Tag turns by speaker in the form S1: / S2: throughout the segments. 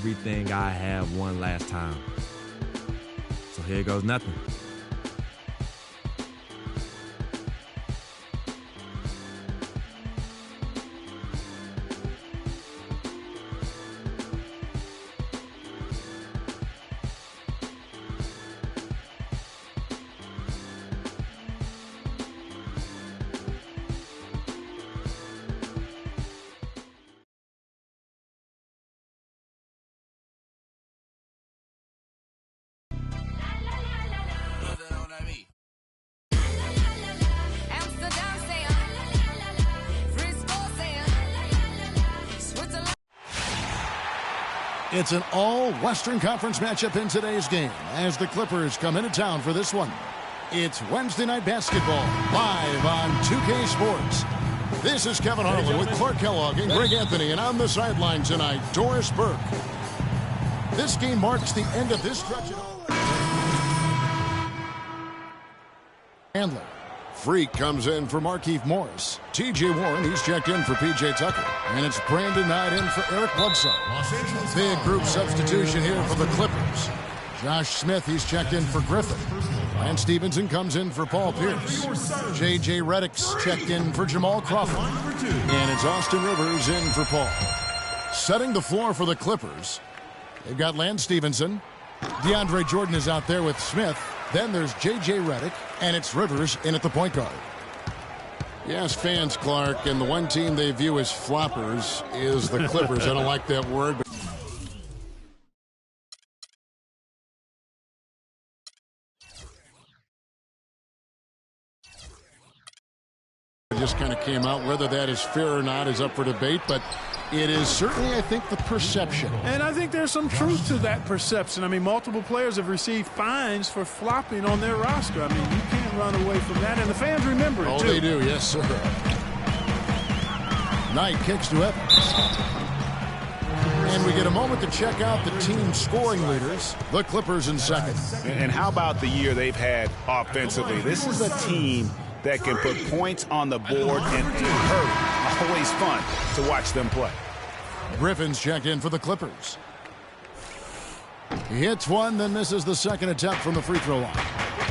S1: everything I have one last time. So here goes nothing.
S2: It's an all-Western Conference matchup in today's game as the Clippers come into town for this one. It's Wednesday Night Basketball, live on 2K Sports. This is Kevin Harlan with Clark Kellogg and Greg Anthony, and on the sideline tonight, Doris Burke. This game marks the end of this stretch. Handler. Freak comes in for Markieff Morris. T.J. Warren, he's checked in for P.J. Tucker. And it's Brandon Knight in for Eric Bledsoe. Big group substitution here for the Clippers. Josh Smith, he's checked in for Griffin. Lance Stevenson comes in for Paul Pierce. J.J. Redick's checked in for Jamal Crawford. And it's Austin Rivers in for Paul. Setting the floor for the Clippers, they've got Lance Stevenson. DeAndre Jordan is out there with Smith. Then there's J.J. Redick, and it's Rivers in at the point guard. Yes, fans, Clark, and the one team they view as floppers is the Clippers. I don't like that word, but it just kind of came out. Whether that is fair or not is up for debate, but it is certainly, I think, the perception.
S3: And I think there's some truth to that perception. I mean, multiple players have received fines for flopping on their roster. I mean, you can't run away from that, and the fans remember it, too.
S2: Oh, they do, yes, sir. Knight kicks to Evans. And we get a moment to check out the team scoring leaders, the Clippers in second.
S4: And how about the year they've had offensively? This is a team that can put points on the board and hurt. Always fun to watch them play.
S2: Griffin's checked in for the Clippers. He hits one, then misses the second attempt from the free throw line.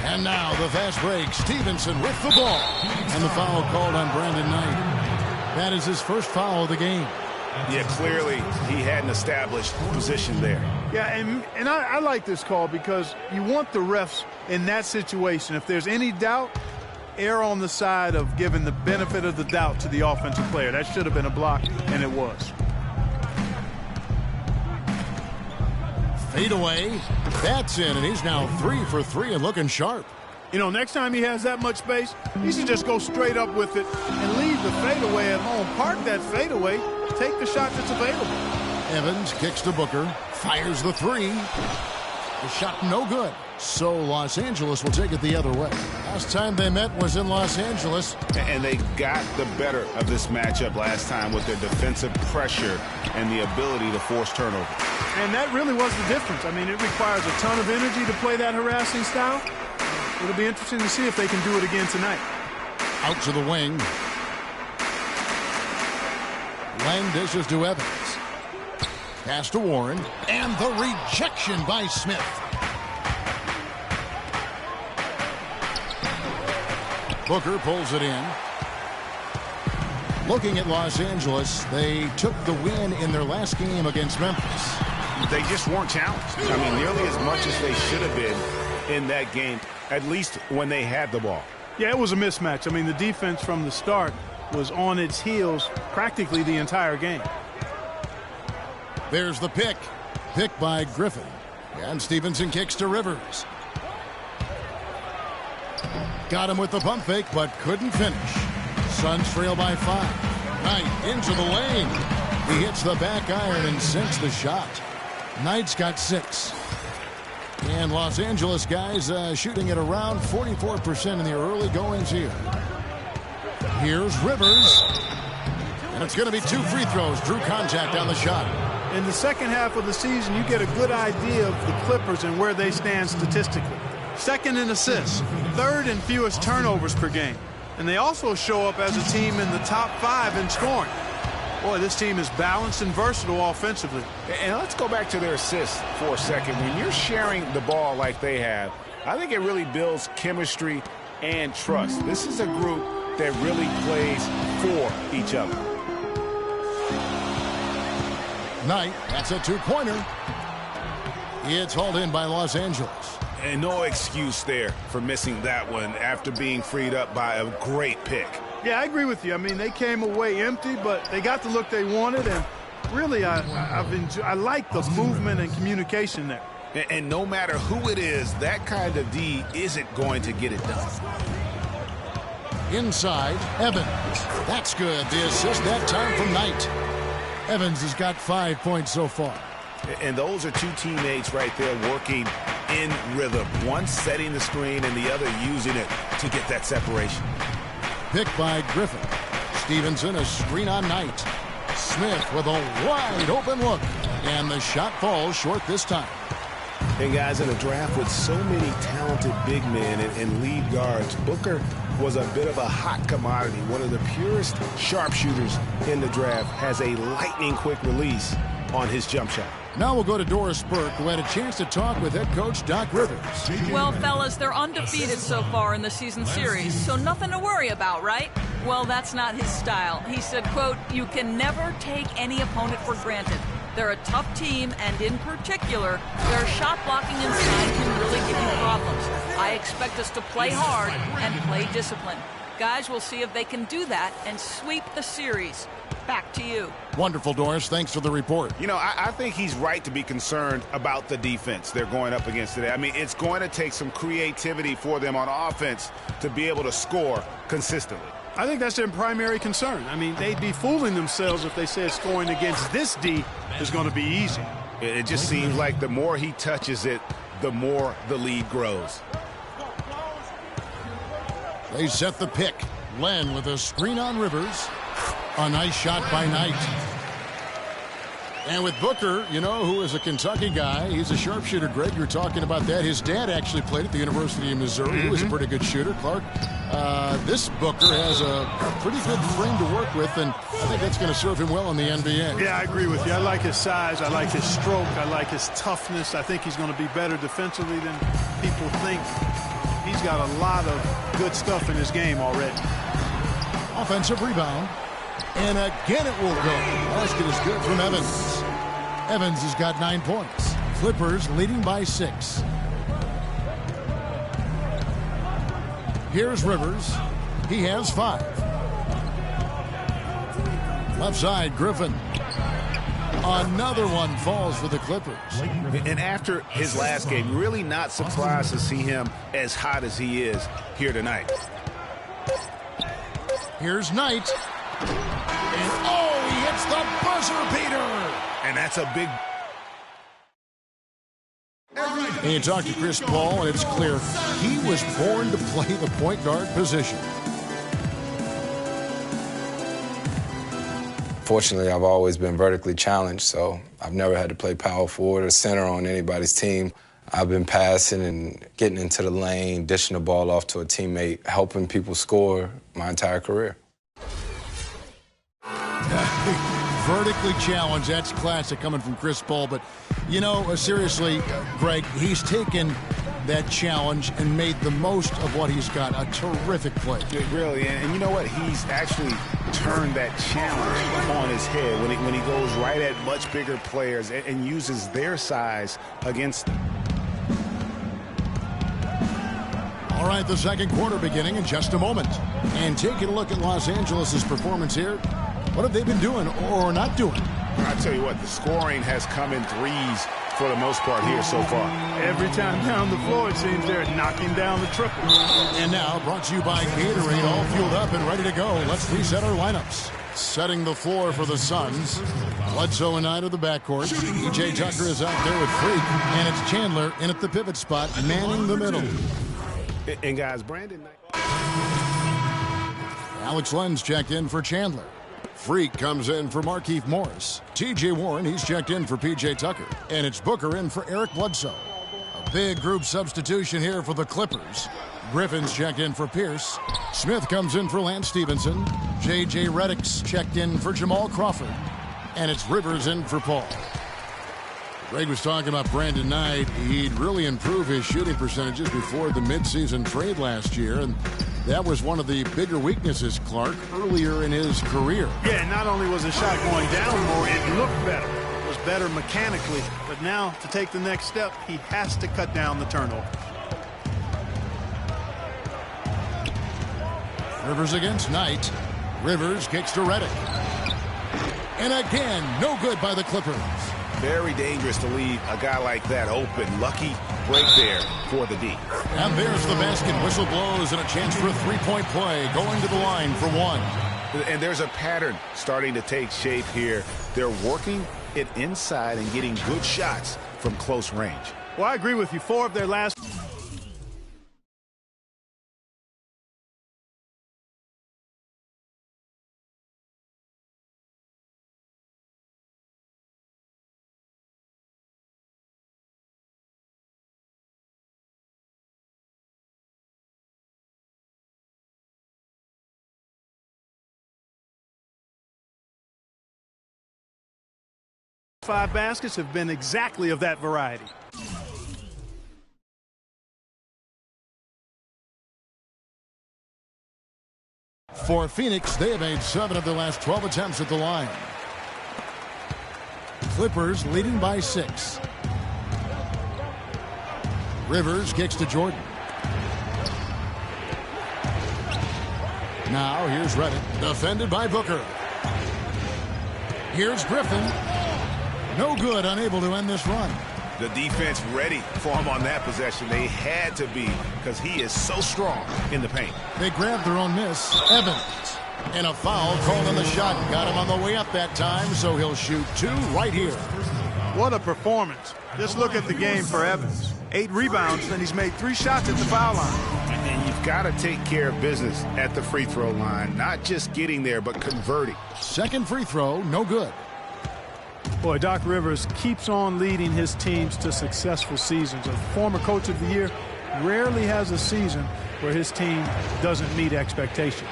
S2: And now the fast break. Stevenson with the ball. And the foul called on Brandon Knight. That is his first foul of the game.
S4: Yeah, clearly he had an established position there.
S3: Yeah, and I like this call because you want the refs in that situation. If there's any doubt, err on the side of giving the benefit of the doubt to the offensive player. That should have been a block, and it was.
S2: Fade away. That's in, and he's now 3 for 3 and looking sharp.
S3: You know, next time he has that much space, he should just go straight up with it and leave the fadeaway at home. Park that fadeaway. Take the shot that's available.
S2: Evans kicks to Booker. Fires the three. The shot no good. So Los Angeles will take it the other way. Last time they met was in Los Angeles.
S4: And they got the better of this matchup last time with their defensive pressure and the ability to force turnover.
S3: And that really was the difference. I mean, it requires a ton of energy to play that harassing style. It'll be interesting to see if they can do it again tonight.
S2: Out to the wing. Lang dishes to Evans. Pass to Warren. And the rejection by Smith. Booker pulls it in. Looking at Los Angeles, they took the win in their last game against Memphis.
S4: They just weren't challenged. I mean, nearly as much as they should have been in that game, at least when they had the ball.
S3: Yeah, it was a mismatch. I mean, the defense from the start was on its heels practically the entire game.
S2: There's the pick. Pick by Griffin. And Stevenson kicks to Rivers. Got him with the pump fake, but couldn't finish. Suns trail by 5. Knight into the lane. He hits the back iron and sinks the shot. Knight's got 6. And Los Angeles guys shooting at around 44% in the early goings here. Here's Rivers. And it's going to be 2 free throws. Drew contact on the shot.
S3: In the second half of the season, you get a good idea of the Clippers and where they stand statistically. Second in assists, third in fewest turnovers per game. And they also show up as a team in the top 5 in scoring. Boy, this team is balanced and versatile offensively.
S4: And let's go back to their assists for a second. When you're sharing the ball like they have, I think it really builds chemistry and trust. This is a group that really plays for each other.
S2: Knight, that's a two-pointer. It's hauled in by Los Angeles.
S4: And no excuse there for missing that one after being freed up by a great pick.
S3: Yeah, I agree with you. I mean, they came away empty, but they got the look they wanted, and really, I like the movement and communication there.
S4: And no matter who it is, that kind of D isn't going to get it done.
S2: Inside, Evans. That's good. The assist that time from Knight. Evans has got 5 points so far.
S4: And those are two teammates right there working in rhythm. One setting the screen and the other using it to get that separation.
S2: Picked by Griffin. Stevenson, a screen on Knight. Smith with a wide open look. And the shot falls short this time.
S4: And guys, in a draft with so many talented big men and lead guards, Booker was a bit of a hot commodity. One of the purest sharpshooters in the draft, has a lightning-quick release on his jump shot.
S2: Now we'll go to Doris Burke, who had a chance to talk with head coach Doc Rivers.
S5: Well, fellas, they're undefeated so far in the season series, so nothing to worry about, right? Well, that's not his style. He said, quote, "You can never take any opponent for granted. They're a tough team, and in particular, their shot blocking inside can really give you problems. I expect us to play hard and play discipline. Guys, we'll see if they can do that and sweep the series. Back to you."
S2: Wonderful, Doris. Thanks for the report.
S4: You know, I think he's right to be concerned about the defense they're going up against today. I mean, it's going to take some creativity for them on offense to be able to score consistently.
S3: I think that's their primary concern. I mean, they'd be fooling themselves if they said scoring against this D is going to be easy.
S4: It just seems like the more he touches it, the more the lead grows.
S2: They set the pick. Len with a screen on Rivers. A nice shot by Knight. And with Booker, you know, who is a Kentucky guy, he's a sharpshooter. Greg, you're talking about that. His dad actually played at the University of Missouri. He was a pretty good shooter. Clark, this Booker has a pretty good frame to work with, and I think that's going to serve him well in the NBA.
S3: Yeah, I agree with you. I like his size. I like his stroke. I like his toughness. I think he's going to be better defensively than people think. He's got a lot of good stuff in his game already.
S2: Offensive rebound. And again it will go. Basket is good from Evans. Evans has got 9 points. Clippers leading by 6. Here's Rivers. He has 5. Left side, Griffin. Another one falls for the Clippers.
S4: And after his last game, really not surprised to see him as hot as he is here tonight.
S2: Here's Knight. And oh, he hits the buzzer beater.
S4: And that's a big...
S2: And you talk to Chris Paul, and it's clear he was born to play the point guard position.
S6: Fortunately, I've always been vertically challenged, so I've never had to play power forward or center on anybody's team. I've been passing and getting into the lane, dishing the ball off to a teammate, helping people score my entire career.
S2: Vertically challenged, that's classic coming from Chris Paul. But, you know, seriously, Greg, he's taken that challenge and made the most of what he's got. A terrific play.
S4: Really, and you know what? He's actually turned that challenge on his head when he goes right at much bigger players and uses their size against them.
S2: All right, the second quarter beginning in just a moment. And taking a look at Los Angeles' performance here. What have they been doing or not doing?
S4: I tell you what, the scoring has come in threes for the most part here so far.
S3: Every time down the floor, it seems they're knocking down the triple.
S2: And now, brought to you by Gatorade, all fueled up and ready to go. Let's reset our lineups. Setting the floor for the Suns. Bledsoe and Knight of the backcourt. PJ Tucker is out there with Freak. And it's Chandler in at the pivot spot, manning the middle.
S4: And guys, Brandon Knight.
S2: Alex Len's checked in for Chandler. Freak comes in for Markieff Morris. T.J. Warren, he's checked in for P.J. Tucker. And it's Booker in for Eric Bledsoe. A big group substitution here for the Clippers. Griffin's checked in for Pierce. Smith comes in for Lance Stevenson. J.J. Redick's checked in for Jamal Crawford. And it's Rivers in for Paul. Greg was talking about Brandon Knight. He'd really improved his shooting percentages before the midseason trade last year. And that was one of the bigger weaknesses, Clark, earlier in his career.
S3: Yeah, not only was his shot going down more, it looked better. It was better mechanically. But now, to take the next step, he has to cut down the turnover.
S2: Rivers against Knight. Rivers kicks to Redick. And again, no good by the Clippers.
S4: Very dangerous to leave a guy like that open. Lucky break there for the D.
S2: And there's the basket. Whistle blows and a chance for a three-point play. Going to the line for one.
S4: And there's a pattern starting to take shape here. They're working it inside and getting good shots from close range.
S3: Well, I agree with you. 4 of their last... Five baskets have been exactly of that variety.
S2: For Phoenix, they have made 7 of their last 12 attempts at the line. Clippers leading by 6. Rivers kicks to Jordan. Now here's Redick, defended by Booker. Here's Griffin. No good, unable to end this run.
S4: The defense ready for him on that possession. They had to be, because he is so strong in the paint.
S2: They grabbed their own miss. Evans. And a foul called on the shot. Got him on the way up that time, so he'll shoot 2 right here.
S3: What a performance. Just look at the game for Evans. 8 rebounds, and he's made 3 shots at the foul line.
S4: And you've got to take care of business at the free throw line. Not just getting there, but converting.
S2: Second free throw, no good.
S3: Boy, Doc Rivers keeps on leading his teams to successful seasons. A former coach of the year rarely has a season where his team doesn't meet expectation.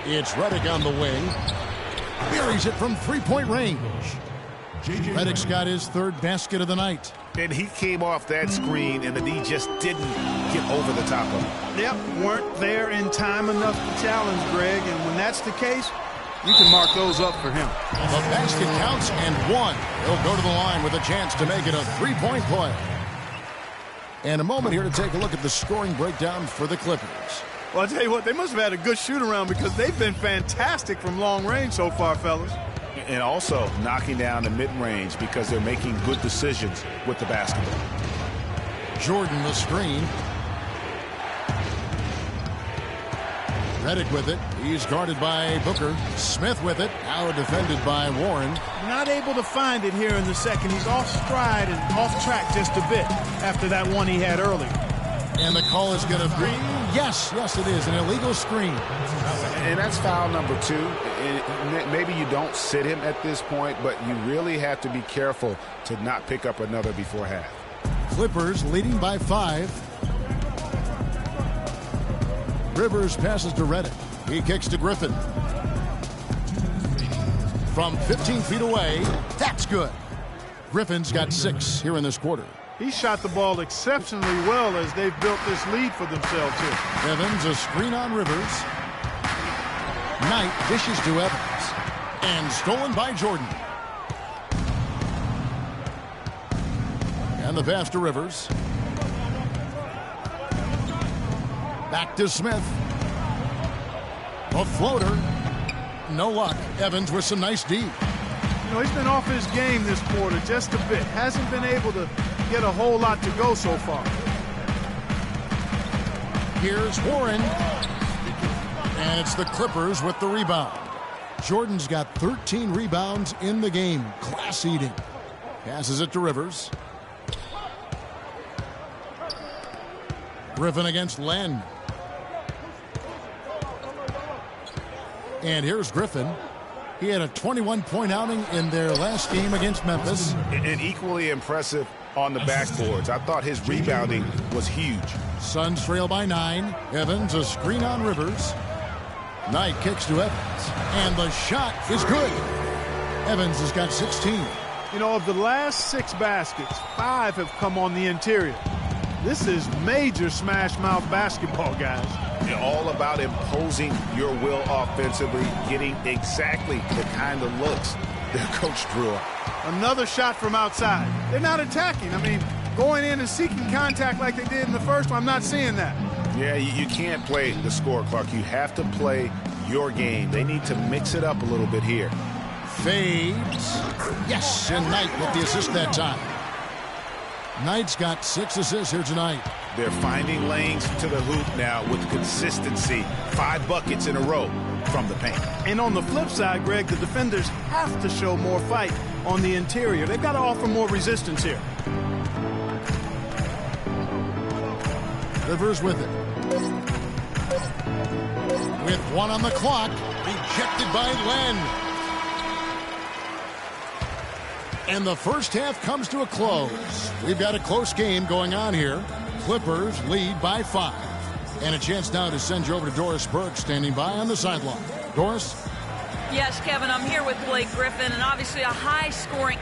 S2: It's Redick on the wing. Buries it from three-point range. Redick's got his 3rd basket of the night.
S4: And he came off that screen, and the D just didn't get over the top of him.
S3: Yep, weren't there in time enough to challenge Greg, and when that's the case, you can mark those up for him.
S2: The basket counts and 1. He'll go to the line with a chance to make it a 3-point play. And a moment here to take a look at the scoring breakdown for the Clippers.
S3: Well, I'll tell you what, they must have had a good shoot-around because they've been fantastic from long range so far, fellas.
S4: And also knocking down the mid-range because they're making good decisions with the basketball.
S2: Jordan the screen. Redick with it. He's guarded by Booker. Smith with it. Now defended by Warren.
S3: Not able to find it here in the second. He's off stride and off track just a bit after that one he had earlier.
S2: And the call is going to be, yes, it is, an illegal screen.
S4: And that's foul number 2. And maybe you don't sit him at this point, but you really have to be careful to not pick up another before half.
S2: Clippers leading by 5. Rivers passes to Redick. He kicks to Griffin. From 15 feet away, that's good. Griffin's got 6 here in this quarter.
S3: He shot the ball exceptionally well as they've built this lead for themselves here.
S2: Evans, a screen on Rivers. Knight dishes to Evans. And stolen by Jordan. And the pass to Rivers. Back to Smith. A floater. No luck. Evans with some nice D.
S3: You know, he's been off his game this quarter just a bit. Hasn't been able to get a whole lot to go so far.
S2: Here's Warren. And it's the Clippers with the rebound. Jordan's got 13 rebounds in the game. Class eating. Passes it to Rivers. Griffin against Len. And here's Griffin. He had a 21-point outing in their last game against Memphis.
S4: And equally impressive on the backboards. I thought his rebounding was huge.
S2: Suns trail by 9. Evans, a screen on Rivers. Knight kicks to Evans, and the shot is good. Evans has got 16.
S3: You know, of the last 6 baskets, 5 have come on the interior. This is major smash mouth basketball, guys.
S4: All about imposing your will offensively, getting exactly the kind of looks their coach drew up.
S3: Another shot from outside. They're not attacking. I mean, going in and seeking contact like they did in the first one, I'm not seeing that.
S4: Yeah, you can't play the score clock. You have to play your game. They need to mix it up a little bit here.
S2: Fades. Yes, and Knight with the assist that time. Knight's got 6 assists here tonight.
S4: They're finding lanes to the hoop now with consistency. 5 buckets in a row from the paint.
S3: And on the flip side, Greg, the defenders have to show more fight on the interior. They've got to offer more resistance here.
S2: Rivers with it. With 1 on the clock. Rejected by Len. And the first half comes to a close. We've got a close game going on here. Clippers lead by 5. And a chance now to send you over to Doris Burke standing by on the sideline. Doris?
S5: Yes, Kevin, I'm here with Blake Griffin, and obviously a high-scoring...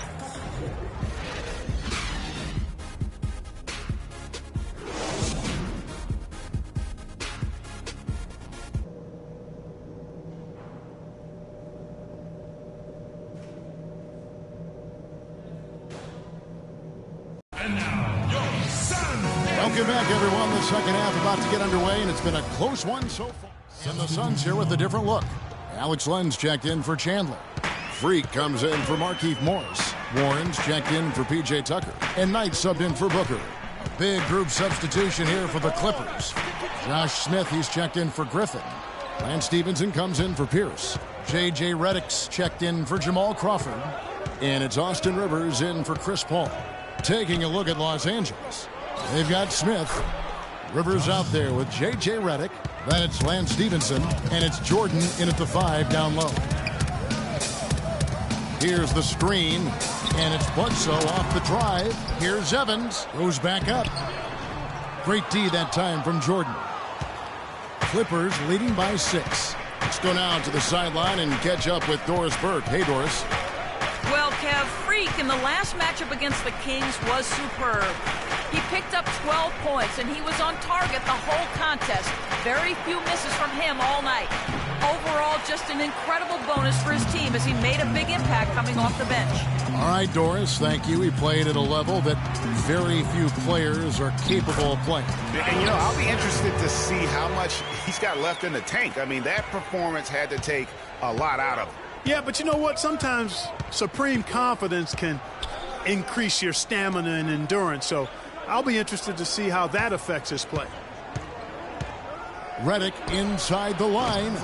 S2: Welcome back, everyone. The second half about to get underway, and it's been a close one so far. And the Suns here with a different look. Alex Len's checked in for Chandler. Freak comes in for Markieff Morris. Warren's checked in for P.J. Tucker. And Knight subbed in for Booker. A big group substitution here for the Clippers. Josh Smith, he's checked in for Griffin. Lance Stevenson comes in for Pierce. J.J. Redick's checked in for Jamal Crawford. And it's Austin Rivers in for Chris Paul. Taking a look at Los Angeles. They've got Smith. Rivers out there with J.J. Redick. Then it's Lance Stevenson. And it's Jordan in at the 5 down low. Here's the screen. And it's Bledsoe off the drive. Here's Evans. Goes back up. Great D that time from Jordan. Clippers leading by 6. Let's go now to the sideline and catch up with Doris Burke. Hey, Doris.
S5: Well, Kev, Freak in the last matchup against the Kings was superb. He picked up 12 points, and he was on target the whole contest. Very few misses from him all night. Overall, just an incredible bonus for his team as he made a big impact coming off the bench.
S2: All right, Doris, thank you. He played at a level that very few players are capable of playing.
S4: And, you know, I'll be interested to see how much he's got left in the tank. I mean, that performance had to take a lot out of him.
S3: Yeah, but you know what? Sometimes supreme confidence can increase your stamina and endurance. So I'll be interested to see how that affects his play.
S2: Redick inside the line,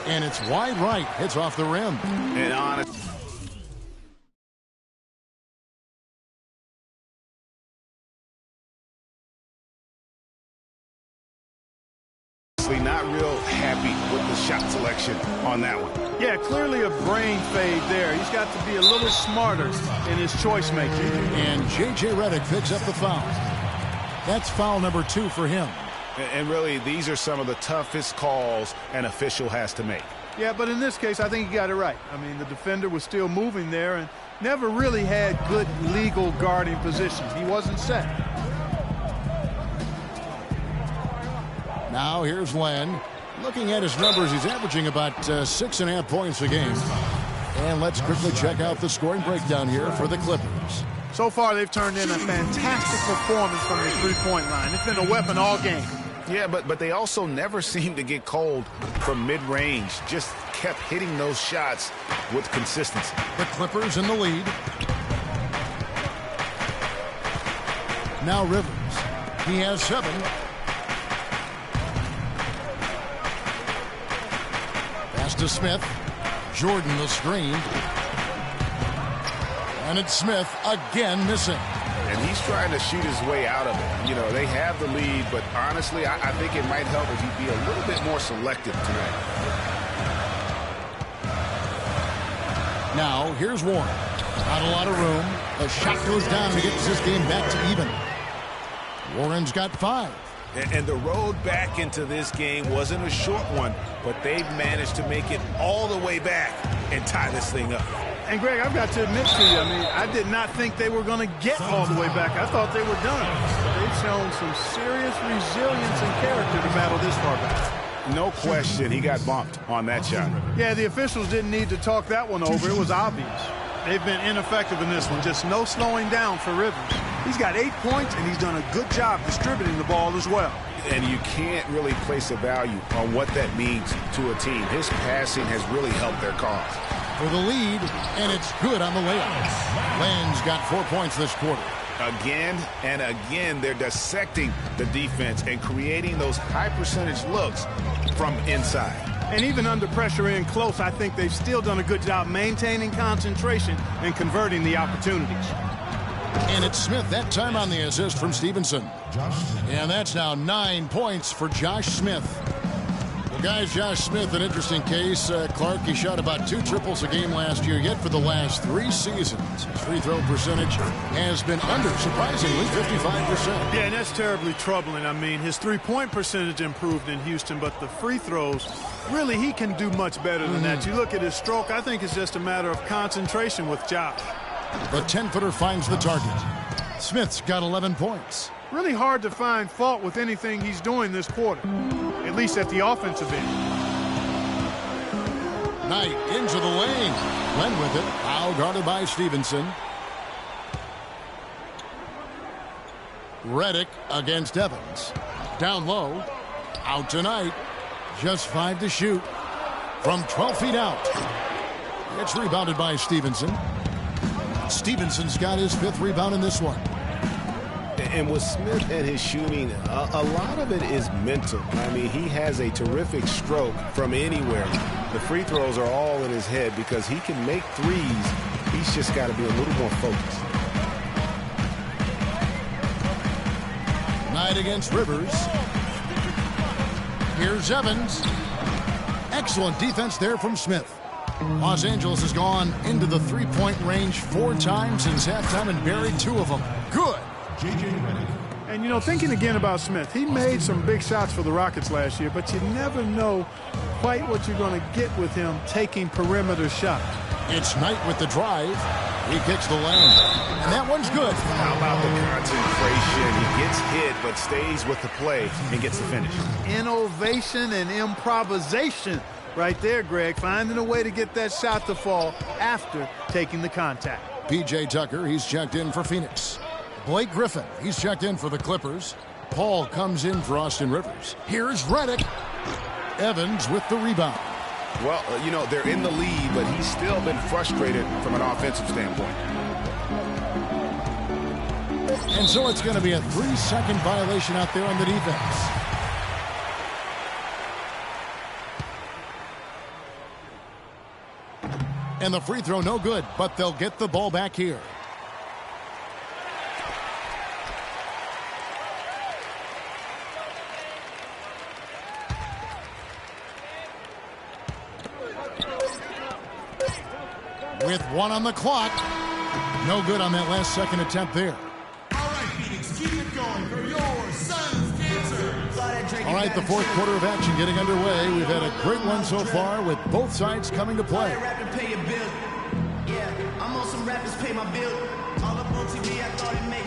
S2: and it's wide right. Hits off the rim.
S4: And honestly, not real happy with the shot selection on that one.
S3: Yeah, clearly a brain fade there. He's got to be a little smarter in his choice making.
S2: And J.J. Redick picks up the foul. That's foul number 2 for him.
S4: And really, these are some of the toughest calls an official has to make.
S3: Yeah, but in this case, I think he got it right. I mean, the defender was still moving there and never really had good legal guarding positions. He wasn't set.
S2: Now here's Len. Looking at his numbers, he's averaging about 6.5 points a game. And let's quickly check out the scoring breakdown here for the Clippers.
S3: So far, they've turned in a fantastic performance from the three-point line. It's been a weapon all game.
S4: Yeah, but they also never seem to get cold from mid-range. Just kept hitting those shots with consistency.
S2: The Clippers in the lead. Now Rivers. He has 7. Pass to Smith. Jordan the screen. And it's Smith again missing.
S4: And he's trying to shoot his way out of it. You know, they have the lead, but honestly, I think it might help if he'd be a little bit more selective tonight.
S2: Now, here's Warren. Not a lot of room. A shot goes down and gets this game back to even. Warren's got 5.
S4: And the road back into this game wasn't a short one, but they've managed to make it all the way back and tie this thing up.
S3: And, Greg, I've got to admit to you, I did not think they were going to get all the way back. I thought they were done. They've shown some serious resilience and character to battle this far back.
S4: No question, he got bumped on that shot.
S3: Yeah, the officials didn't need to talk that one over. It was obvious. They've been ineffective in this one. Just no slowing down for Rivers. He's got 8 points, and he's done a good job distributing the ball as well.
S4: And you can't really place a value on what that means to a team. His passing has really helped their cause.
S2: For the lead, and it's good on the layup. Land's got 4 points this quarter.
S4: Again and again, they're dissecting the defense and creating those high-percentage looks from inside.
S3: And even under pressure in close, I think they've still done a good job maintaining concentration and converting the opportunities.
S2: And it's Smith that time on the assist from Stevenson. And that's now 9 points for Josh Smith. Well, guys, Josh Smith, an interesting case. Clark, he shot about 2 triples a game last year, yet for the last 3 seasons, his free throw percentage has been under, surprisingly, 55%.
S3: Yeah, and that's terribly troubling. His three-point percentage improved in Houston, but the free throws, really, he can do much better than that. You look at his stroke, I think it's just a matter of concentration with Josh.
S2: The 10-footer finds the target. Smith's got 11 points.
S3: Really hard to find fault with anything he's doing this quarter, at least at the offensive end.
S2: Knight into the lane. Len with it. Foul guarded by Stevenson. Reddick against Evans. Down low. Out tonight. Just 5 to shoot. From 12 feet out. It's rebounded by Stevenson. Stevenson's got his 5th rebound in this one.
S4: And with Smith and his shooting, a lot of it is mental. He has a terrific stroke from anywhere. The free throws are all in his head because he can make threes. He's just got to be a little more focused.
S2: Knight against Rivers. Here's Evans. Excellent defense there from Smith. Los Angeles has gone into the 3-point range 4 times since halftime and buried 2 of them. Good.
S3: And, thinking again about Smith, he made some big shots for the Rockets last year, but you never know quite what you're going to get with him taking perimeter shots.
S2: It's Knight with the drive. He kicks the lane. And that one's good.
S4: How about the concentration? He gets hit, but stays with the play and gets the finish.
S3: Innovation and improvisation right there, Greg. Finding a way to get that shot to fall after taking the contact.
S2: P.J. Tucker, he's checked in for Phoenix. Blake Griffin, he's checked in for the Clippers. Paul comes in for Austin Rivers. Here's Reddick. Evans with the rebound.
S4: Well, they're in the lead, but he's still been frustrated from an offensive standpoint.
S2: And so it's going to be a 3-second violation out there on the defense. And the free throw no good, but they'll get the ball back here. With 1 on the clock. No good on that last second attempt there.
S7: All right, Phoenix, keep it going for your son's cancer.
S2: All right, the 4th quarter of action getting underway. We've had a great one so far with both sides coming to play.
S7: Pay your bill. Yeah, I'm on some rappers pay my bill. All up on TV, I thought it made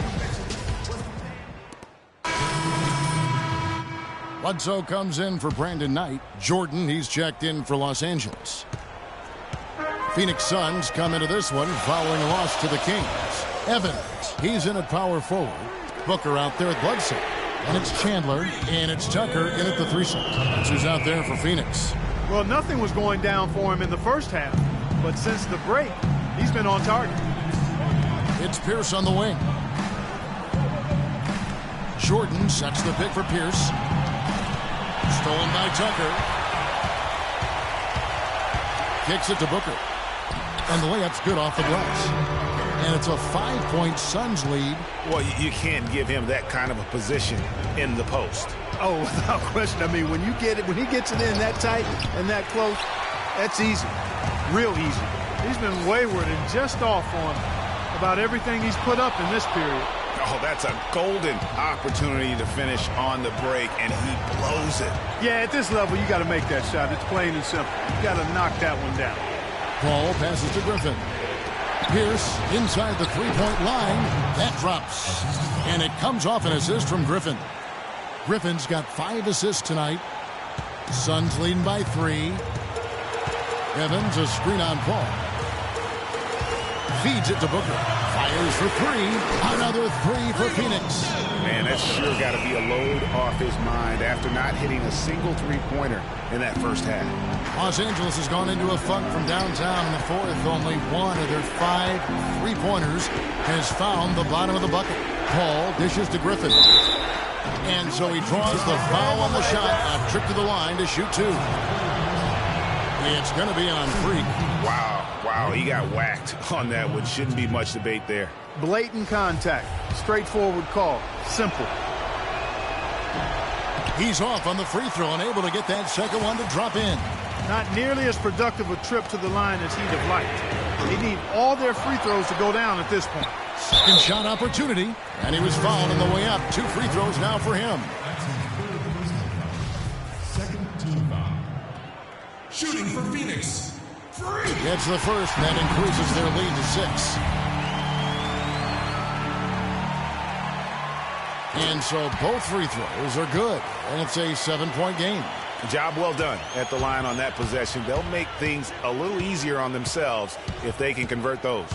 S2: Bledsoe comes in for Brandon Knight. Jordan, he's checked in for Los Angeles. Phoenix Suns come into this one following a loss to the Kings. Evans, he's in at power forward. Booker out there with Bledsoe. And it's Chandler, and it's Tucker in at the 3 side. That's who's out there for Phoenix.
S3: Well, nothing was going down for him in the first half, but since the break, he's been on target.
S2: It's Pierce on the wing. Jordan sets the pick for Pierce. Stolen by Tucker. Kicks it to Booker. And the layup's good off the glass. And it's a 5-point Suns lead.
S4: Well, you can't give him that kind of a position in the post.
S3: Oh, without question. When he gets it in that tight and that close, that's easy. Real easy. He's been wayward and just off on about everything he's put up in this period.
S4: Oh, that's a golden opportunity to finish on the break, and he blows it.
S3: Yeah, at this level, you got to make that shot. It's plain and simple. You got to knock that one down.
S2: Paul passes to Griffin. Pierce inside the three-point line. That drops. And it comes off an assist from Griffin. Griffin's got 5 assists tonight. Suns leading by 3. Evans, a screen on Paul. Feeds it to Booker. Fires for 3. Another 3 for Phoenix.
S4: Man, that's sure got to be a load off his mind after not hitting a single three-pointer in that first half.
S2: Los Angeles has gone into a funk from downtown in the fourth. Only 1 of their 5 three-pointers has found the bottom of the bucket. Paul dishes to Griffin. And so he draws the foul on the shot. A trip to the line to shoot 2. It's going to be on Freak.
S4: Wow, he got whacked on that one. Shouldn't be much debate there.
S3: Blatant contact. Straightforward call. Simple.
S2: He's off on the free throw and able to get that second one to drop in.
S3: Not nearly as productive a trip to the line as he'd have liked. They need all their free throws to go down at this point.
S2: Second shot opportunity, and he was fouled on the way up. 2 free throws now for him.
S8: Second team foul. Shooting for Phoenix. Free.
S2: Gets the first, and that increases their lead to 6. And so both free throws are good, and it's a 7-point game.
S4: Job well done at the line on that possession. They'll make things a little easier on themselves if they can convert those.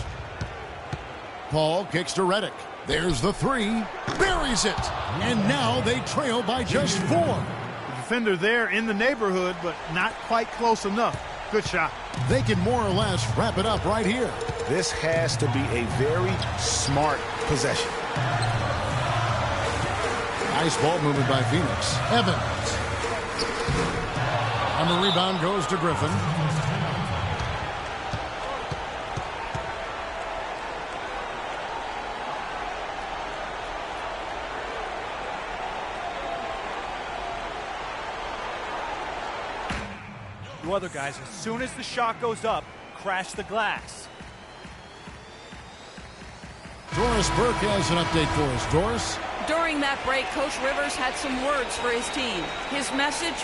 S2: Paul kicks to Redick. There's the 3. Buries it. And now they trail by just 4.
S3: The defender there in the neighborhood, but not quite close enough. Good shot.
S2: They can more or less wrap it up right here.
S4: This has to be a very smart possession.
S2: Nice ball movement by Phoenix. Evans. And the rebound goes to Griffin.
S9: You other guys, as soon as the shot goes up, crash the glass.
S2: Doris Burke has an update for us. Doris?
S5: During that break, Coach Rivers had some words for his team. His message,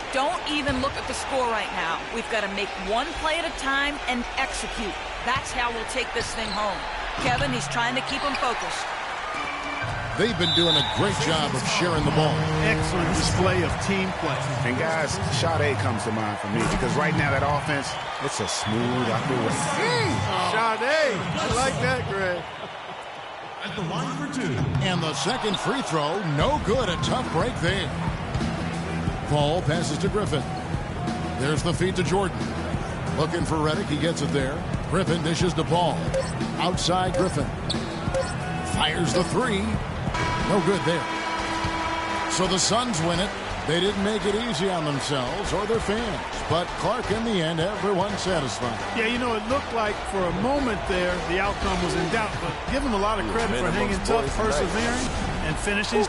S5: don't even look at the score right now. We've got to make one play at a time and execute. That's how we'll take this thing home. Kevin, he's trying to keep them focused.
S2: They've been doing a great job of sharing the ball.
S3: Excellent display of team play.
S4: And guys, shot A comes to mind for me because right now that offense, it's a smooth operation.
S3: Shot A. I like that, Greg.
S8: At the line for 2.
S2: And the second free throw, no good. A tough break there. Paul passes to Griffin. There's the feed to Jordan. Looking for Redick. He gets it there. Griffin dishes to Paul. Outside Griffin. Fires the 3. No good there. So the Suns win it. They didn't make it easy on themselves or their fans. But Clark, in the end, everyone's satisfied.
S3: Yeah, you know, it looked like for a moment there the outcome was in doubt. But give them a lot of credit for hanging tough, persevering, and finishing.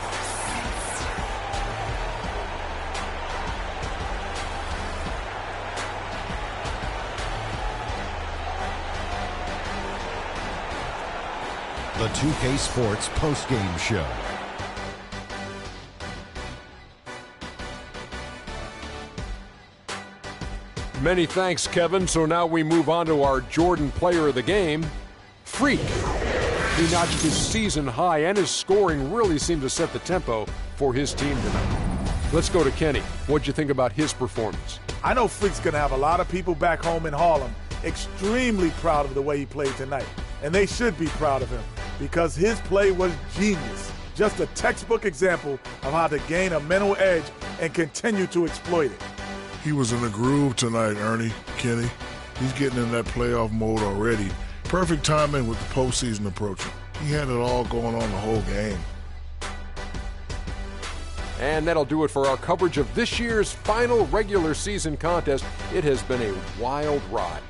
S10: The 2K Sports postgame show.
S11: Many thanks, Kevin. So now we move on to our Jordan player of the game, Freak. He notched his season high, and his scoring really seemed to set the tempo for his team tonight. Let's go to Kenny. What'd you think about his performance?
S12: I know Freak's going to have a lot of people back home in Harlem extremely proud of the way he played tonight. And they should be proud of him because his play was genius. Just a textbook example of how to gain a mental edge and continue to exploit it.
S13: He was in a groove tonight, Ernie, Kenny. He's getting in that playoff mode already. Perfect timing with the postseason approaching. He had it all going on the whole game.
S11: And that'll do it for our coverage of this year's final regular season contest. It has been a wild ride.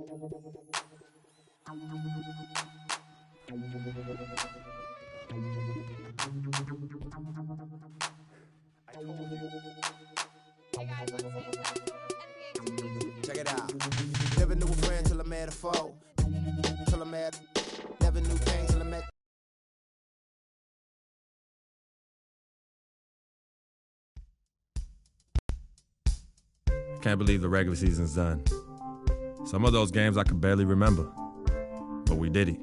S14: Check it out. Never knew a friend till I met a foe. Till I met, never knew pain till I met.
S1: Can't believe the regular season's done. Some of those games I could barely remember, but we did it.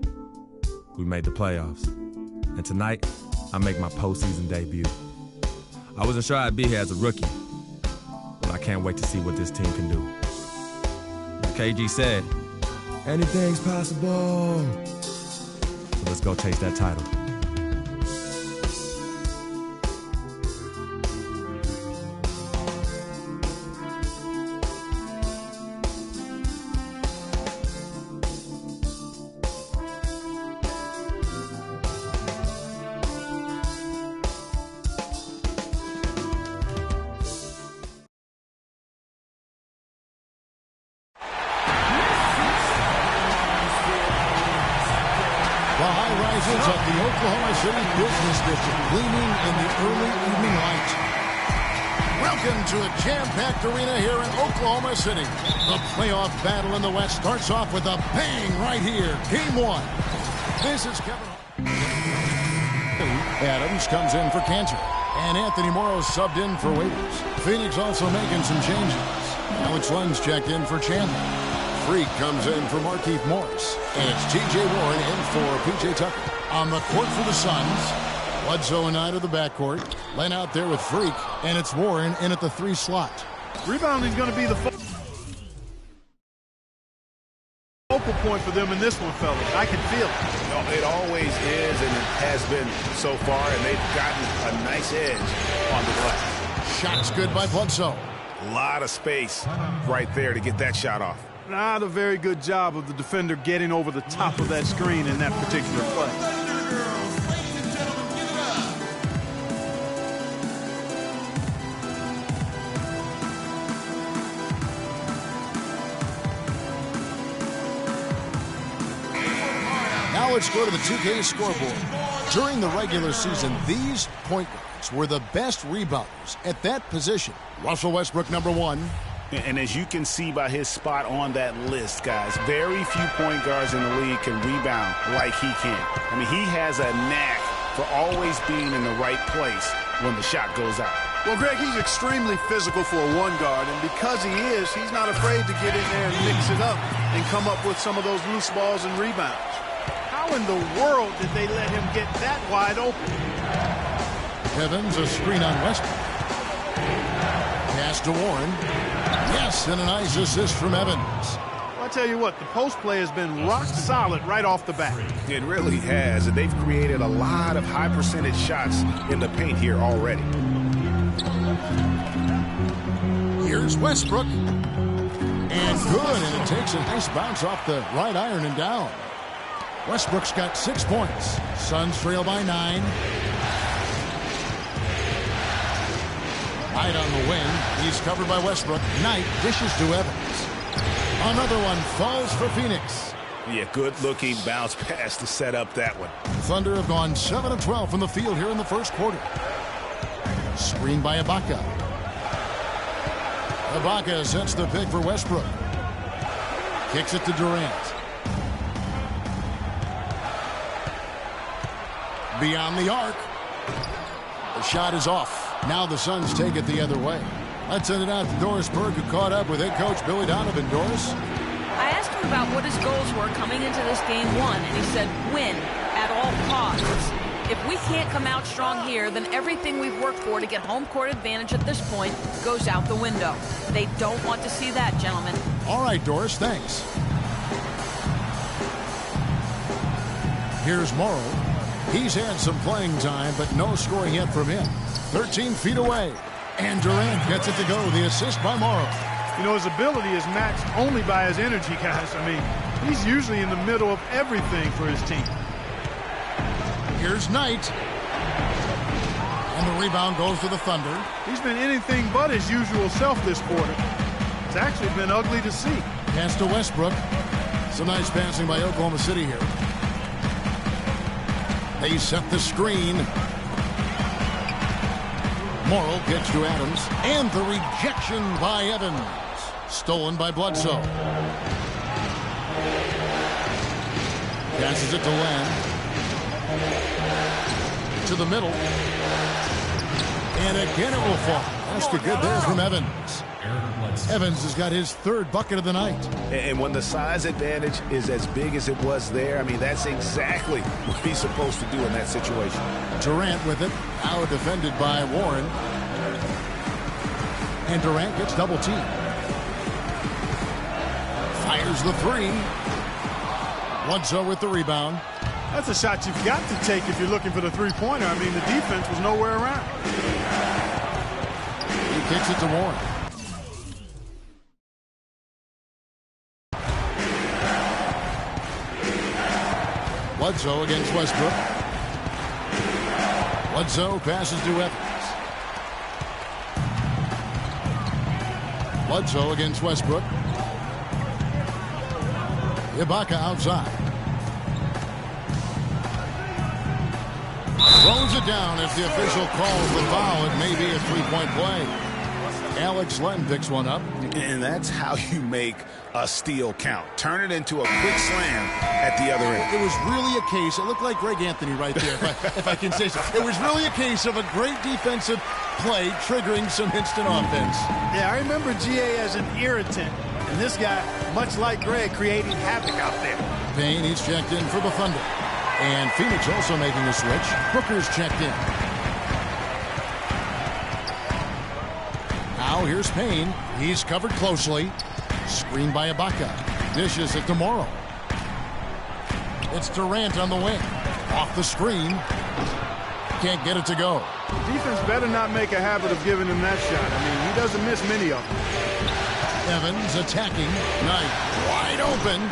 S1: We made the playoffs. And tonight, I make my postseason debut. I wasn't sure I'd be here as a rookie, but I can't wait to see what this team can do. Like KG said, anything's possible. So let's go chase that title.
S2: The high rises of the Oklahoma City Business District gleaming in the early evening light. Welcome to a jam-packed arena here in Oklahoma City. The playoff battle in the West starts off with a bang right here. Game 1. This is Kevin. Adams comes in for Cantor. And Anthony Morrow subbed in for waivers. Phoenix also making some changes. Alex Lund's checked in for Chandler. Freak comes in for Markieff Morris. And it's T.J. Warren in for P.J. Tucker. On the court for the Suns, Bledsoe and Knight of the backcourt. Len out there with Freak, and it's Warren in at the 3 slot.
S3: Rebounding is going to be the focal point for them in this one, fellas. I can feel it.
S4: No, it always is, and it has been so far, and they've gotten a nice edge on the glass.
S2: Shot's good by Bledsoe.
S4: A lot of space right there to get that shot off.
S3: Not a very good job of the defender getting over the top of that screen in that particular play.
S2: Now let's go to the 2K scoreboard. During the regular season, these point guards were the best rebounders at that position. Russell Westbrook, number 1.
S4: And as you can see by his spot on that list, guys, very few point guards in the league can rebound like he can. I mean, he has a knack for always being in the right place when the shot goes out.
S3: Well, Greg, he's extremely physical for a one guard, and because he is, he's not afraid to get in there and mix it up and come up with some of those loose balls and rebounds. How in the world did they let him get that wide open?
S2: Evans, a screen on Westbrook. Pass to Warren. Yes, and a nice assist from Evans.
S3: Well, I tell you what, the post play has been rock solid right off the bat.
S4: It really has, and they've created a lot of high percentage shots in the paint here already.
S2: Here's Westbrook. And good, and it takes a nice bounce off the right iron and down. Westbrook's got 6 points. Suns trail by 9. Knight on the wing. He's covered by Westbrook. Knight dishes to Evans. Another one falls for Phoenix.
S4: Yeah, good-looking bounce pass to set up that one.
S2: Thunder have gone 7 of 12 from the field here in the first quarter. Screen by Ibaka. Ibaka sets the pick for Westbrook. Kicks it to Durant. Beyond the arc. The shot is off. Now the Suns take it the other way. Let's send it out to Doris Berg, who caught up with head coach Billy Donovan. Doris?
S5: I asked him about what his goals were coming into this game 1, and he said win at all costs. If we can't come out strong here, then everything we've worked for to get home court advantage at this point goes out the window. They don't want to see that, gentlemen.
S2: All right, Doris, thanks. Here's Morrow. He's had some playing time, but no scoring yet from him. 13 feet away. And Durant gets it to go. The assist by Morrow.
S3: You know, his ability is matched only by his energy, guys. I mean, he's usually in the middle of everything for his team.
S2: Here's Knight. And the rebound goes to the Thunder.
S3: He's been anything but his usual self this quarter. It's actually been ugly to see.
S2: Pass to Westbrook. Some nice passing by Oklahoma City here. They set the screen. Morrill kicks to Adams. And the rejection by Evans. Stolen by Bledsoe. Passes it to Lamb. To the middle. And again it will fall. That's the good there from Evans. Evans has got his third bucket of the night.
S4: And when the size advantage is as big as it was there, I mean, that's exactly what he's supposed to do in that situation.
S2: Durant with it. Now defended by Warren. And Durant gets double teamed. Fires the three. Bledsoe with the rebound.
S3: That's a shot you've got to take if you're looking for the three-pointer. I mean, the defense was nowhere around.
S2: He kicks it to Warren. Bledsoe against Westbrook. Bledsoe passes to Evans. Bledsoe against Westbrook. Ibaka outside. Throws it down as the official calls the foul. It may be a three-point play. Alex Len picks one up.
S4: And that's how you make a steal count. Turn it into a quick slam at the other end.
S2: It was really a case. It looked like Greg Anthony right there, if I can say so. It was really a case of a great defensive play triggering some instant offense.
S3: Yeah, I remember GA as an irritant. And this guy, much like Greg, creating havoc out there.
S2: Payne, he's checked in for the Thunder. And Phoenix also making a switch. Booker's checked in. Now here's Payne. He's covered closely. Screened by Ibaka. Dishes it to Morrill. It's Durant on the wing. Off the screen. Can't get it to go.
S3: Defense better not make a habit of giving him that shot. I mean, he doesn't miss many of them.
S2: Evans attacking. Knight wide open.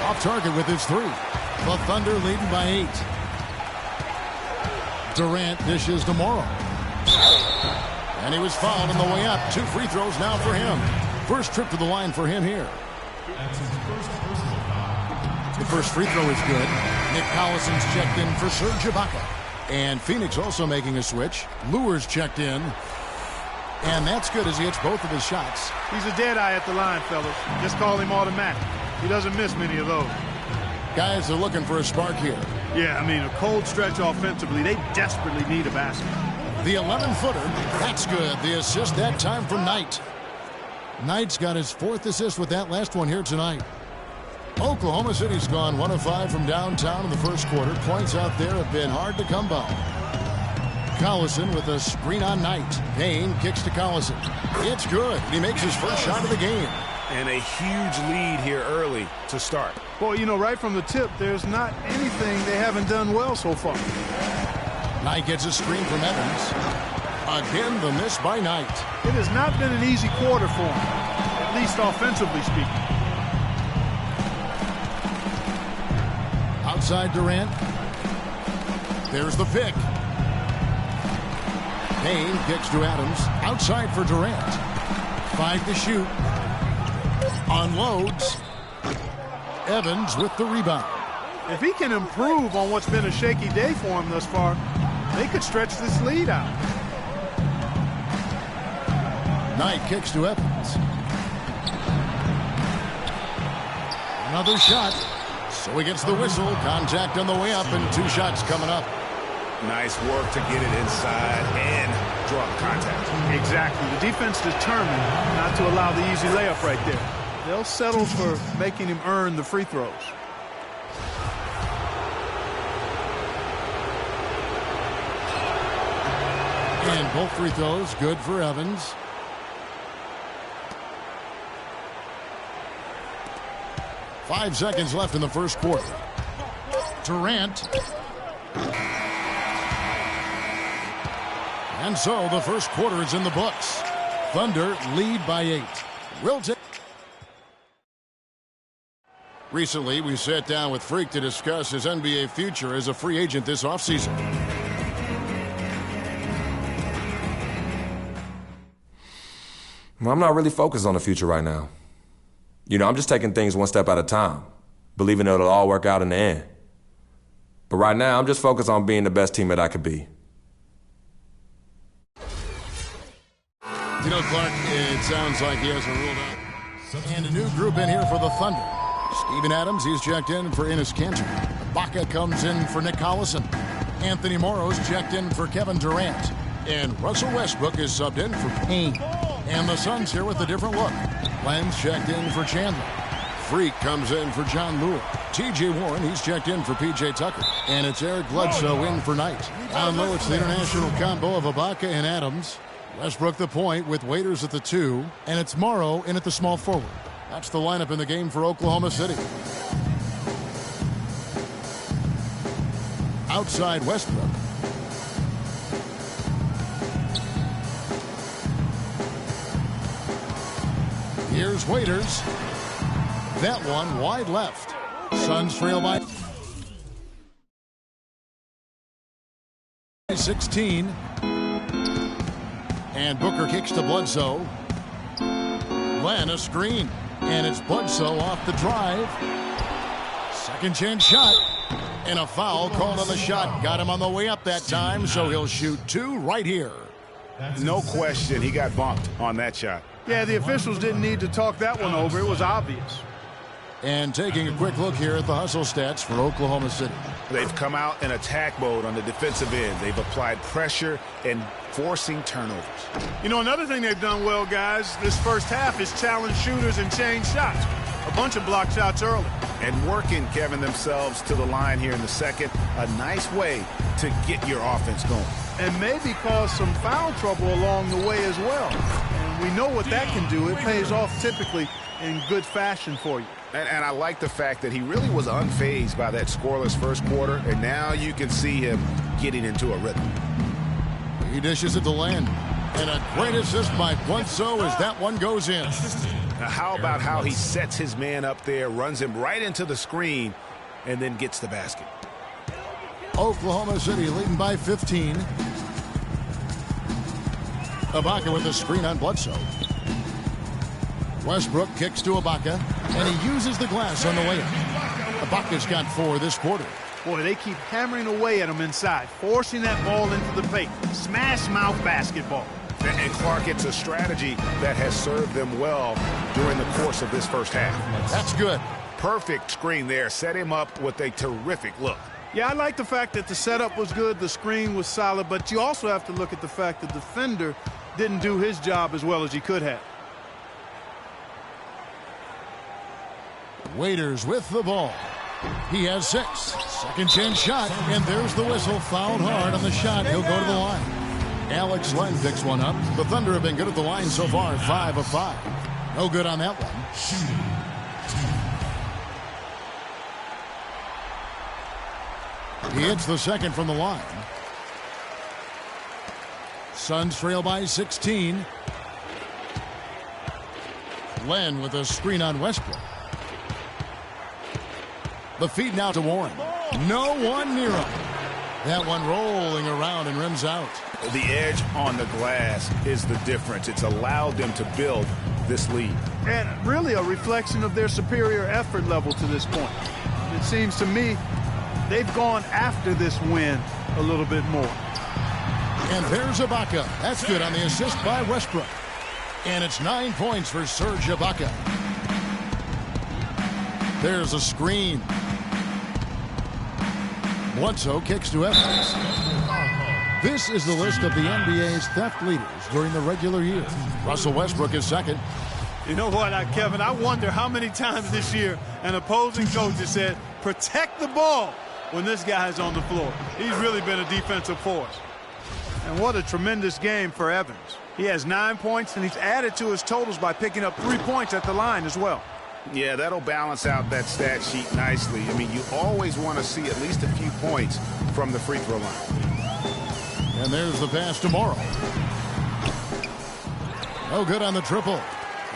S2: Off target with his three. The Thunder leading by 8. Durant dishes to Morrill. And he was fouled on the way up. 2 free throws now for him. First trip to the line for him here. The first free throw is good. Nick Collison's checked in for Serge Ibaka. And Phoenix also making a switch. Lure's checked in. And that's good as he hits both of his shots.
S3: He's a dead eye at the line, fellas. Just call him automatic. He doesn't miss many of those.
S2: Guys are looking for a spark here.
S3: Yeah, I mean, a cold stretch offensively. They desperately need a basket.
S2: The 11-footer, that's good. The assist that time from Knight. Knight's got his 4th assist with that last one here tonight. Oklahoma City's gone 1 of 5 from downtown in the first quarter. Points out there have been hard to come by. Collison with a screen on Knight. Payne kicks to Collison. It's good. He makes his first shot of the game.
S4: And a huge lead here early to start.
S3: Boy, you know, right from the tip, there's not anything they haven't done well so far.
S2: Knight gets a screen from Evans. Again, the miss by Knight.
S3: It has not been an easy quarter for him, at least offensively speaking.
S2: Outside Durant. There's the pick. Payne kicks to Adams. Outside for Durant. 5 to shoot. Unloads. Evans with the rebound.
S3: If he can improve on what's been a shaky day for him thus far, they could stretch this lead out.
S2: Knight kicks to Evans. Another shot. So he gets the whistle. Contact on the way up and 2 shots coming up.
S4: Nice work to get it inside and draw the contact.
S3: Exactly. The defense determined not to allow the easy layup right there. They'll settle for making him earn the free throws.
S2: And both free throws good for Evans. Five seconds left in the first quarter. Durant. And so the first quarter is in the books. Thunder lead by 8. We'll take. Recently, we sat down with Freak to discuss his NBA future as a free agent this offseason.
S15: Well, I'm not really focused on the future right now. You know, I'm just taking things one step at a time.
S1: believing it'll all work out in the end. But right now, I'm just focused on being the best teammate I could be.
S2: You know, Clark, it sounds like he has a ruled out. And a new group in here for the Thunder. Steven Adams, he's checked in for Enes Kanter. Ibaka comes in for Nick Collison. Anthony Morrow's checked in for Kevin Durant. And Russell Westbrook is subbed in for Payne. And the Suns here with a different look. Len's checked in for Chandler. Freak comes in for John Lewis. T.J. Warren, he's checked in for P.J. Tucker. And it's Eric Bledsoe in for Knight. Down low, it's the international combo of Ibaka and Adams. Westbrook the point with Waiters at the 2. And it's Morrow in at the small forward. That's the lineup in the game for Oklahoma City. Outside Westbrook. Here's Waiters. That one wide left. Suns trail by 16. And Booker kicks to Bledsoe. Len a screen. And it's Bledsoe off the drive. Second chance shot. And a foul called on the shot. Got him on the way up that time, so he'll shoot 2 right here.
S4: No question, he got bumped on that shot.
S3: Yeah, the officials didn't need to talk that one over. It was obvious.
S2: And taking a quick look here at the hustle stats for Oklahoma City.
S4: They've come out in attack mode on the defensive end. They've applied pressure and forcing turnovers.
S3: You know, another thing they've done well, guys, this first half is challenge shooters and change shots. A bunch of block shots early.
S4: And working, Kevin, themselves to the line here in the second. A nice way to get your offense going.
S3: And maybe cause some foul trouble along the way as well. And we know what that can do. It pays off typically in good fashion for you.
S4: And I like the fact that he really was unfazed by that scoreless first quarter, and now you can see him getting into a rhythm.
S2: He dishes it to Len. And a great assist by Bledsoe as that one goes in.
S4: Now how about how he sets his man up there, runs him right into the screen, and then gets the basket.
S2: Oklahoma City leading by 15. Ibaka with the screen on Bledsoe. Westbrook kicks to Ibaka, and he uses the glass on the way up. Ibaka's got 4 this quarter.
S3: Boy, they keep hammering away at him inside, forcing that ball into the paint. Smash mouth basketball.
S4: And Clark, it's a strategy that has served them well during the course of this first half.
S2: That's good.
S4: Perfect screen there. Set him up with a terrific look.
S3: Yeah, I like the fact that the setup was good, the screen was solid, but you also have to look at the fact that the defender didn't do his job as well as he could have.
S2: Waiters with the ball. He has 6. Second chance shot, and there's the whistle. Fouled hard on the shot. He'll go to the line. Alex Len picks one up. The Thunder have been good at the line so far, 5 of 5. No good on that one. He hits the second from the line. Suns trail by 16. Len with a screen on Westbrook. The feed now to Warren. No one near him. That one rolling around and rims out.
S4: The edge on the glass is the difference. It's allowed them to build this lead.
S3: And really a reflection of their superior effort level to this point. It seems to me they've gone after this win a little bit more.
S2: And there's Ibaka. That's good on the assist by Westbrook. And it's 9 points for Serge Ibaka. There's a screen. Bledsoe kicks to Evans. This is the list of the NBA's theft leaders during the regular year. Russell Westbrook is second.
S3: You know what, Kevin? I wonder how many times this year an opposing coach has said, protect the ball when this guy's on the floor. He's really been a defensive force. And what a tremendous game for Evans. He has 9 points, and he's added to his totals by picking up 3 points at the line as well.
S4: Yeah, that'll balance out that stat sheet nicely. I mean, you always want to see at least a few points from the free throw line.
S2: And there's the pass to Morrow. No good on the triple.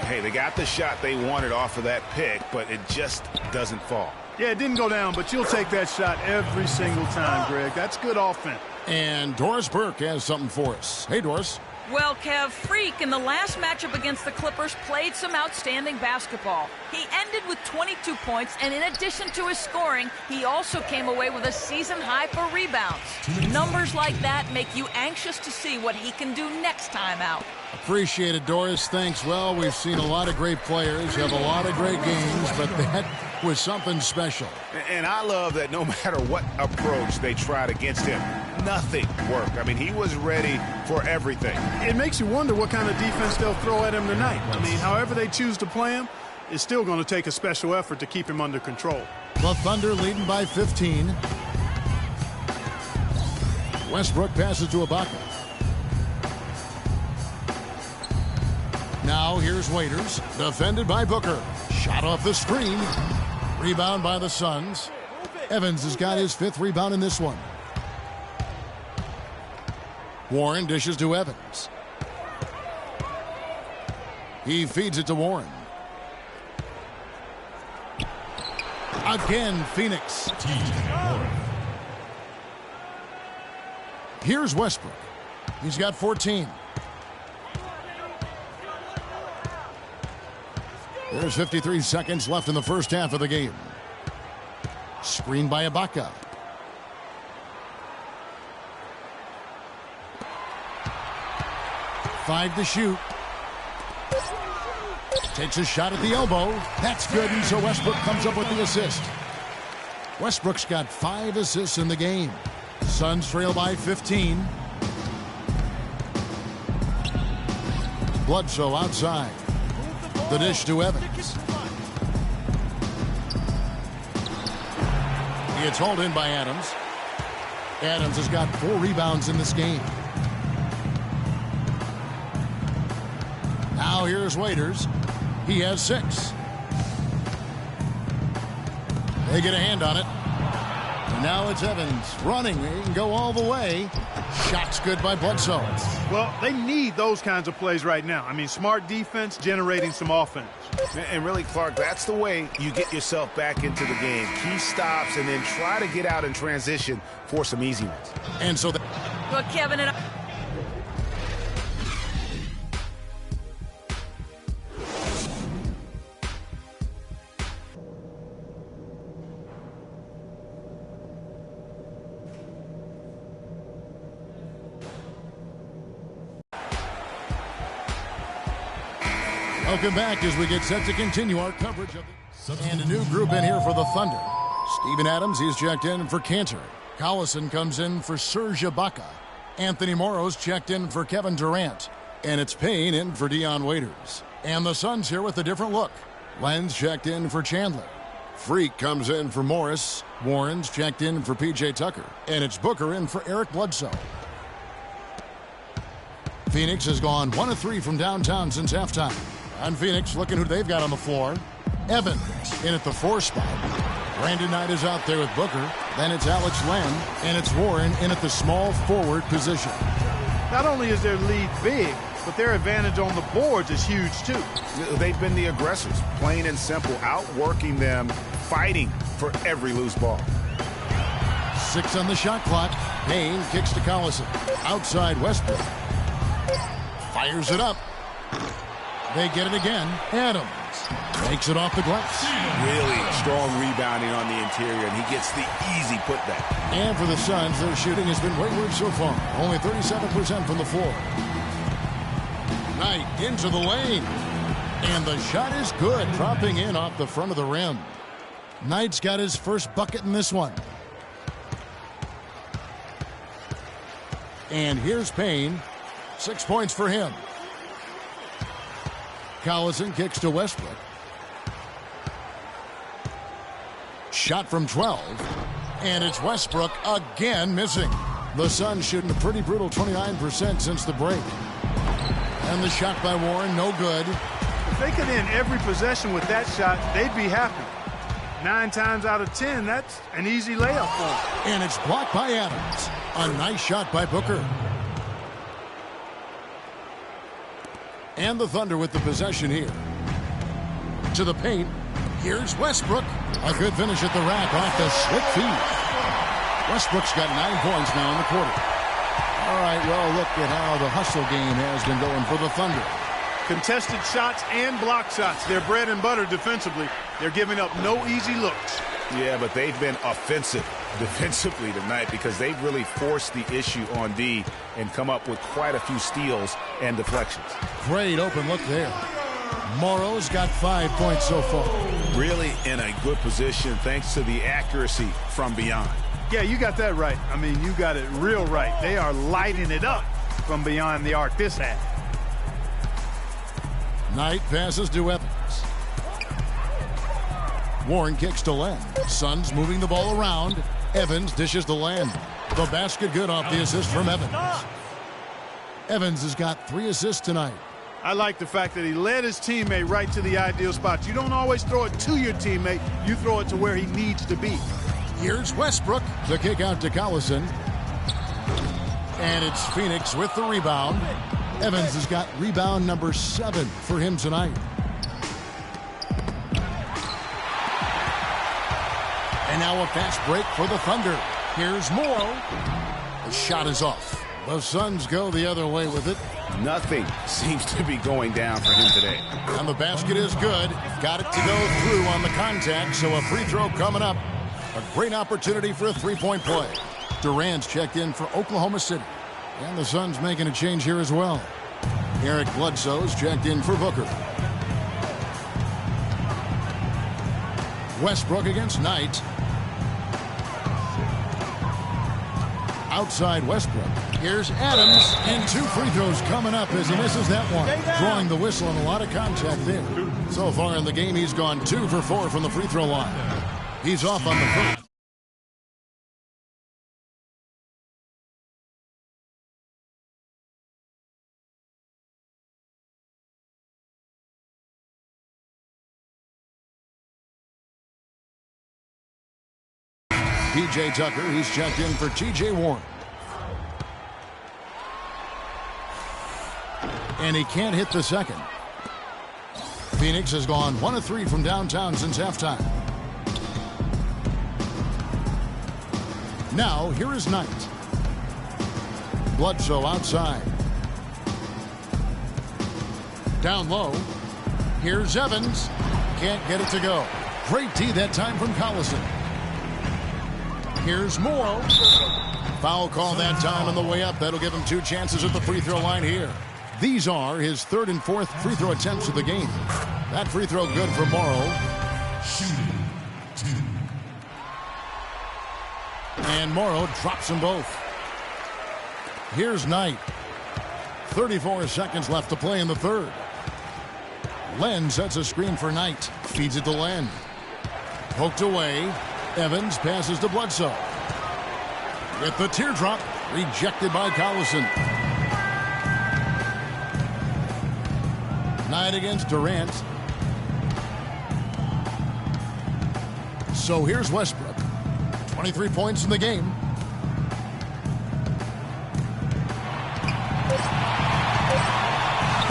S4: Hey, they got the shot they wanted off of that pick, but it just doesn't fall.
S3: Yeah, it didn't go down, but you'll take that shot every single time, Greg. That's good offense.
S2: And Doris Burke has something for us. Hey, Doris.
S5: Well, Kev, Freak in the last matchup against the Clippers played some outstanding basketball. He ended with 22 points, and in addition to his scoring, he also came away with a season high for rebounds. Numbers like that make you anxious to see what he can do next time out.
S2: Appreciated, Doris. Thanks. Well, we've seen a lot of great players have a lot of great games, but that was something special.
S4: And I love that no matter what approach they tried against him, nothing worked. I mean, he was ready for everything.
S3: It makes you wonder what kind of defense they'll throw at him tonight. I mean, however they choose to play him, it's still going to take a special effort to keep him under control.
S2: The Thunder leading by 15. Westbrook passes to Ibaka. Now here's Waiters, defended by Booker. Shot off the screen. Rebound by the Suns. Evans has got his 5th rebound in this one. Warren dishes to Evans. He feeds it to Warren. Again, Phoenix. Here's Westbrook. He's got 14. There's 53 seconds left in the first half of the game. Screen by Ibaka. Five to shoot. Takes a shot at the elbow. That's good, and so Westbrook comes up with the assist. Westbrook's got 5 assists in the game. Suns trail by 15. Bledsoe outside. The dish to Evans. He gets hauled in by Adams. Adams has got 4 rebounds in this game. Now here's Waiters. He has 6. They get a hand on it. And now it's Evans running. He can go all the way. Shot's good by Bledsoe.
S3: Well, they need those kinds of plays right now. I mean, smart defense generating some offense.
S4: And really, Clark, that's the way you get yourself back into the game. Key stops and then try to get out in transition for some easy ones.
S2: And so
S5: Well, Kevin and
S2: welcome back as we get set to continue our coverage of it. And a new group in here for the Thunder. Steven Adams, he's checked in for Cantor. Collison comes in for Serge Ibaka. Anthony Morrow's checked in for Kevin Durant. And it's Payne in for Dion Waiters. And the Suns here with a different look. Len's checked in for Chandler. Freak comes in for Morris. Warren's checked in for P.J. Tucker. And it's Booker in for Eric Bledsoe. Phoenix has gone 1 of 3 from downtown since halftime. And Phoenix looking who they've got on the floor. Evans in at the 4 spot. Brandon Knight is out there with Booker. Then it's Alex Len. And it's Warren in at the small forward position.
S3: Not only is their lead big, but their advantage on the boards is huge too.
S4: They've been the aggressors, plain and simple, outworking them, fighting for every loose ball.
S2: 6 on the shot clock. Payne kicks to Collison. Outside Westbrook. Fires it up. They get it again. Adams makes it off the glass.
S4: Really strong rebounding on the interior, and he gets the easy putback.
S2: And for the Suns, their shooting has been wayward so far. Only 37% from the floor. Knight into the lane. And the shot is good, dropping in off the front of the rim. Knight's got his first bucket in this one. And here's Payne. 6 points for him. Collison kicks to Westbrook. Shot from 12. And it's Westbrook again missing. The Suns shooting a pretty brutal 29% since the break. And the shot by Warren, no good.
S3: If they could end every possession with that shot, they'd be happy. 9 times out of 10, that's an easy layup for them.
S2: And it's blocked by Adams. A nice shot by Booker. And the Thunder with the possession here. To the paint. Here's Westbrook. A good finish at the rack off the slick feed. Westbrook's got 9 points now in the quarter. All right, well, look at how the hustle game has been going for the Thunder.
S3: Contested shots and block shots. They're bread and butter defensively. They're giving up no easy looks.
S4: Yeah, but they've been offensive defensively tonight because they've really forced the issue on D and come up with quite a few steals and deflections.
S2: Great open look there. Morrow's got 5 points so far.
S4: Really in a good position thanks to the accuracy from beyond.
S3: Yeah, you got that right. I mean, you got it real right. They are lighting it up from beyond the arc this half.
S2: Knight passes to Evans. Warren kicks to Len. Suns moving the ball around. Evans dishes to Len. The basket good off the assist from Evans. Evans has got 3 assists tonight.
S3: I like the fact that he led his teammate right to the ideal spot. You don't always throw it to your teammate. You throw it to where he needs to be.
S2: Here's Westbrook. The kick out to Collison. And it's Phoenix with the rebound. Evans has got rebound number 7 for him tonight. And now a fast break for the Thunder. Here's Morrow. The shot is off. The Suns go the other way with it.
S4: Nothing seems to be going down for him today.
S2: And the basket is good. Got it to go through on the contact, so a free throw coming up. A great opportunity for a three-point play. Durant's checked in for Oklahoma City. And the Suns making a change here as well. Eric Bledsoe's checked in for Booker. Westbrook against Knight. Outside Westbrook. Here's Adams, and 2 free throws coming up as he misses that one. Drawing the whistle and a lot of contact there. So far in the game, he's gone 2 for 4 from the free throw line. He's off on the first. P.J. Tucker, he's checked in for T.J. Warren. And he can't hit the second. Phoenix has gone 1 of 3 from downtown since halftime. Now, here is Knight. Bledsoe outside. Down low. Here's Evans. Can't get it to go. Great D that time from Collison. Here's Morrow. Foul call that time on the way up. That'll give him 2 chances at the free throw line here. These are his 3rd and 4th free throw attempts of the game. That free throw good for Morrow.
S8: Shooting 2.
S2: And Morrow drops them both. Here's Knight. 34 seconds left to play in the 3rd. Len sets a screen for Knight. Feeds it to Len. Poked away. Evans passes to Bledsoe. With the teardrop, rejected by Collison. Knight against Durant. So here's Westbrook. 23 points in the game.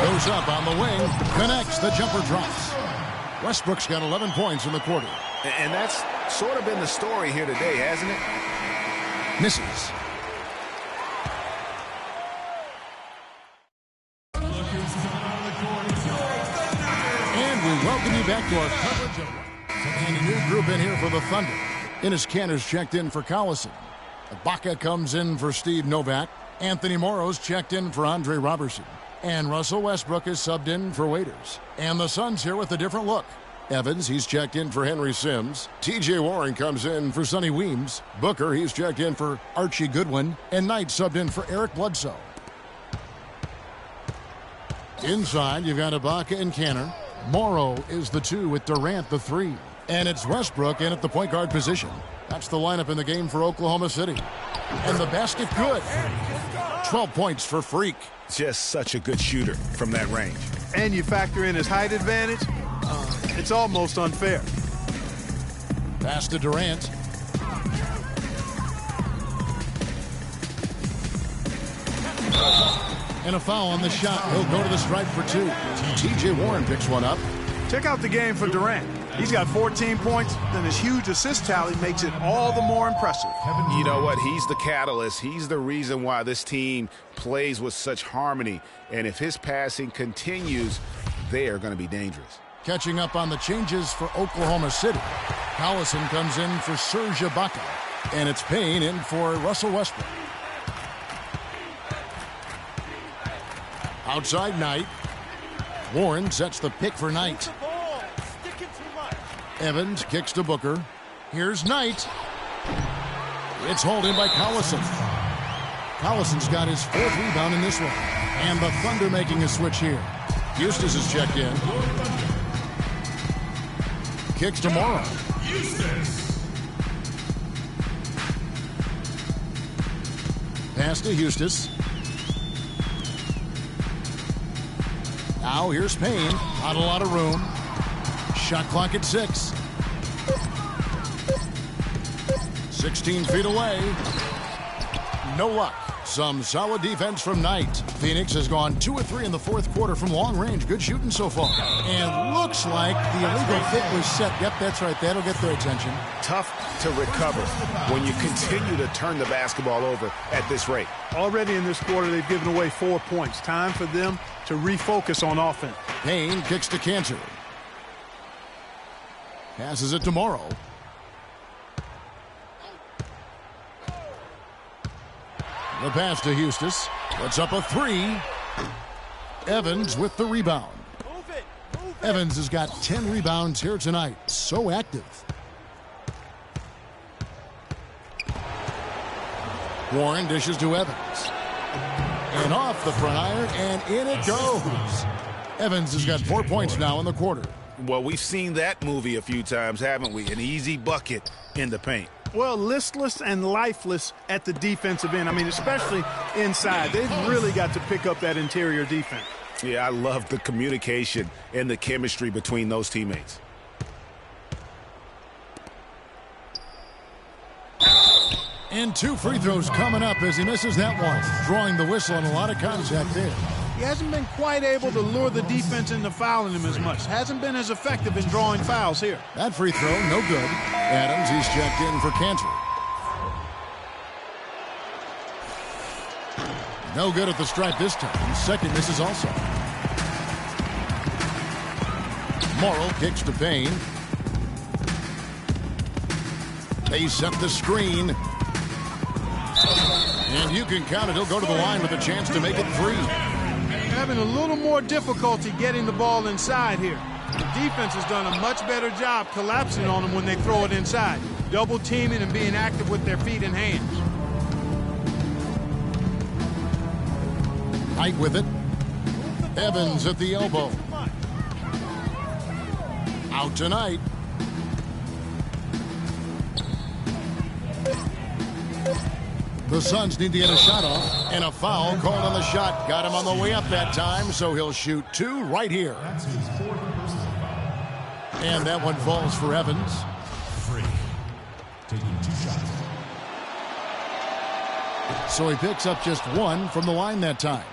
S2: Goes up on the wing. Connects. The jumper drops. Westbrook's got 11 points in the quarter.
S4: And that's sort of been the story here today, hasn't it?
S2: Misses. And we welcome you back to our coverage of and a new group in here for the Thunder. Enes Kanter's checked in for Collison. Ibaka comes in for Steve Novak. Anthony Morrow's checked in for Andre Robertson. And Russell Westbrook is subbed in for Waiters. And the Suns here with a different look. Evans, he's checked in for Henry Sims. T.J. Warren comes in for Sonny Weems. Booker, he's checked in for Archie Goodwin. And Knight subbed in for Eric Bledsoe. Inside, you've got Ibaka and Kanter. Morrow is the 2 with Durant the 3. And it's Westbrook in at the point guard position. That's the lineup in the game for Oklahoma City. And the basket good. 12 points for Freak.
S4: Just such a good shooter from that range.
S3: And you factor in his height advantage, it's almost unfair.
S2: Pass to Durant. And a foul on the shot. He'll go to the stripe for 2. T.J. Warren picks one up.
S3: Check out the game for Durant. He's got 14 points, then his huge assist tally makes it all the more impressive.
S4: You know what? He's the catalyst. He's the reason why this team plays with such harmony. And if his passing continues, they are going to be dangerous.
S2: Catching up on the changes for Oklahoma City. Collison comes in for Serge Ibaka. And it's Payne in for Russell Westbrook. Outside Knight. Warren sets the pick for Knight. Evans kicks to Booker. Here's Knight. It's hauled in by Collison. Collison's got his 4th rebound in this one. And the Thunder making a switch here. Eustace is checked in. Kicks to Morrow. Pass to Eustace. Now here's Payne. Not a lot of room. Shot clock at 6. 16 feet away. No luck. Some solid defense from Knight. Phoenix has gone 2 of 3 in the 4th quarter from long range. Good shooting so far. And looks like the illegal hit was set. Yep, that's right. That'll get their attention.
S4: Tough to recover when you continue to turn the basketball over at this rate.
S3: Already in this quarter, they've given away 4 points. Time for them to refocus on offense.
S2: Payne kicks to Cantor. Passes it to Morrow. The pass to Eustace. Puts up a 3. Evans with the rebound. Evans has got 10 rebounds here tonight. So active. Warren dishes to Evans. And off the front iron, and in it goes. Evans has got 4 points now in the quarter.
S4: Well, we've seen that movie a few times, haven't we? An easy bucket in the paint.
S3: Well, listless and lifeless at the defensive end. I mean, especially inside. They've really got to pick up that interior defense.
S4: Yeah, I love the communication and the chemistry between those teammates.
S2: And 2 free throws coming up as he misses that one. Drawing the whistle and a lot of contact there.
S3: He hasn't been quite able to lure the defense into fouling him as much. Hasn't been as effective in drawing fouls here.
S2: That free throw, no good. Adams, he's checked in for Cantor. No good at the stripe this time. Second misses also. Morrow kicks to Payne. They set the screen. And you can count it. He'll go to the line with a chance to make it 3.
S3: Having a little more difficulty getting the ball inside here. The defense has done a much better job collapsing on them when they throw it inside. Double teaming and being active with their feet and hands.
S2: Knight with it. Evans at the elbow. Out tonight. The Suns need to get a shot off, and a foul called on the shot. Got him on the way up that time, so he'll shoot 2 right here. And that one falls for Evans.
S8: Free. Taking 2 shots.
S2: So he picks up just 1 from the line that time.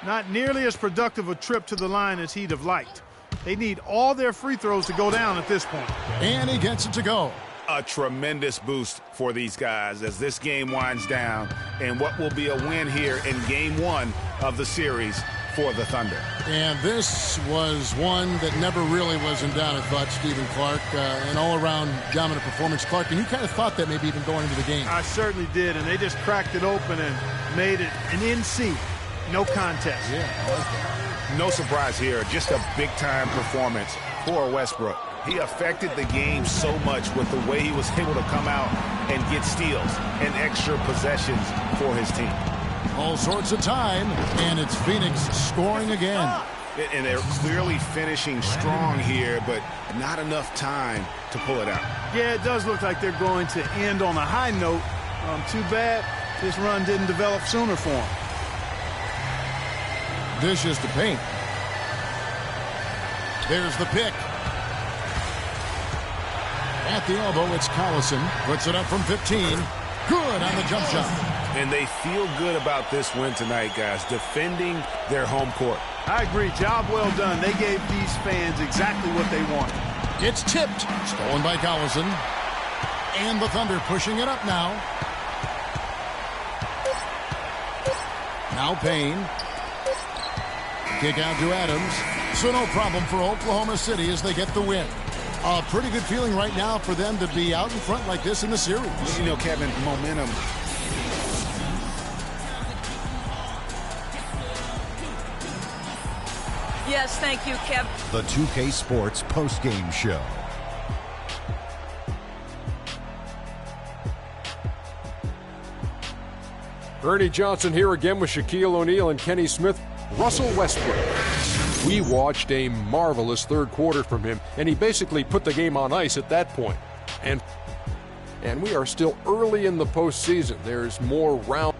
S3: Not nearly as productive a trip to the line as he'd have liked. They need all their free throws to go down at this point.
S2: And he gets it to go.
S4: A tremendous boost for these guys as this game winds down, and what will be a win here in game 1 of the series for the Thunder.
S2: And this was one that never really was in doubt, I thought, Stephen Clark. An all-around dominant performance. Clark, and you kind of thought that maybe even going into the game.
S3: I certainly did, and they just cracked it open and made it an NC. No contest.
S2: Yeah, I like that.
S4: No surprise here. Just a big-time performance for Westbrook. He affected the game so much with the way he was able to come out and get steals and extra possessions for his team.
S2: All sorts of time, and it's Phoenix scoring again.
S4: And they're clearly finishing strong here, but not enough time to pull it out.
S3: Yeah, it does look like they're going to end on a high note. Too bad this run didn't develop sooner for them.
S2: Dishes to Payne. There's the pick. At the elbow, it's Collison. Puts it up from 15. Good on the jump shot.
S4: And they feel good about this win tonight, guys, defending their home court.
S3: I agree. Job well done. They gave these fans exactly what they wanted.
S2: It's tipped. Stolen by Collison. And the Thunder pushing it up now. Now Payne. Kick out to Adams. So no problem for Oklahoma City as they get the win. A pretty good feeling right now for them to be out in front like this in the series.
S4: You know, Kevin, momentum.
S5: Yes, thank you, Kev.
S10: The 2K Sports postgame show.
S11: Ernie Johnson here again with Shaquille O'Neal and Kenny Smith. Russell Westbrook. We watched a marvelous third quarter from him, and he basically put the game on ice at that point. And we are still early in the postseason. There's more round.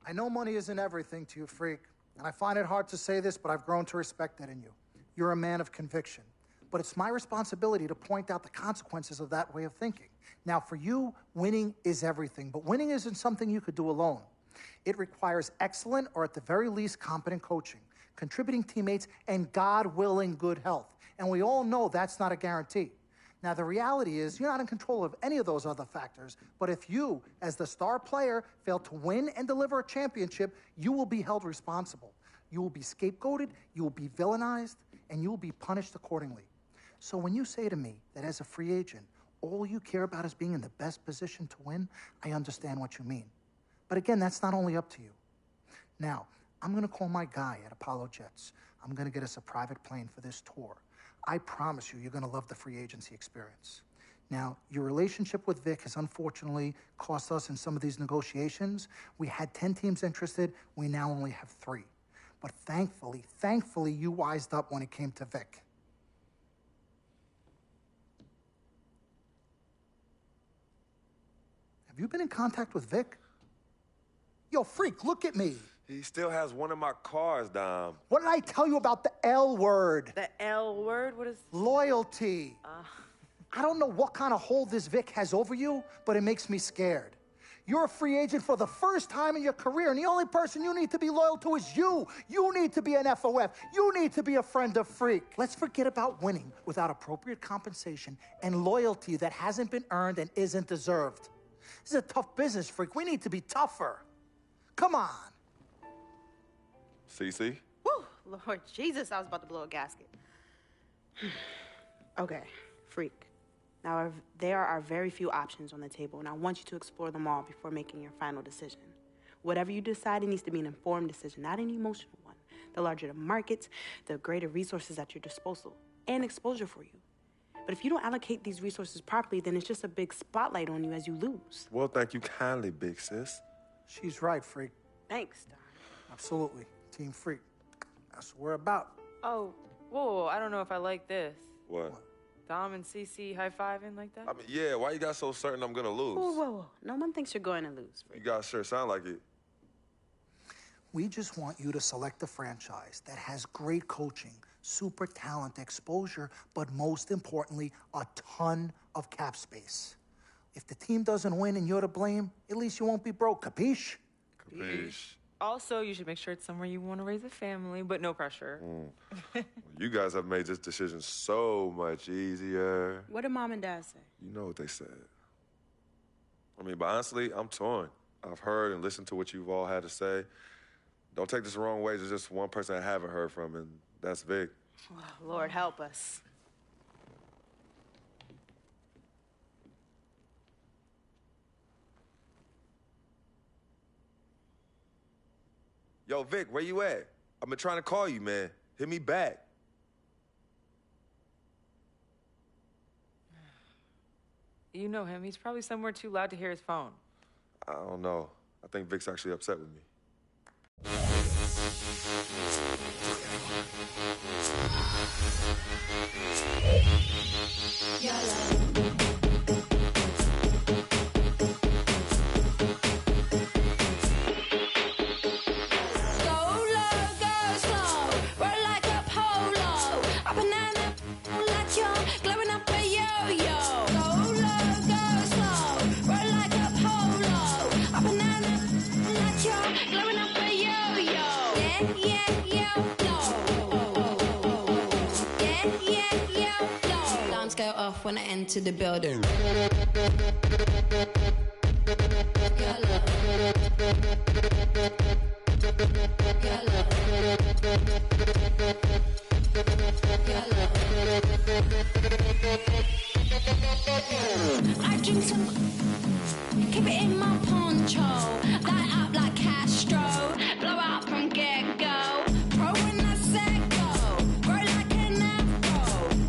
S15: I know money isn't everything to you, Freak, and I find it hard to say this, but I've grown to respect that in you. You're a man of conviction. But it's my responsibility to point out the consequences of that way of thinking. Now, for you, winning is everything, but winning isn't something you could do alone. It requires excellent, or at the very least, competent coaching, contributing teammates, and God willing, good health. And we all know that's not a guarantee. Now, the reality is you're not in control of any of those other factors, but if you, as the star player, fail to win and deliver a championship, you will be held responsible. You will be scapegoated, you will be villainized, and you will be punished accordingly. So when you say to me that as a free agent, all you care about is being in the best position to win, I understand what you mean. But again, that's not only up to you. Now, I'm going to call my guy at Apollo Jets. I'm going to get us a private plane for this tour. I promise you, you're going to love the free agency experience. Now, your relationship with Vic has unfortunately cost us in some of these negotiations. We had 10 teams interested. We now only have 3. But thankfully, you wised up when it came to Vic. Have you been in contact with Vic? Yo, Freak, look at me.
S16: He still has one of my cars, Dom.
S15: What did I tell you about the L word?
S17: The L word? What is...
S15: Loyalty. I don't know what kind of hold this Vic has over you, but it makes me scared. You're a free agent for the first time in your career, and the only person you need to be loyal to is you. You need to be an FOF. You need to be a friend of Freak. Let's forget about winning without appropriate compensation and loyalty that hasn't been earned and isn't deserved. This is a tough business, Freak. We need to be tougher. Come on.
S16: CC?
S17: Woo, Lord Jesus, I was about to blow a gasket. Okay, Freak. Now, there are very few options on the table, and I want you to explore them all before making your final decision. Whatever you decide, it needs to be an informed decision, not an emotional one. The larger the markets, the greater resources at your disposal and exposure for you. But if you don't allocate these resources properly, then it's just a big spotlight on you as you lose.
S16: Well, thank you kindly, big sis.
S15: She's right, Freak.
S17: Thanks, Don.
S15: Absolutely. Team Freak. That's what we're about.
S18: Oh, whoa, I don't know if I like this.
S16: What?
S18: Dom and CC high-fiving like that?
S16: I mean, yeah, why you got so certain I'm gonna lose?
S17: Whoa. No one thinks you're going to lose, Freak.
S16: You guys sure sound like it.
S15: We just want you to select a franchise that has great coaching, super talent, exposure, but most importantly, a ton of cap space. If the team doesn't win and you're to blame, at least you won't be broke, capiche?
S16: Capiche.
S18: Also, you should make sure it's somewhere you want to raise a family, but no pressure.
S16: Well, you guys have made this decision so much easier.
S17: What did Mom and Dad say?
S16: You know what they said. I mean, but honestly, I'm torn. I've heard and listened to what you've all had to say. Don't take this the wrong way. There's just one person I haven't heard from, and that's Vic.
S17: Oh, Lord help us.
S16: Yo, Vic, where you at? I've been trying to call you, man. Hit me back.
S18: You know him. He's probably somewhere too loud to hear his phone.
S16: I don't know. I think Vic's actually upset with me.
S19: When I enter the building. I drink some, keep it in my poncho, light up like Castro, blow out from get-go, pro when I said go, grow like an afro,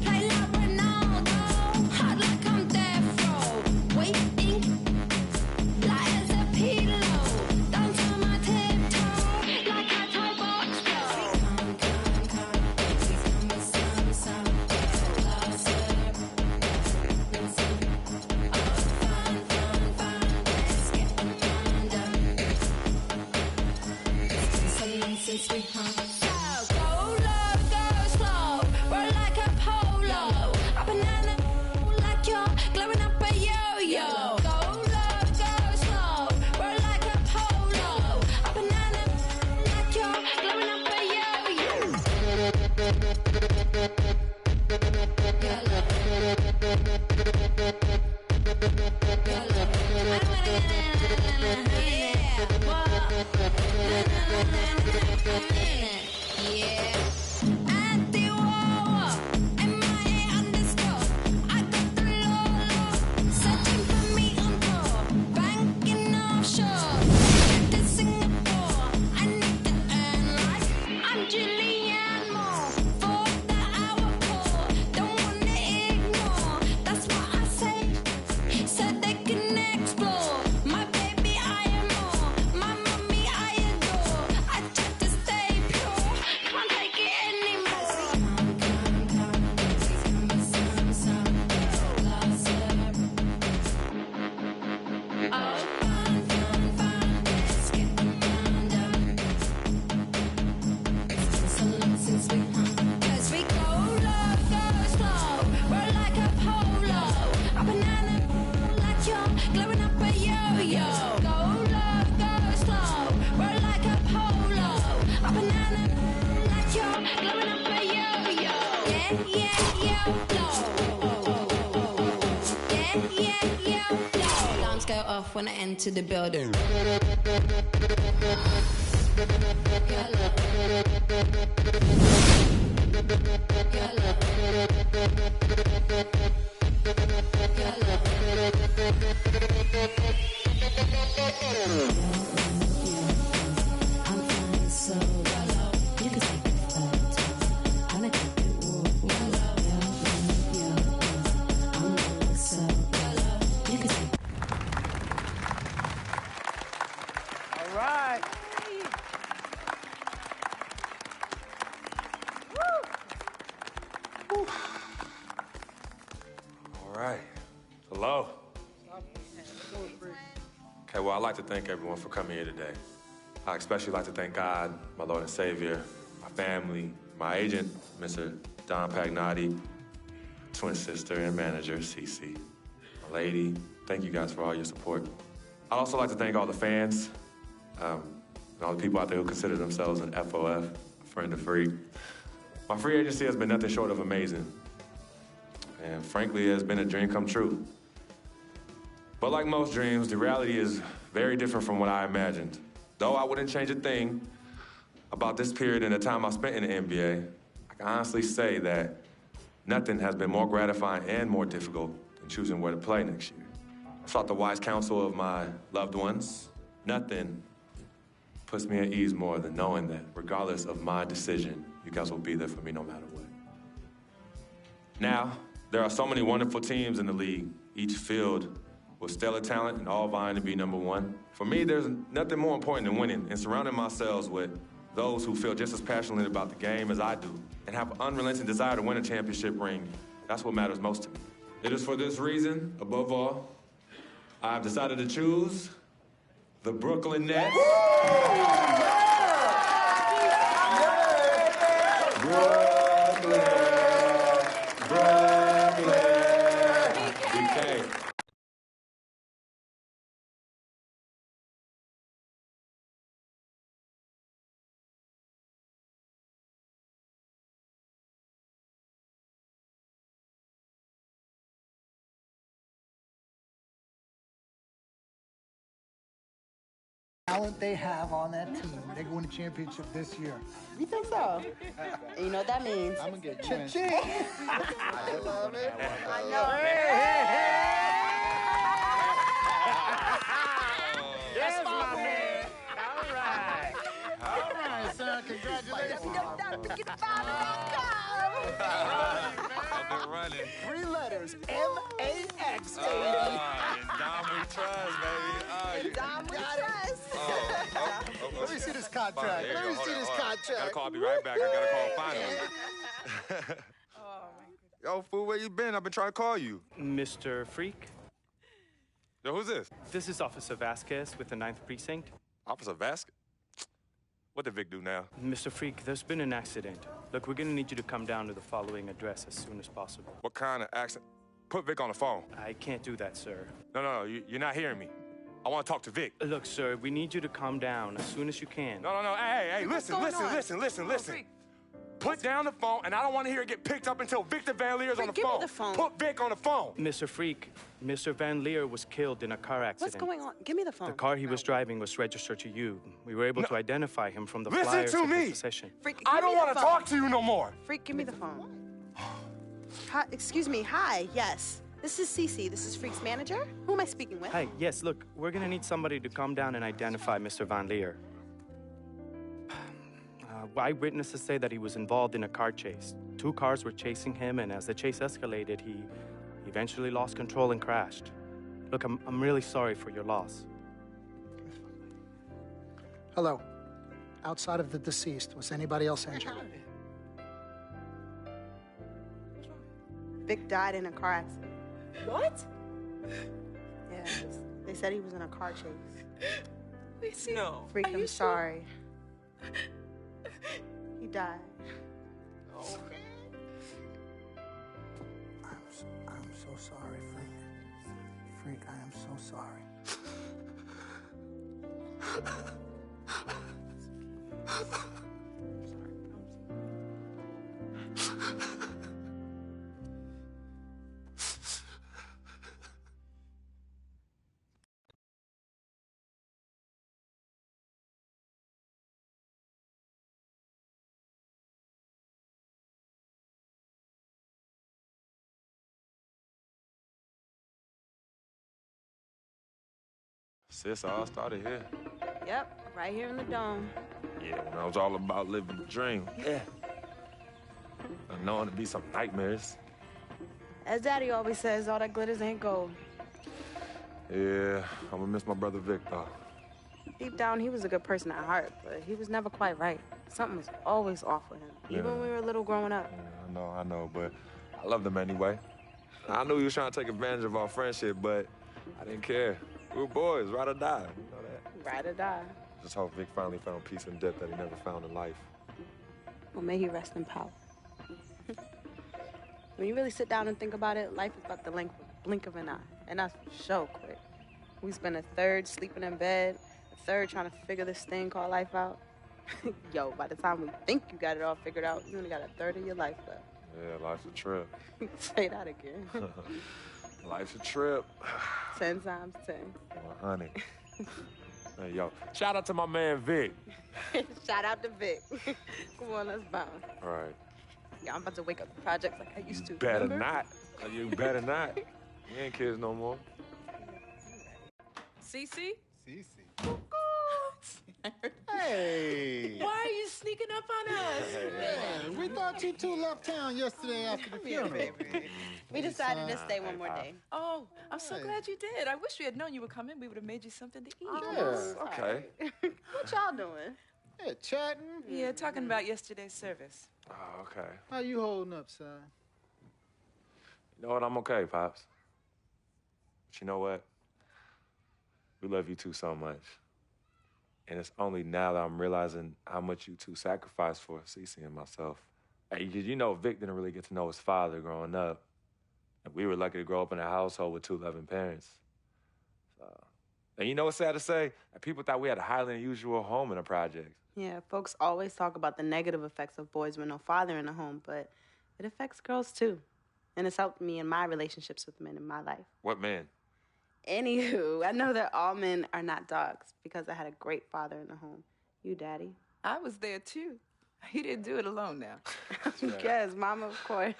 S19: play like Ronaldo, hot like I'm death row, waiting light as a pillow, dance on my tiptoe, like a Thai box since we hung. So go low, go slow, roll like a polo, a banana like you're glowing up a yo-yo. Go low, go slow, roll like a polo, a banana like you're glowing up a yo-yo. Alarms go off when I enter the building. I'm flying so low. You can take a photo. I'm a
S1: Hello. Okay, well, I'd like to thank everyone for coming here today. I especially like to thank God, my Lord and Savior, my family, my agent, Mr. Don Pagnotti, twin sister and manager, Cece, my lady. Thank you guys for all your support. I'd also like to thank all the fans, and all the people out there who consider themselves an FOF, a friend of Freak. My free agency has been nothing short of amazing. And frankly, it has been a dream come true. But like most dreams, the reality is very different from what I imagined. Though I wouldn't change a thing about this period and the time I spent in the NBA, I can honestly say that nothing has been more gratifying and more difficult than choosing where to play next year. I sought the wise counsel of my loved ones. Nothing puts me at ease more than knowing that regardless of my decision, you guys will be there for me no matter what. Now, there are so many wonderful teams in the league, each field with stellar talent and all vying to be number one. For me, there's nothing more important than winning and surrounding myself with those who feel just as passionately about the game as I do and have an unrelenting desire to win a championship ring. That's what matters most to me. It is for this reason, above all, I've decided to choose the Brooklyn Nets.
S15: Talent they have on that team, they can win a championship this year.
S17: You think so? And you know what that means?
S15: I'm gonna get you.
S17: I love it. I know.
S7: Yes, my man. All right, son. Congratulations.
S1: I've been running.
S7: 3 letters. M-A-X, baby.
S1: Dom we trust, baby.
S17: Dom we trust.
S7: Let me see this contract. Let me see this contract.
S1: Gotta call, I'll be right back. I gotta call finally. Yo, fool, where you been? I've been trying to call you.
S20: Mr. Freak?
S1: Yo, who's this?
S20: This is Officer Vasquez with the 9th Precinct.
S1: Officer Vasquez? What did Vic do now?
S20: Mr. Freak, there's been an accident. Look, we're gonna need you to come down to the following address as soon as possible.
S1: What kind of accident? Put Vic on the phone.
S20: I can't do that, sir.
S1: No, you're not hearing me. I want to talk to Vic.
S20: Look, sir, we need you to come down as soon as you can.
S1: No. Hey, listen. Put down the phone, and I don't want to hear it get picked up until Victor Van Leer's on the phone.
S17: Give me the phone.
S1: Put Vic on the phone.
S20: Mr. Freak, Mr. Van Leer was killed in a car accident.
S17: What's going on? Give me the phone.
S20: The car he was driving was registered to you. We were able to identify him from the flyers
S1: Listen to
S20: in
S1: me.
S20: his possession.
S17: Freak,
S1: I don't want to talk to you no more.
S17: Freak, give me the phone. Hi, excuse me. Hi, yes. This is Cece. This is Freak's manager. Who am I speaking with?
S20: Hi, yes, look, we're gonna need somebody to come down and identify Mr. Van Leer. Eyewitnesses say that he was involved in a car chase. 2 cars were chasing him, and as the chase escalated, he eventually lost control and crashed. Look, I'm really sorry for your loss.
S15: Hello. Outside of the deceased, was anybody else injured?
S17: Vic died in a car accident.
S18: What?
S17: Yeah, they said he was in a car chase.
S18: No.
S17: Freak, I'm sorry. He died.
S15: Oh, I'm so sorry, Freak. Freak, I am so sorry.
S1: Sis, all started here.
S17: Yep, right here in the dome.
S1: Yeah, when I was all about living the dream. Yeah. And knowing to be some nightmares.
S17: As Daddy always says, all that glitters ain't gold.
S1: Yeah, I'm gonna miss my brother Vic, though.
S17: Deep down, he was a good person at heart, but he was never quite right. Something was always off with him, even when we were little growing up.
S1: Yeah, I know, but I loved him anyway. I knew he was trying to take advantage of our friendship, but I didn't care. We were boys, ride or die, you know that.
S17: Ride or die.
S1: Just hope Vic finally found peace and depth that he never found in life.
S17: Well, may he rest in power. When you really sit down and think about it, life is about the blink of an eye, and that's so quick. We spend a third sleeping in bed, a third trying to figure this thing called life out. Yo, by the time we think you got it all figured out, you only got a third of your life left.
S1: Yeah, life's a trip.
S17: Say that again.
S1: Life's a trip.
S17: 10 times 10.
S1: Well, honey. Hey, yo, shout out to my man Vic.
S17: Shout out to Vic. Come on, let's bounce.
S1: All right.
S17: Yeah, I'm about to wake up the projects like I used to.
S1: Better
S17: remember?
S1: not. You better not. We ain't kids no more.
S5: Cece?
S7: Cece.
S21: Hey!
S22: Why are you sneaking up on us?
S21: Yeah, we thought you two left town yesterday after the funeral.
S17: We decided to stay one more day.
S22: Oh, I'm so glad you did. I wish we had known you were coming. We would have made you something to eat.
S21: Yes.
S16: Okay.
S17: What y'all doing?
S21: Yeah, chatting.
S22: Yeah, talking about yesterday's service.
S16: Oh, okay.
S21: How you holding up, son?
S16: You know what? I'm okay, Pops. But you know what? We love you two so much. And it's only now that I'm realizing how much you two sacrificed for Cece and myself. Hey, you know, Vic didn't really get to know his father growing up. And we were lucky to grow up in a household with two loving parents. And you know what's sad to say? People thought we had a highly unusual home in the project.
S17: Yeah, folks always talk about the negative effects of boys with no father in the home, but it affects girls too. And it's helped me in my relationships with men in my life.
S16: What men?
S17: Anywho, I know that all men are not dogs because I had a great father in the home. You, Daddy.
S22: I was there too. He didn't do it alone now.
S17: Yes, Mama, of course.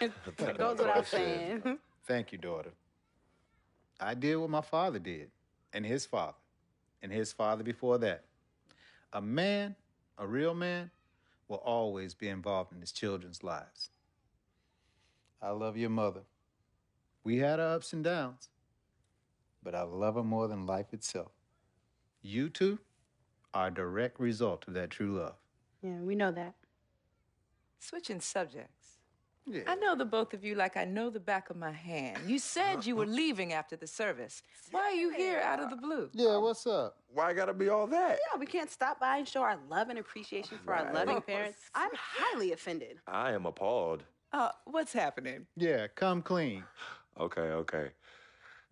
S17: Goes without saying.
S21: Thank you, daughter. I did what my father did, and his father before that. A man, a real man, will always be involved in his children's lives. I love your mother. We had our ups and downs, but I love her more than life itself. You two are a direct result of that true love.
S17: Yeah, we know that.
S22: Switching subjects.
S21: Yeah.
S22: I know the both of you like I know the back of my hand. You said you were leaving after the service. Why are you here out of the blue?
S21: Yeah, what's up?
S16: Why gotta be all that?
S17: Yeah, we can't stop by and show our love and appreciation for our loving parents. I'm highly offended.
S16: I am appalled.
S22: What's happening?
S21: Yeah, come clean.
S16: Okay.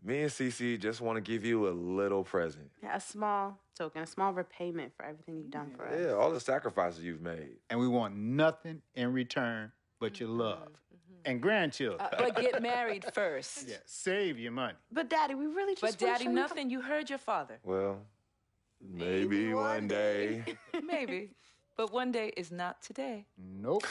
S16: Me and Cece just want to give you a little present.
S17: Yeah, a small token, a small repayment for everything you've done for us.
S16: Yeah, all the sacrifices you've made.
S21: And we want nothing in return but your love. And grandchildren.
S22: But get married first.
S21: Yeah, save your money.
S17: But Daddy, we really just
S22: But Daddy, nothing. You heard your father.
S16: Well, maybe one day.
S22: Maybe. But one day is not today.
S21: Nope.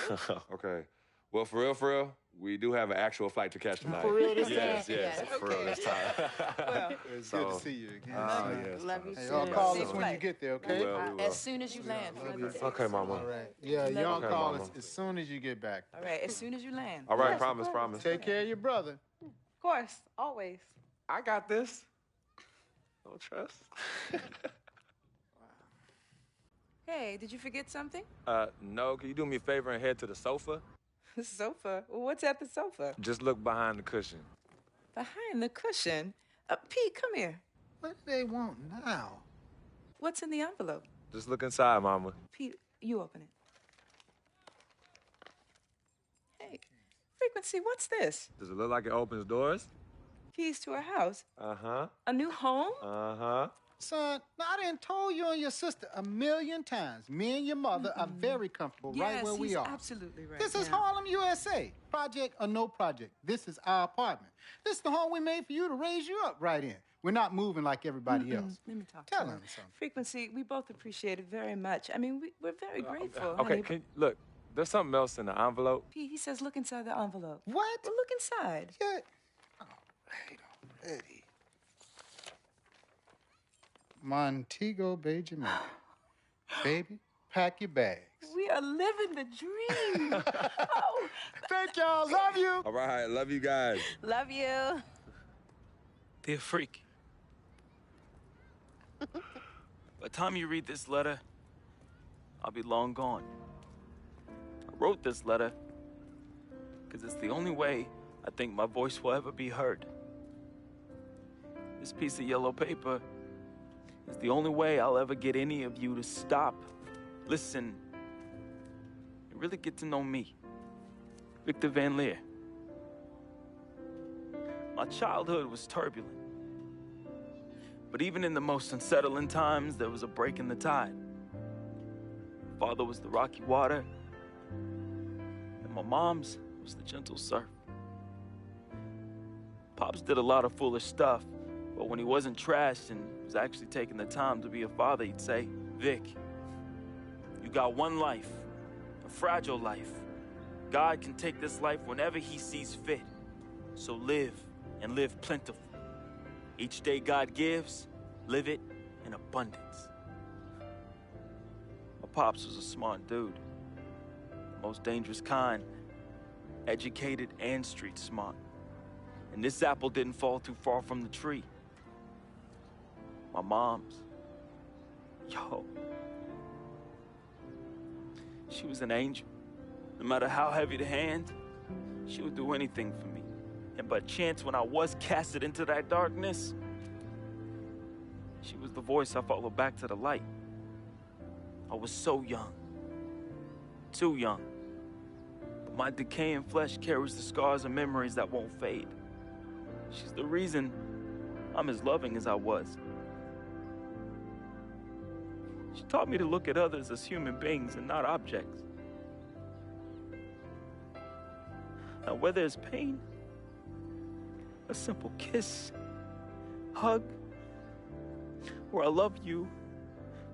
S16: Okay. Well, for real, we do have an actual flight to catch tonight.
S21: For real this
S16: Yes,
S21: time?
S16: yes, for real this time.
S22: Well,
S21: It's good to see you again.
S16: Yes.
S17: Love you
S21: Hey,
S17: too.
S21: y'all call
S22: Safe
S21: us when
S22: flight.
S21: you get there, okay?
S16: We will.
S22: As soon as you land.
S16: Okay, Mama.
S21: All right. Yeah, y'all
S16: Okay,
S21: call
S16: Mama.
S21: us as soon as you get back.
S22: All right, as soon as you land.
S16: All right,
S17: Yes,
S16: promise.
S21: Take care of your brother.
S17: Of course, always.
S16: I got this. No trust.
S22: Hey, did you forget something?
S16: No, can you do me a favor and head to the sofa?
S22: The sofa? What's at the sofa?
S16: Just look behind the cushion.
S22: Behind the cushion? Pete, come here.
S21: What do they want now?
S22: What's in the envelope?
S16: Just look inside, Mama.
S22: Pete, you open it. Hey, Frequency, what's this?
S16: Does it look like it opens doors?
S22: Keys to a house?
S16: Uh-huh.
S22: A new home?
S16: Uh-huh.
S21: Son, now I done told you and your sister 1,000,000 times. Me and your mother are very comfortable right where we are.
S22: Absolutely right.
S21: This is Harlem, USA. Project or no project. This is our apartment. This is the home we made for you to raise you up right in. We're not moving like everybody else.
S22: Let me talk
S21: Tell
S22: to
S21: him
S22: him.
S21: something.
S22: Frequency, we both appreciate it very much. I mean, we're very grateful.
S16: Okay,
S22: honey.
S16: look, there's something else in the envelope.
S22: Pete, he says look inside the envelope.
S21: What?
S22: Well, look inside.
S21: Yeah. All right, already. Montego Bay, Jamaica. Baby, pack your bags.
S22: We are living the dream. Oh,
S21: thank y'all. Love you.
S16: All right, love you guys.
S17: Love you.
S23: Dear Freak, by the time you read this letter, I'll be long gone. I wrote this letter because it's the only way I think my voice will ever be heard. This piece of yellow paper is the only way I'll ever get any of you to stop, listen, and really get to know me, Victor Van Leer. My childhood was turbulent, but even in the most unsettling times, there was a break in the tide. Father was the rocky water, and my mom's was the gentle surf. Pops did a lot of foolish stuff, but when he wasn't trashed and was actually taking the time to be a father, he'd say, Vic, you got one life, a fragile life. God can take this life whenever he sees fit. So live, and live plentiful. Each day God gives, live it in abundance. Pops was a smart dude. The most dangerous kind. Educated and street smart. And this apple didn't fall too far from the tree. My mom's. Yo. She was an angel. No matter how heavy the hand, she would do anything for me. And by chance, when I was casted into that darkness, she was the voice I followed back to the light. I was so young. Too young. But my decaying flesh carries the scars and memories that won't fade. She's the reason I'm as loving as I was. She taught me to look at others as human beings and not objects. Now, where there's pain, a simple kiss, hug, or I love you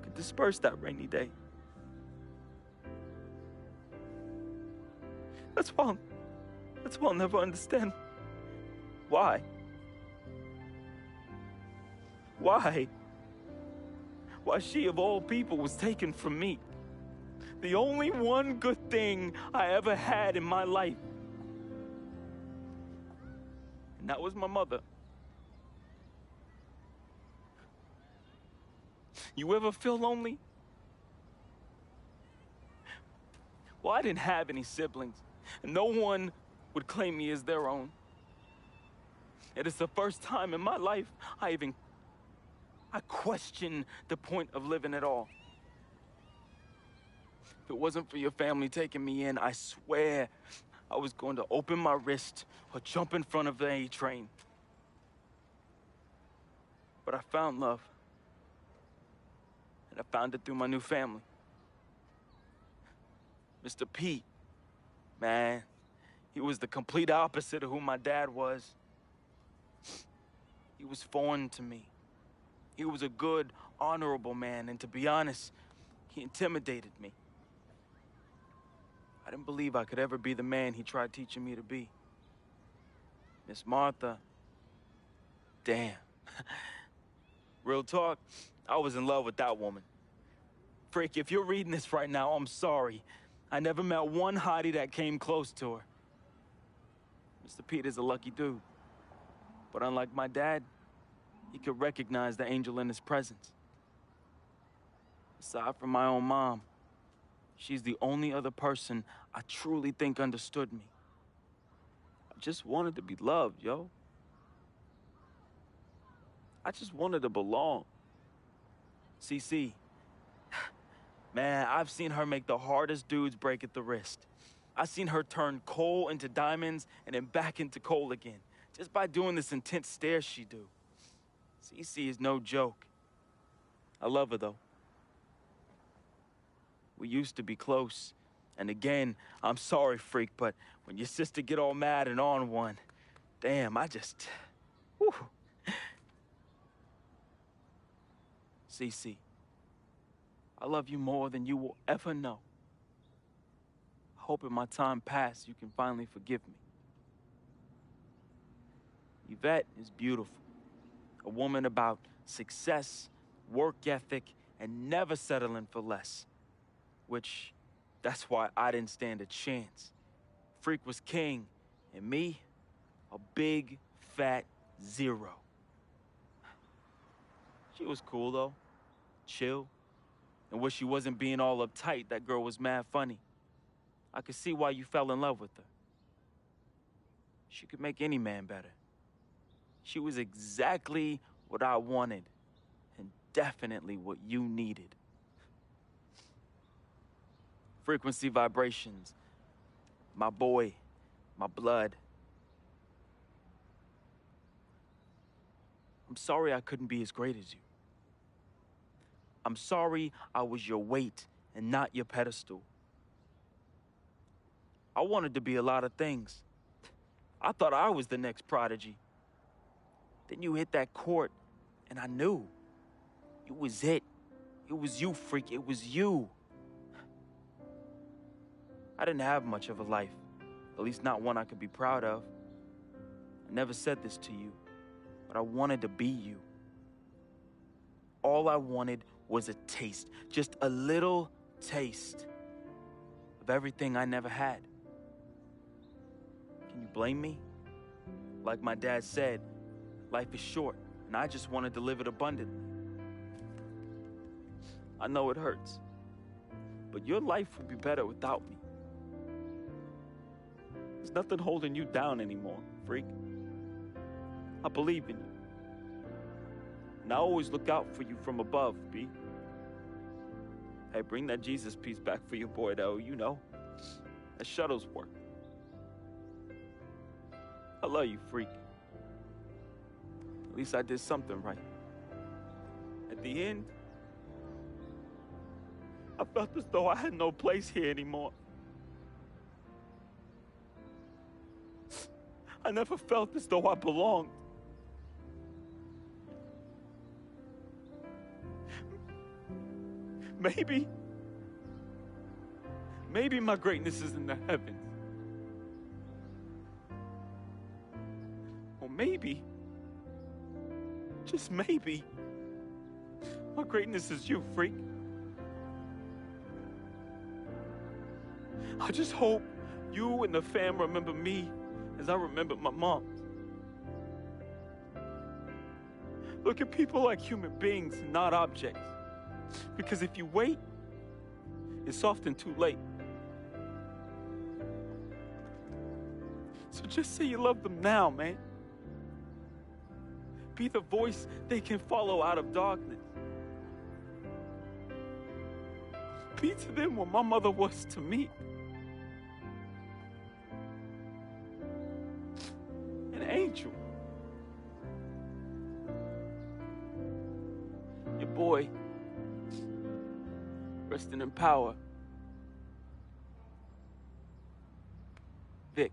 S23: could disperse that rainy day. That's why I'll never understand why. Why she of all people was taken from me. The only one good thing I ever had in my life. And that was my mother. You ever feel lonely? Well, I didn't have any siblings, and no one would claim me as their own. And it's the first time in my life I question the point of living at all. If it wasn't for your family taking me in, I swear I was going to open my wrist or jump in front of the A train. But I found love. And I found it through my new family. Mr. Pete, man, he was the complete opposite of who my dad was. He was foreign to me. He was a good, honorable man, and to be honest, he intimidated me. I didn't believe I could ever be the man he tried teaching me to be. Miss Martha, damn. Real talk, I was in love with that woman. Frick, if you're reading this right now, I'm sorry. I never met one hottie that came close to her. Mr. Pete is a lucky dude. But unlike my dad, he could recognize the angel in his presence. Aside from my own mom, she's the only other person I truly think understood me. I just wanted to be loved, yo. I just wanted to belong. CC, man, I've seen her make the hardest dudes break at the wrist. I've seen her turn coal into diamonds and then back into coal again, just by doing this intense stare she do. CC is no joke. I love her, though. We used to be close. And again, I'm sorry, freak, but when your sister get all mad and on one, damn, I just... Whew. CC, I love you more than you will ever know. I hope in my time past you can finally forgive me. Yvette is beautiful. A woman about success, work ethic, and never settling for less. Which, that's why I didn't stand a chance. Freak was king, and me, a big, fat zero. She was cool, though. Chill. And when she wasn't being all uptight, that girl was mad funny. I could see why you fell in love with her. She could make any man better. She was exactly what I wanted, and definitely what you needed. Frequency vibrations. My boy, my blood. I'm sorry I couldn't be as great as you. I'm sorry I was your weight and not your pedestal. I wanted to be a lot of things. I thought I was the next prodigy. Then you hit that court, and I knew. It was it. It was you, freak. It was you. I didn't have much of a life, at least not one I could be proud of. I never said this to you, but I wanted to be you. All I wanted was a taste, just a little taste of everything I never had. Can you blame me? Like my dad said, life is short, and I just wanted to live it abundantly. I know it hurts, but your life would be better without me. There's nothing holding you down anymore, freak. I believe in you. And I always look out for you from above, B. Hey, bring that Jesus piece back for your boy, though, you know. That shuttle's work. I love you, freak. At least I did something right. At the end, I felt as though I had no place here anymore. I never felt as though I belonged. Maybe my greatness is in the heavens. Or maybe, just maybe, my greatness is you, freak. I just hope you and the fam remember me as I remember my mom. Look at people like human beings, not objects. Because if you wait, it's often too late. So just say you love them now, man. Be the voice they can follow out of darkness. Be to them what my mother was to me. An angel. Your boy, resting in power, Vic.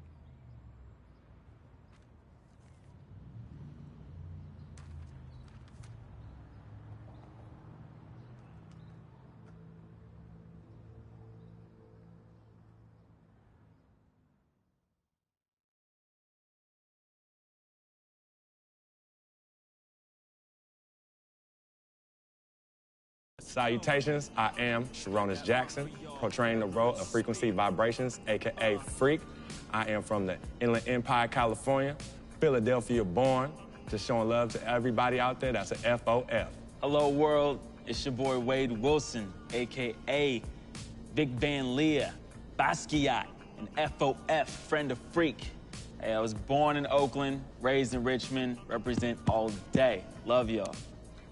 S1: Salutations, I am Sharonis Jackson, portraying the role of Frequency Vibrations, aka Freak. I am from the Inland Empire, California, Philadelphia born, just showing love to everybody out there. That's a FOF.
S23: Hello, world. It's your boy Wade Wilson, a.k.a. Big Van Leah, Basquiat, and FOF, friend of Freak. Hey, I was born in Oakland, raised in Richmond, represent all day. Love y'all.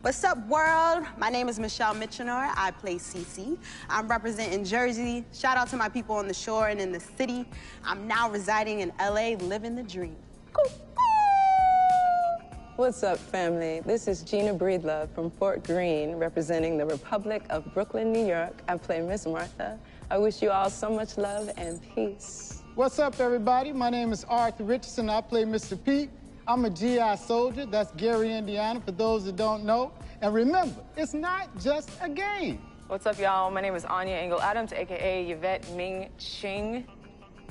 S17: What's up, world? My name is Michelle Mitchenor. I play Cece. I'm representing Jersey. Shout out to my people on the shore and in the city. I'm now residing in LA, living the dream.
S6: What's up, family? This is Gina Breedlove from Fort Greene, representing the Republic of Brooklyn, New York. I play Miss Martha. I wish you all so much love and peace.
S9: What's up, everybody? My name is Arthur Richardson. I play Mr. Pete. I'm a GI soldier. That's Gary, Indiana, for those that don't know. And remember, it's not just a game.
S18: What's up, y'all? My name is Anya Engel Adams, a.k.a. Yvette Ming Ching,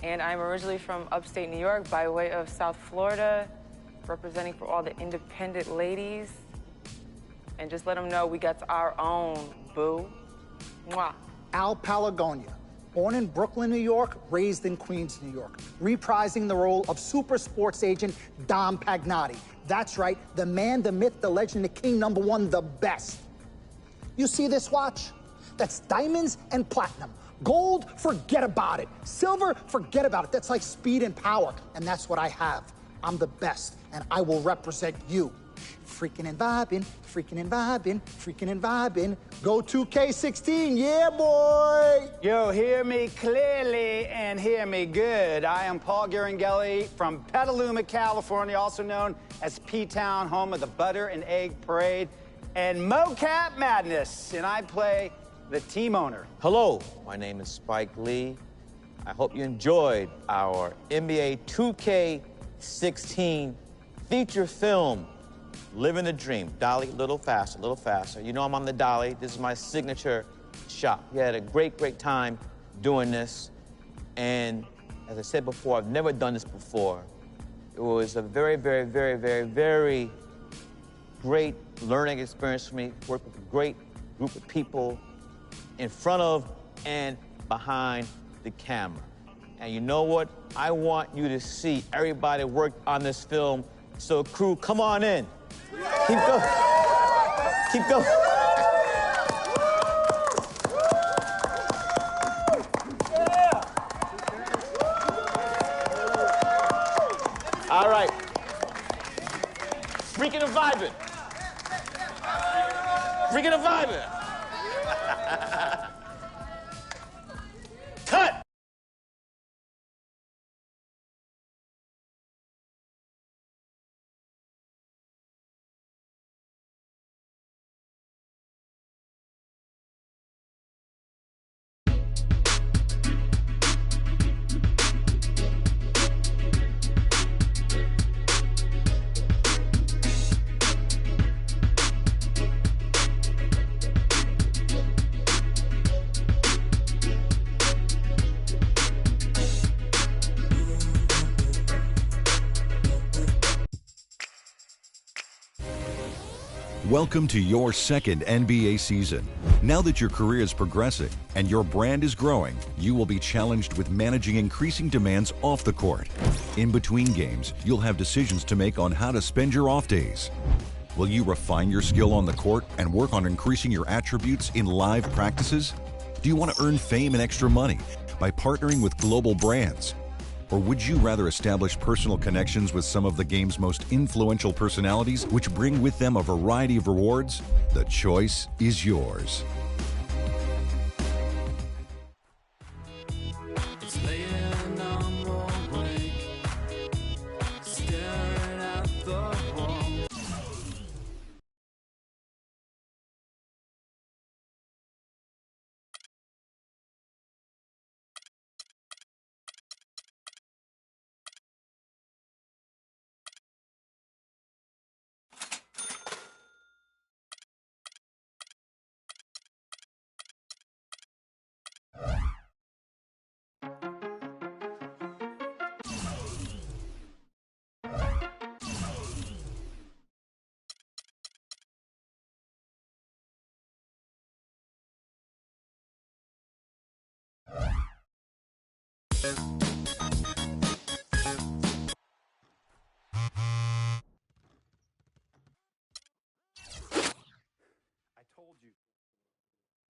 S18: and I'm originally from upstate New York by way of South Florida, representing for all the independent ladies. And just let them know we got our own, boo. Mwah.
S15: Al Palagonia, born in Brooklyn, New York, raised in Queens, New York, reprising the role of super sports agent Dom Pagnotti. That's right, the man, the myth, the legend, the king, #1, the best. You see this watch? That's diamonds and platinum. Gold, forget about it. Silver, forget about it. That's like speed and power, and that's what I have. I'm the best, and I will represent you. Freaking and vibing, freaking and vibing, freaking and vibing. Go 2K16, yeah, boy!
S12: Yo, hear me clearly and hear me good. I am Paul Garangelli from Petaluma, California, also known as P-Town, home of the Butter and Egg Parade and Mocap Madness, and I play the team owner.
S24: Hello, my name is Spike Lee. I hope you enjoyed our NBA 2K16 feature film, Living the Dream. Dolly, a little faster, a little faster. You know I'm on the dolly. This is my signature shot. We had a great, great time doing this. And as I said before, I've never done this before. It was a very, very, very, very, very great learning experience for me. Worked with a great group of people in front of and behind the camera. And you know what? I want you to see everybody work on this film. So crew, come on in. Keep going. Keep going. All right. Freaking and vibing. Freaking and vibing. Cut!
S10: Welcome to your second NBA season. Now that your career is progressing and your brand is growing, you will be challenged with managing increasing demands off the court. In between games, you'll have decisions to make on how to spend your off days. Will you refine your skill on the court and work on increasing your attributes in live practices? Do you want to earn fame and extra money by partnering with global brands? Or would you rather establish personal connections with some of the game's most influential personalities, which bring with them a variety of rewards? The choice is yours.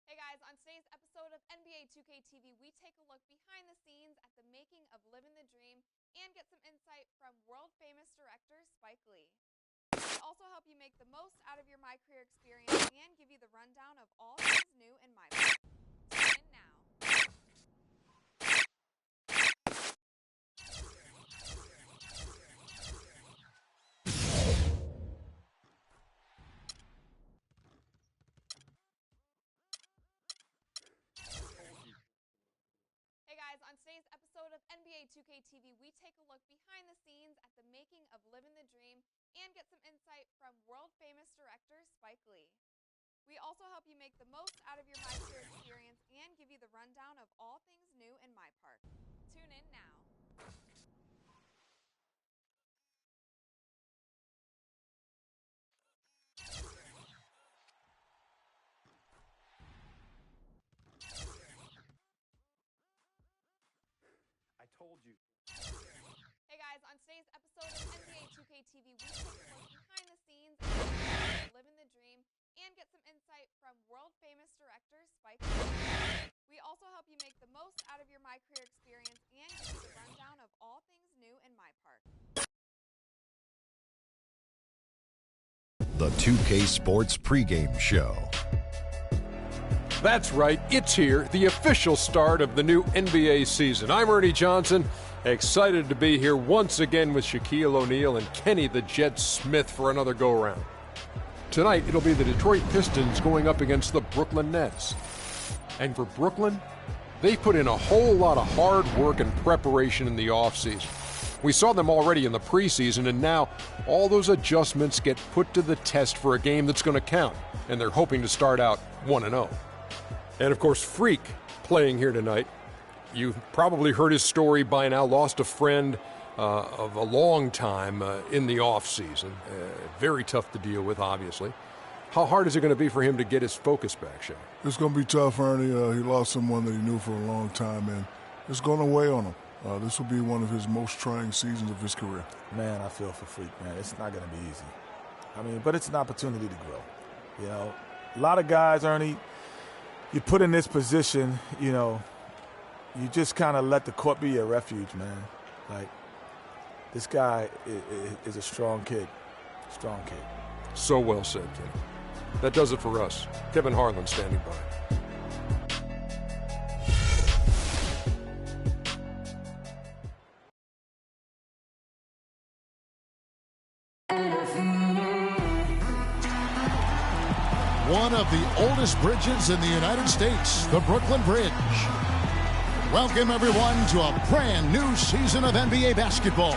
S3: Hey guys, on today's episode of NBA 2K TV, we take a look behind the scenes at the making of Living the Dream and get some insight from world-famous director Spike Lee. We also help you make the most out of your My Career experience and give you the rundown of all things new in My Career. Tune in now. On today's episode of NBA 2K TV, we take a look behind the scenes at the making of Living the Dream and get some insight from world-famous director Spike Lee. We also help you make the most out of your My Career experience and give you the rundown of all things new in My Park. Tune in now.
S20: Told you.
S3: Hey guys, on today's episode of NBA 2K TV, we take a look behind the scenes at Living the Dream and get some insight from world-famous director Spike Lee. We also help you make the most out of your My Career experience and give you the rundown of all things new in My Park.
S10: The 2K Sports pregame show.
S11: That's right, it's here, the official start of the new NBA season. I'm Ernie Johnson, excited to be here once again with Shaquille O'Neal and Kenny the Jet Smith for another go-around. Tonight, it'll be the Detroit Pistons going up against the Brooklyn Nets. And for Brooklyn, they put in a whole lot of hard work and preparation in the offseason. We saw them already in the preseason, and now all those adjustments get put to the test for a game that's going to count, and they're hoping to start out 1-0. And of course, Freak playing here tonight. You've probably heard his story by now. Lost a friend of a long time in the off season. Very tough to deal with, obviously. How hard is it going to be for him to get his focus back, Shaq?
S2: It's going to be tough, Ernie. He lost someone that he knew for a long time, and it's going to weigh on him. This will be one of his most trying seasons of his career.
S8: Man, I feel for Freak, man. It's not going to be easy. I mean, but it's an opportunity to grow. You know, a lot of guys, Ernie, you put in this position, you know, you just kind of let the court be your refuge, man. Like, this guy is a strong kid. Strong kid.
S11: So well said, Kevin. That does it for us. Kevin Harlan standing by.
S13: One of the oldest bridges in the United States, the Brooklyn Bridge. Welcome, everyone, to a brand new season of NBA basketball.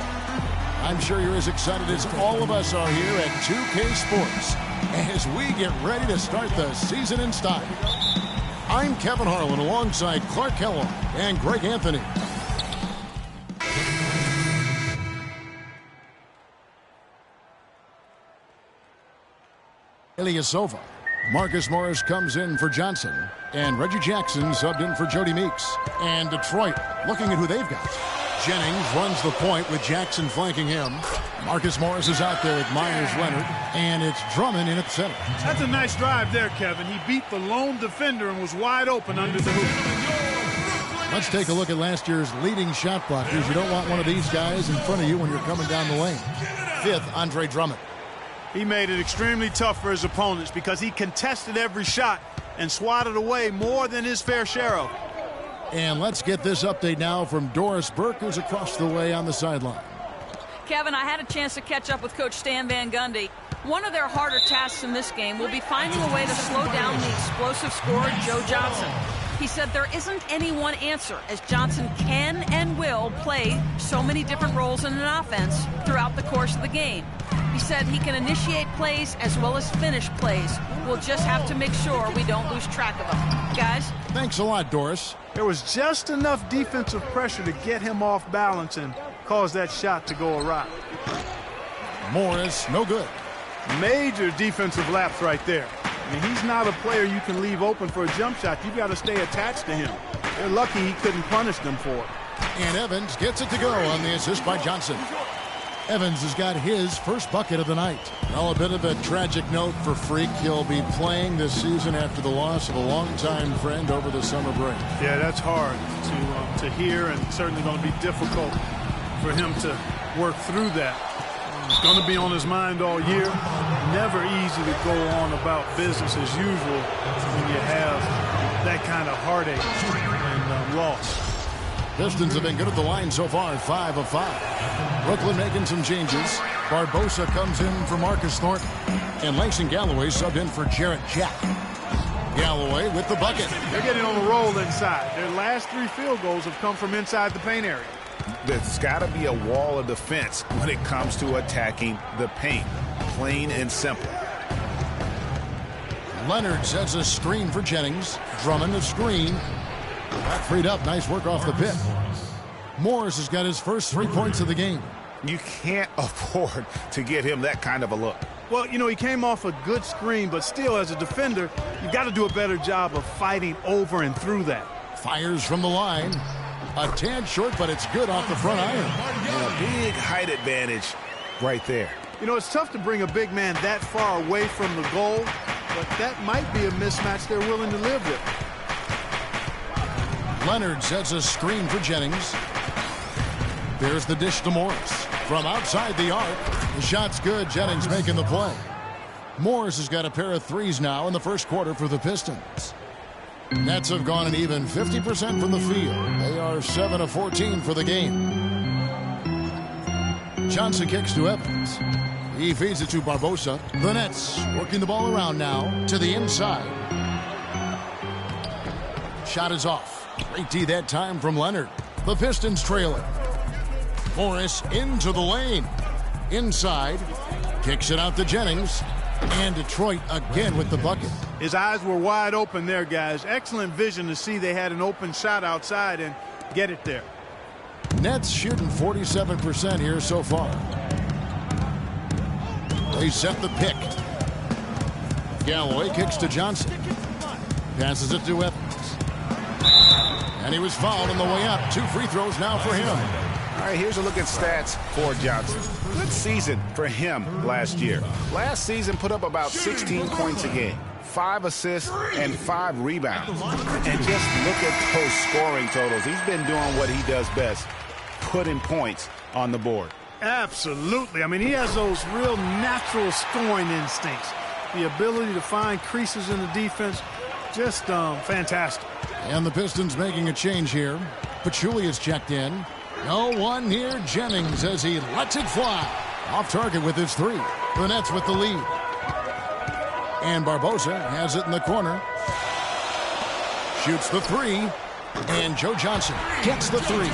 S13: I'm sure you're as excited as all of us are here at 2K Sports as we get ready to start the season in style. I'm Kevin Harlan alongside Clark Kellogg and Greg Anthony. Ilyasova. Marcus Morris comes in for Johnson, and Reggie Jackson subbed in for Jody Meeks. And Detroit looking at who they've got. Jennings runs the point with Jackson flanking him. Marcus Morris is out there with Myers-Leonard, and it's Drummond in at the center.
S14: That's a nice drive there, Kevin. He beat the lone defender and was wide open under the hoop.
S13: Let's take a look at last year's leading shot blockers. You don't want one of these guys in front of you when you're coming down the lane. Fifth, Andre Drummond.
S14: He made it extremely tough for his opponents because he contested every shot and swatted away more than his fair share of.
S13: And let's get this update now from Doris Burke, who's across the way on the sideline.
S5: Kevin, I had a chance to catch up with Coach Stan Van Gundy. One of their harder tasks in this game will be finding a way to slow down the explosive scorer, Joe Johnson. He said there isn't any one answer, as Johnson can and will play so many different roles in an offense throughout the course of the game. He said he can initiate plays as well as finish plays. We'll just have to make sure we don't lose track of them. Guys?
S13: Thanks a lot, Doris.
S14: There was just enough defensive pressure to get him off balance and cause that shot to go awry.
S13: Morris, no good.
S14: Major defensive lapse right there. I mean, he's not a player you can leave open for a jump shot. You've got to stay attached to him. They're lucky he couldn't punish them for it.
S13: And Evans gets it to go on the assist by Johnson. Evans has got his first bucket of the night. Well, a bit of a tragic note for Freak. He'll be playing this season after the loss of a longtime friend over the summer break.
S14: Yeah, that's hard to hear, and certainly going to be difficult for him to work through that. It's going to be on his mind all year. Never easy to go on about business as usual when you have that kind of heartache and loss.
S13: Pistons have been good at the line so far, 5 of 5. Brooklyn making some changes. Barbosa comes in for Marcus Thornton. And Langston Galloway subbed in for Jarrett Jack. Galloway with the bucket.
S14: They're getting on the roll inside. Their last 3 field goals have come from inside the paint area.
S4: There's got to be a wall of defense when it comes to attacking the paint. Plain and simple.
S13: Leonard sets a screen for Jennings. Drummond the screen. Got freed up. Nice work off the pit. Morris has got his first 3 points of the game.
S4: You can't afford to get him that kind of a look.
S14: Well, you know, he came off a good screen, but still, as a defender, you got to do a better job of fighting over and through that.
S13: Fires from the line. A tad short, but it's good off the front iron.
S4: And a big height advantage right there.
S14: You know, it's tough to bring a big man that far away from the goal, but that might be a mismatch they're willing to live with.
S13: Leonard sets a screen for Jennings. There's the dish to Morris. From outside the arc, the shot's good. Jennings making the play. Morris has got a pair of threes now in the first quarter for the Pistons. Nets have gone an even 50% from the field. They are 7 of 14 for the game. Johnson kicks to Evans. He feeds it to Barbosa. The Nets working the ball around now to the inside. Shot is off. Great D that time from Leonard. The Pistons trail it. Morris into the lane. Inside. Kicks it out to Jennings. And Detroit again with the bucket.
S14: His eyes were wide open there, guys. Excellent vision to see they had an open shot outside and get it there.
S13: Nets shooting 47% here so far. They set the pick. Galloway kicks to Johnson. Passes it to Evans. And he was fouled on the way up. 2 free throws now for him.
S4: All right, here's a look at stats for Johnson. Good season for him last year. Last season put up about 16 points a game, 5 assists, and 5 rebounds. And just look at those scoring totals. He's been doing what he does best, putting points on the board.
S14: Absolutely. I mean, he has those real natural scoring instincts. The ability to find creases in the defense, just fantastic.
S13: And the Pistons making a change here. Pachulia is checked in. No one near Jennings as he lets it fly. Off target with his 3. The Nets with the lead. And Barbosa has it in the corner. Shoots the 3. And Joe Johnson gets the 3.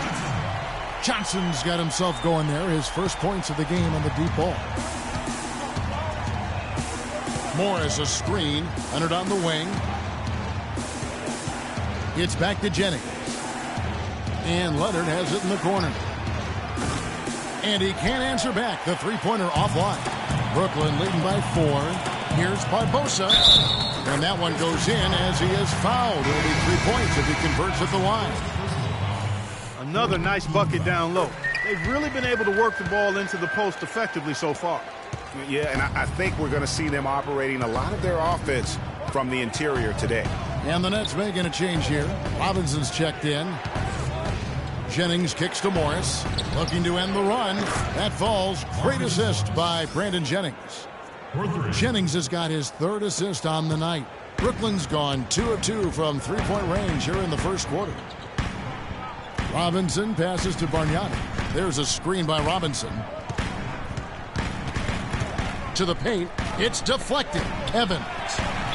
S13: Johnson's got himself going there. His first points of the game on the deep ball. Morris a screen. Entered on the wing. It's back to Jennings. And Leonard has it in the corner. And he can't answer back. The three-pointer offline. Brooklyn leading by 4. Here's Barbosa. And that one goes in as he is fouled. It'll be 3 points if he converts at the line.
S14: Another nice bucket down low. They've really been able to work the ball into the post effectively so far.
S4: Yeah, and I think we're going to see them operating a lot of their offense from the interior today.
S13: And the Nets making a change here. Robinson's checked in. Jennings kicks to Morris. Looking to end the run. That falls. Great assist by Brandon Jennings. Jennings has got his 3rd assist on the night. Brooklyn's gone 2 of 2 from 3-point range here in the first quarter. Robinson passes to Bargnani. There's a screen by Robinson. To the paint. It's deflected. Evans.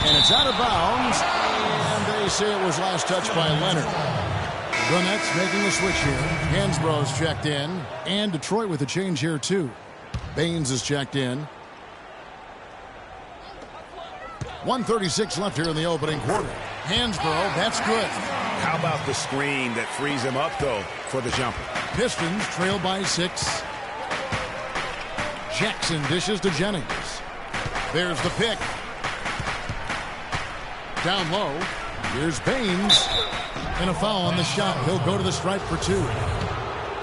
S13: And it's out of bounds. And they say it was last touched by Leonard. The Nets making a switch here. Hansbrough's checked in. And Detroit with a change here, too. Baines is checked in. 1:36 left here in the opening quarter. Hansbrough, that's good.
S4: How about the screen that frees him up, though, for the jumper?
S13: Pistons trail by 6. Jackson dishes to Jennings. There's the pick. Down low. Here's Baines. And a foul on the shot. He'll go to the stripe for 2.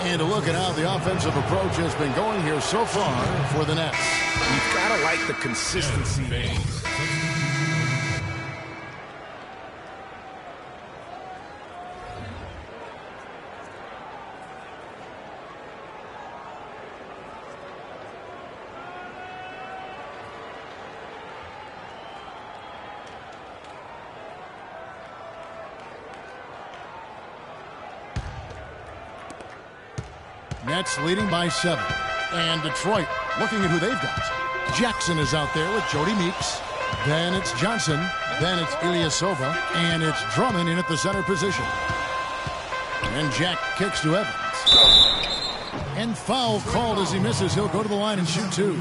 S13: And a look at how the offensive approach has been going here so far for the Nets.
S4: You've got to like the consistency.
S13: Nets leading by 7. And Detroit looking at who they've got. Jackson is out there with Jody Meeks. Then it's Johnson. Then it's Ilyasova. And it's Drummond in at the center position. And Jack kicks to Evans. And foul called as he misses. He'll go to the line and shoot 2.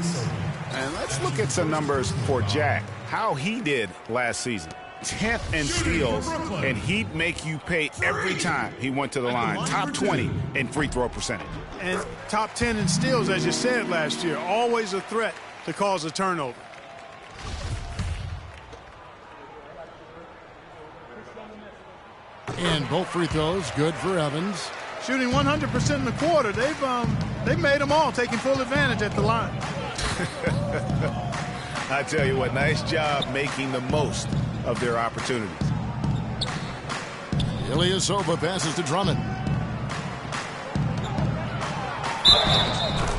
S4: And let's look at some numbers for Jack. How he did last season. 10th in steals, and he'd make you pay every time he went to the line. Top 20 in free throw percentage.
S14: And top 10 in steals, as you said last year. Always a threat to cause a turnover.
S13: And both free throws good for Evans.
S14: Shooting 100% in the quarter. They've made them all, taking full advantage at the line.
S4: I tell you what, nice job making the most of their opportunities.
S13: Ilyasova passes to Drummond.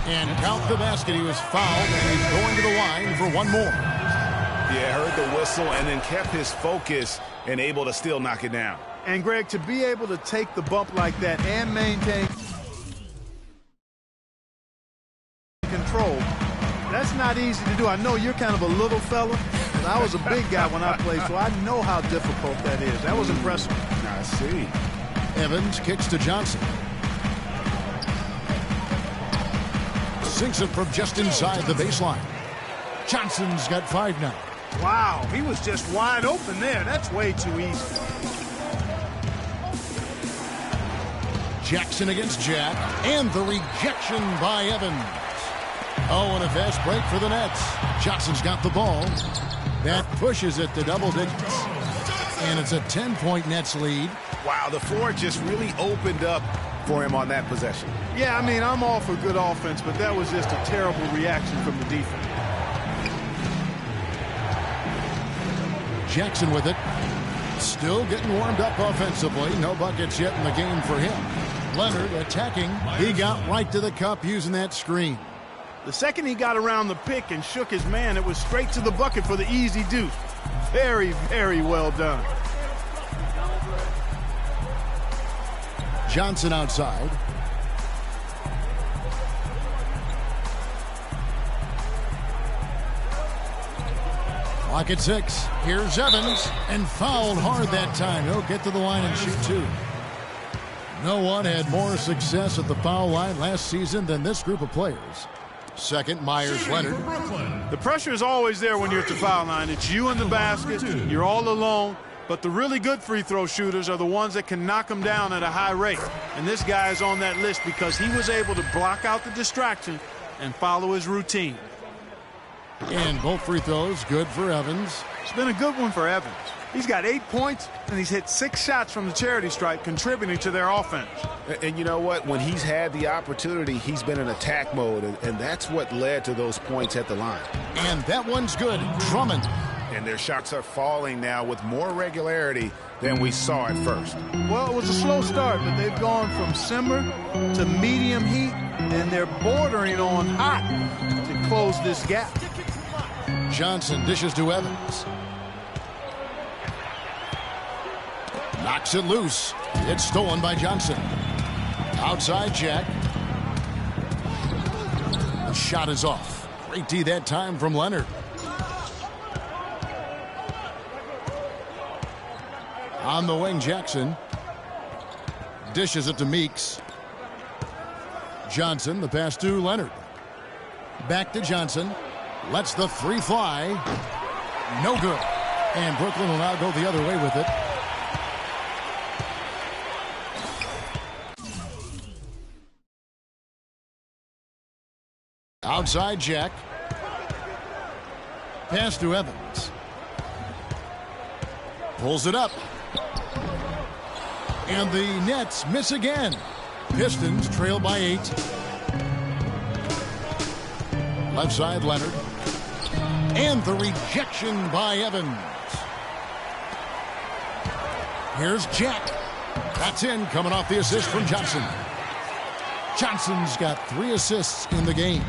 S13: And count the basket. He was fouled, and he's going to the line for one more.
S4: Yeah, heard the whistle and then kept his focus and able to still knock it down.
S14: And, Greg, to be able to take the bump like that and maintain control, that's not easy to do. I know you're kind of a little fella, but I was a big guy when I played, so I know how difficult that is. That was impressive.
S4: I see.
S13: Evans kicks to Johnson. Sinks it from just inside the baseline. Johnson's got 5 now.
S14: Wow, he was just wide open there. That's way too easy.
S13: Jackson against Jack, and the rejection by Evans. Oh, and a fast break for the Nets. Johnson's got the ball. That pushes it to double digits. And it's a 10-point Nets lead.
S4: Wow, the floor just really opened up for him on that possession.
S14: Yeah, I mean, I'm all for good offense, but that was just a terrible reaction from the defense.
S13: Jackson with it. Still getting warmed up offensively. No buckets yet in the game for him. Leonard attacking. He got right to the cup using that screen.
S14: The second he got around the pick and shook his man, it was straight to the bucket for the easy deuce. Very, very well done.
S13: Johnson outside. Clock at 6. Here's Evans, and fouled hard that time. He'll get to the line and shoot 2. No one had more success at the foul line last season than this group of players. Second, Myers-Leonard.
S14: The pressure is always there when you're at the foul line. It's you in the basket. You're all alone. But the really good free throw shooters are the ones that can knock them down at a high rate. And this guy is on that list because he was able to block out the distraction and follow his routine.
S13: And both free throws good for Evans.
S14: It's been a good one for Evans. He's got 8 points, and he's hit 6 shots from the charity stripe, contributing to their offense.
S4: And you know what? When he's had the opportunity, he's been in attack mode, and that's what led to those points at the line.
S13: And that one's good. Drummond.
S4: And their shots are falling now with more regularity than we saw at first.
S14: Well, it was a slow start, but they've gone from simmer to medium heat, and they're bordering on hot to close this gap.
S13: Johnson dishes to Evans. Knocks it loose. It's stolen by Johnson. Outside Jack. The shot is off. Great D that time from Leonard. On the wing, Jackson. Dishes it to Meeks. Johnson, the pass to Leonard. Back to Johnson. Lets the three fly. No good. And Brooklyn will now go the other way with it. Outside Jack. Pass to Evans. Pulls it up. And the Nets miss again. Pistons trail by 8. Left side Leonard. And the rejection by Evans. Here's Jack. That's in, coming off the assist from Johnson. Johnson's got 3 assists in the game.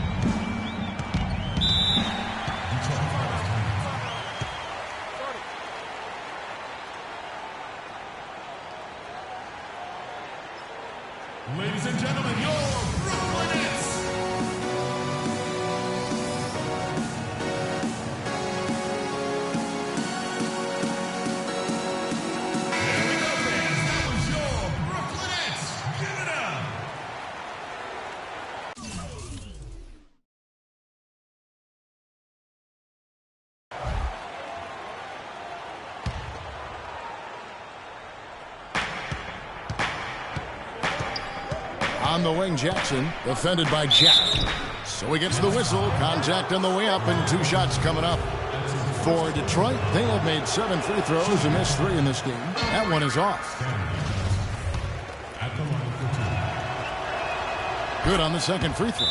S7: Ladies and gentlemen, your Brooklyn Nets. Here we go, fans. That was your Brooklyn Nets. Give it up.
S13: On the wing, Jackson, defended by Jack. So he gets the whistle. Contact on the way up, and 2 shots coming up. For Detroit, they have made 7 free throws and missed 3 in this game. That one is off. Good on the second free throw.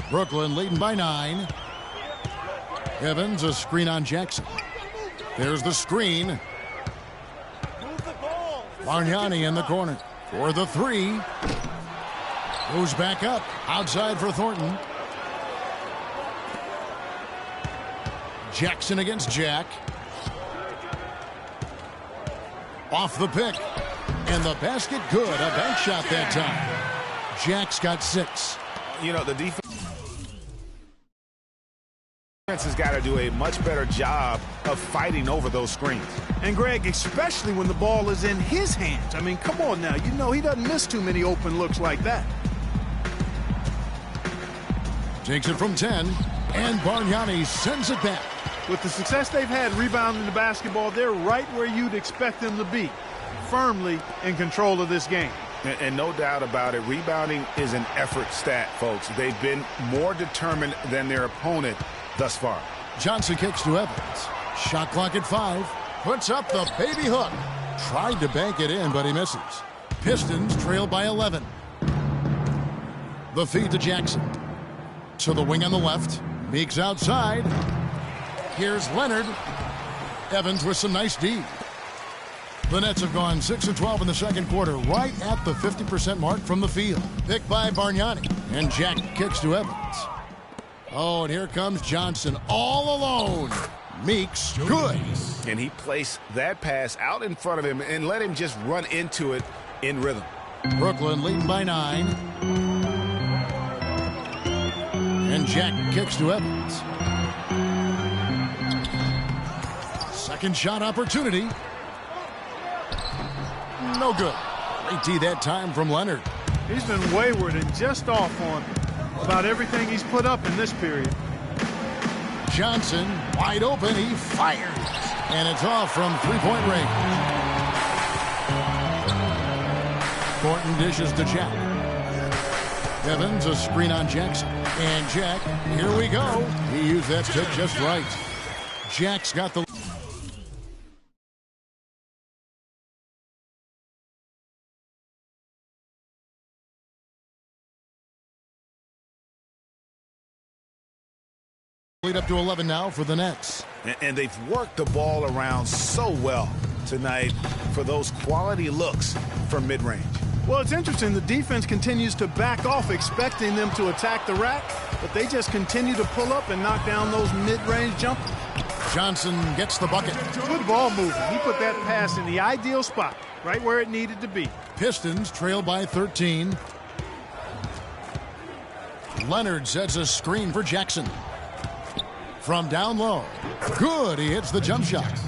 S13: Brooklyn leading by 9. Evans, a screen on Jackson. There's the screen. Bargnani in the corner for the 3. Goes back up. Outside for Thornton. Jackson against Jack. Off the pick. And the basket good. A bank shot that time. Jack's got 6.
S4: You know, the defense has got to do a much better job of fighting over those screens.
S14: And Greg, especially when the ball is in his hands. I mean, come on now. You know he doesn't miss too many open looks like that.
S13: Takes it from 10. And Bargnani sends it back.
S14: With the success they've had rebounding the basketball, they're right where you'd expect them to be, firmly in control of this game.
S4: And no doubt about it, rebounding is an effort stat, folks. They've been more determined than their opponent thus far.
S13: Johnson kicks to Evans. Shot clock at 5. Puts up the baby hook. Tried to bank it in, but he misses. Pistons trail by 11. The feed to Jackson. To the wing on the left. Meeks outside. Here's Leonard. Evans with some nice D. The Nets have gone 6 of 12 in the second quarter, right at the 50% mark from the field. Picked by Bargnani. And Jack kicks to Evans. Oh, and here comes Johnson all alone. Meeks, good.
S4: And he placed that pass out in front of him and let him just run into it in rhythm.
S13: Brooklyn leading by 9. And Jack kicks to Evans. Second shot opportunity. No good. Great D that time from Leonard.
S14: He's been wayward and just off on about everything he's put up in this period.
S13: Johnson wide open. He fires. And it's off from three-point range. Thornton dishes to Jack. Evans a screen on Jackson. And Jack, here we go. He used that stick just right. Jack's got the... lead up to 11 now for the Nets.
S4: And they've worked the ball around so well tonight for those quality looks from mid-range.
S14: Well, it's interesting. The defense continues to back off, expecting them to attack the rack, but they just continue to pull up and knock down those mid-range jumpers.
S13: Johnson gets the bucket.
S14: Good ball movement. He put that pass in the ideal spot, right where it needed to be.
S13: Pistons trail by 13. Leonard sets a screen for Jackson. From down low. Good. He hits the jump shot.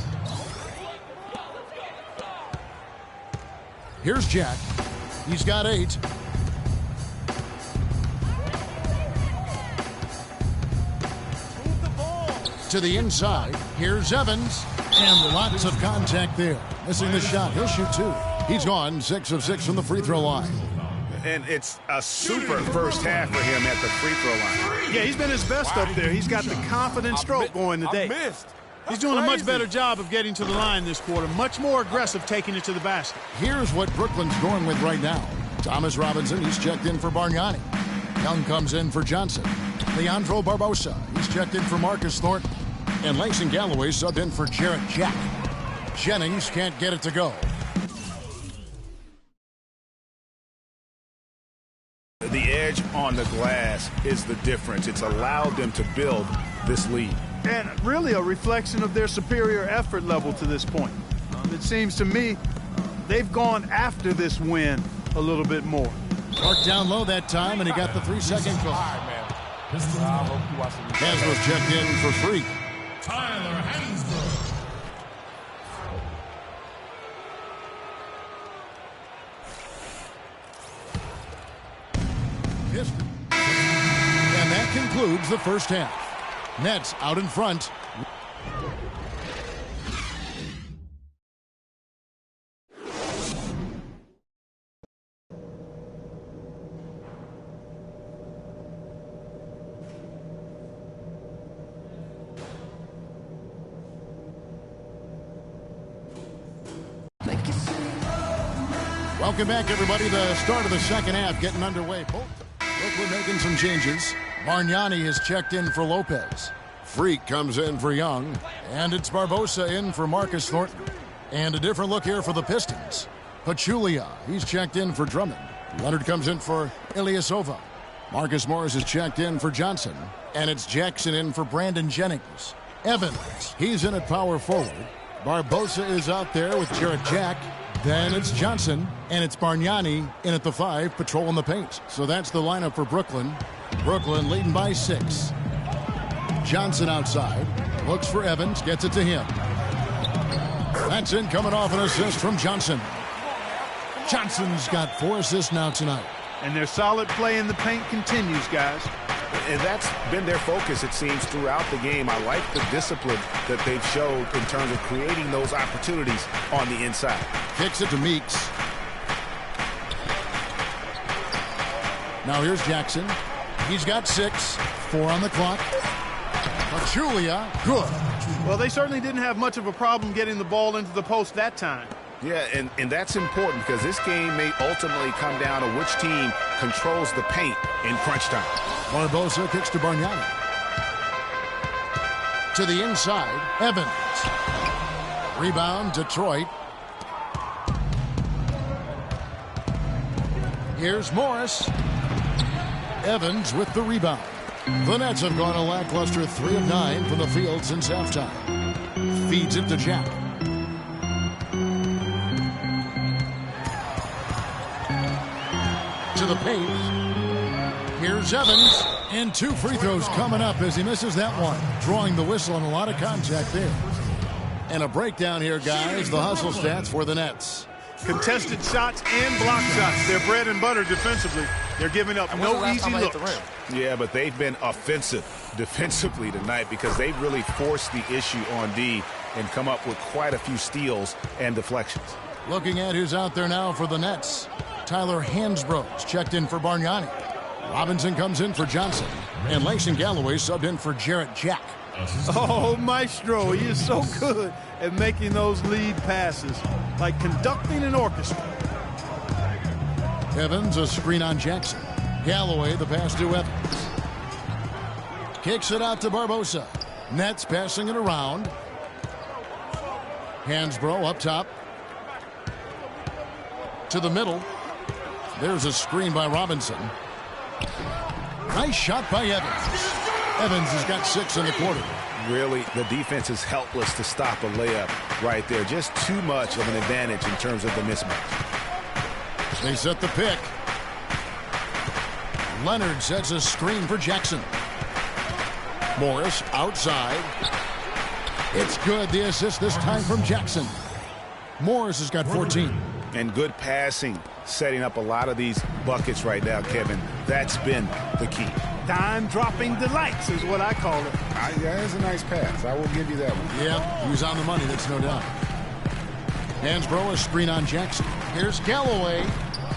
S13: Here's Jack. He's got 8. To the inside. Here's Evans. And lots of contact there. Missing the shot. He'll shoot 2. He's gone 6 of 6 from the free throw line.
S4: And it's a super first half for him at the free throw line.
S14: Yeah, he's been his best up there. He's got the confident stroke going today. He's doing a much better job of getting to the line this quarter. Much more aggressive taking it to the basket.
S13: Here's what Brooklyn's going with right now. Thomas Robinson, he's checked in for Bargnani. Young comes in for Johnson. Leandro Barbosa, he's checked in for Marcus Thornton. And Langston Galloway subbed in for Jarrett Jack. Jennings can't get it to go.
S4: The edge on the glass is the difference. It's allowed them to build this lead.
S14: And really a reflection of their superior effort level to this point. It seems to me they've gone after this win a little bit more.
S13: Clark down low that time, and he got the 3-second call. Hasbro's checked in for free.
S7: Tyler Hansbrough.
S13: And that concludes the first half. Nets out in front. Welcome back, everybody. The start of the second half getting underway. Brooklyn making some changes. Bargnani has checked in for Lopez. Freak comes in for Young. And it's Barbosa in for Marcus Thornton. And a different look here for the Pistons. Pachulia, he's checked in for Drummond. Leonard comes in for Ilyasova. Marcus Morris is checked in for Johnson. And it's Jackson in for Brandon Jennings. Evans, he's in at power forward. Barbosa is out there with Jarrett Jack. Then it's Johnson, and it's Bargnani in at the 5, patrolling the paint. So that's the lineup for Brooklyn. Brooklyn leading by 6. Johnson outside, looks for Evans, gets it to him. That's in, coming off an assist from Johnson. Johnson's got 4 assists now tonight.
S14: And their solid play in the paint continues, guys.
S4: And that's been their focus, it seems, throughout the game. I like the discipline that they've showed in terms of creating those opportunities on the inside.
S13: Kicks it to Meeks. Now here's Jackson. He's got 6. 4 on the clock. Julia, good.
S14: Well, they certainly didn't have much of a problem getting the ball into the post that time.
S4: Yeah, and that's important because this game may ultimately come down to which team controls the paint in crunch time.
S13: Barbosa kicks to Bargnani. To the inside, Evans. Rebound, Detroit. Here's Morris. Evans with the rebound. The Nets have gone a lackluster 3 of 9 from the field since halftime. Feeds it to Jack. To the paint. Here's Evans. And 2 free throws coming up as he misses that one. Drawing the whistle on a lot of contact there. And a breakdown here, guys. The hustle stats for the Nets.
S14: Contested shots and block shots. They're bread and butter defensively. They're giving up no easy looks.
S4: Yeah, but they've been offensive defensively tonight because they've really forced the issue on D and come up with quite a few steals and deflections.
S13: Looking at who's out there now for the Nets. Tyler Hansbrough's checked in for Bargnani. Robinson comes in for Johnson. And Langston Galloway subbed in for Jarrett Jack.
S14: Oh, Maestro, he is so good at making those lead passes, like conducting an orchestra.
S13: Evans, a screen on Jackson. Galloway, the pass to Evans. Kicks it out to Barbosa. Nets passing it around. Hansbrough up top. To the middle. There's a screen by Robinson. Nice shot by Evans. Evans has got 6 in the quarter.
S4: Really, the defense is helpless to stop a layup right there. Just too much of an advantage in terms of the mismatch.
S13: They set the pick. Leonard sets a screen for Jackson. Morris outside. It's good. The assist this time from Jackson. Morris has got 14.
S4: And good passing, setting up a lot of these buckets right now, Kevin. That's been the key.
S14: Dime-dropping delights is what I call it.
S4: Yeah, it's a nice pass. I will give you that one.
S13: Yeah, he was on the money, that's no doubt. Hansbrough, a screen on Jackson. Here's Galloway.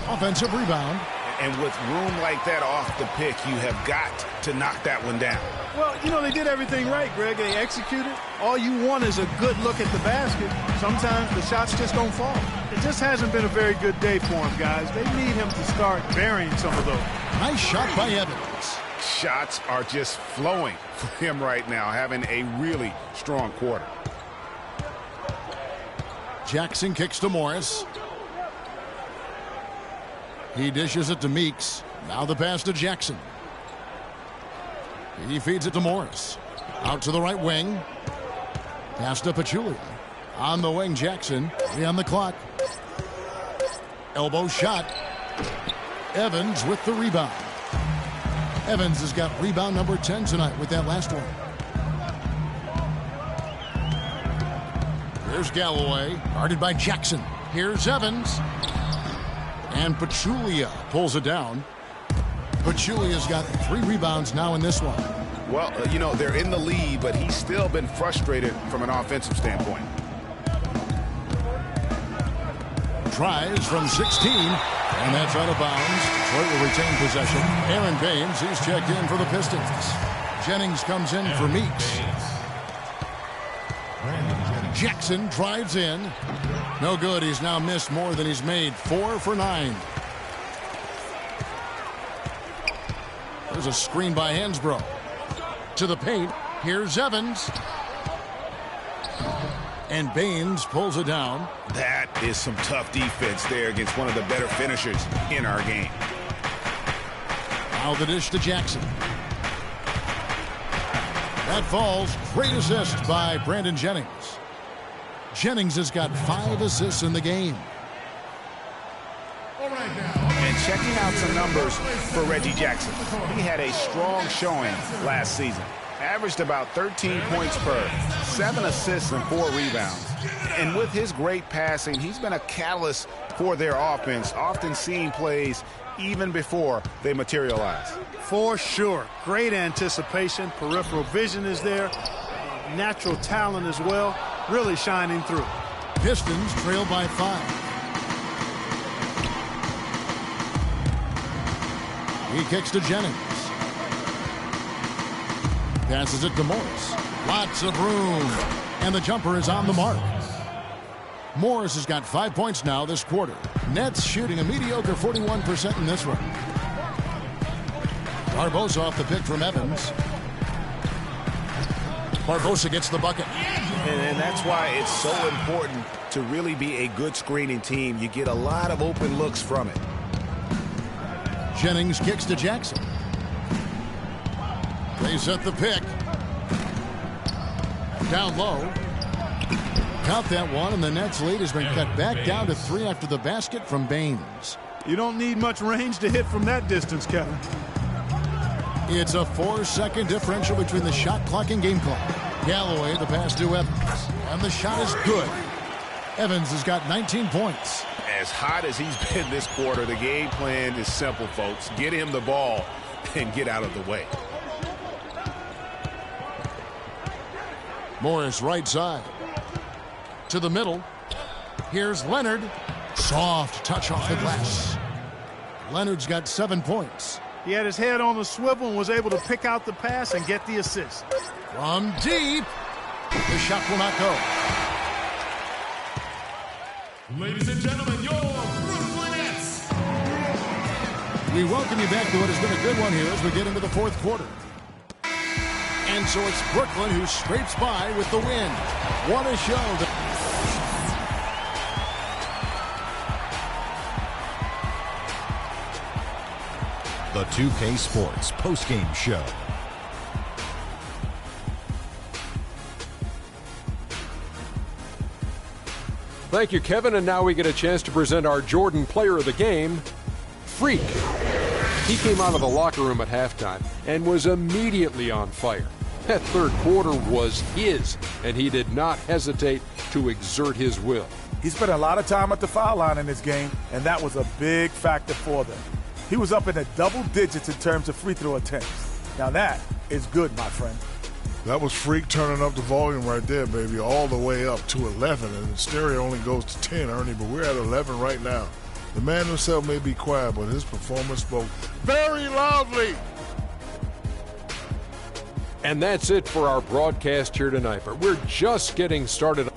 S13: Offensive rebound.
S4: And with room like that off the pick, you have got to knock that one down.
S14: Well, you know, they did everything right, Greg. They executed. All you want is a good look at the basket. Sometimes the shots just don't fall. It just hasn't been a very good day for him, guys. They need him to start burying some of those.
S13: Nice shot by Evans.
S4: Shots are just flowing for him right now, having a really strong quarter.
S13: Jackson kicks to Morris. He dishes it to Meeks. Now the pass to Jackson. He feeds it to Morris. Out to the right wing. Pass to Pachulia. On the wing, Jackson. 3 on the clock. Elbow shot. Evans with the rebound. Evans has got rebound number 10 tonight with that last one. Here's Galloway, guarded by Jackson. Here's Evans. And Pachulia pulls it down. Pachulia's got 3 rebounds now in this one.
S4: Well, you know, they're in the lead, but he's still been frustrated from an offensive standpoint.
S13: Tries from 16, and that's out of bounds. Detroit will retain possession. Aaron Baines, he's checked in for the Pistons. Jennings comes in for Meeks. Jackson drives in. No good. He's now missed more than he's made. 4 for 9. There's a screen by Hansbrough. To the paint. Here's Evans. And Baines pulls it down.
S4: That is some tough defense there against one of the better finishers in our game.
S13: Now the dish to Jackson. That falls. Great assist by Brandon Jennings. Jennings has got 5 assists in the game.
S4: And checking out some numbers for Reggie Jackson. He had a strong showing last season. Averaged about 13 points per, 7 assists and 4 rebounds. And with his great passing, he's been a catalyst for their offense, often seeing plays even before they materialize.
S14: For sure. Great anticipation. Peripheral vision is there. Natural talent as well. Really shining through.
S13: Pistons trail by 5. He kicks to Jennings. Passes it to Morris. Lots of room. And the jumper is on the mark. Morris has got 5 points now this quarter. Nets shooting a mediocre 41% in this one. Barbosa off the pick from Evans. Barbosa gets the bucket.
S4: And that's why it's so important to really be a good screening team. You get a lot of open looks from it.
S13: Jennings kicks to Jackson. They set the pick. Down low. Count that one, and the Nets lead has been cut back down to 3 after the basket from Baines.
S14: You don't need much range to hit from that distance, Kevin.
S13: It's a 4-second differential between the shot clock and game clock. Galloway, the pass to Evans. And the shot is good. Evans has got 19 points.
S4: As hot as he's been this quarter, the game plan is simple, folks. Get him the ball and get out of the way.
S13: Morris right side. To the middle. Here's Leonard. Soft touch off the glass. Leonard's got 7 points.
S14: He had his head on the swivel and was able to pick out the pass and get the assist.
S13: From deep. The shot will not go.
S7: Ladies and gentlemen, your Brooklyn Nets.
S13: We welcome you back to what has been a good one here as we get into the fourth quarter. And so it's Brooklyn who scrapes by with the win. What a show.
S10: The 2K Sports postgame show.
S11: Thank you, Kevin. And now we get a chance to present our Jordan Player of the Game, Freak. He came out of the locker room at halftime and was immediately on fire. That third quarter was his, and he did not hesitate to exert his will.
S8: He spent a lot of time at the foul line in this game, and that was a big factor for them. He was up in the double digits in terms of free throw attempts. Now that is good, my friend.
S2: That was Freak turning up the volume right there, baby, all the way up to 11. And the stereo only goes to 10, Ernie, but we're at 11 right now. The man himself may be quiet, but his performance spoke very loudly.
S11: And that's it for our broadcast here tonight, but we're just getting started.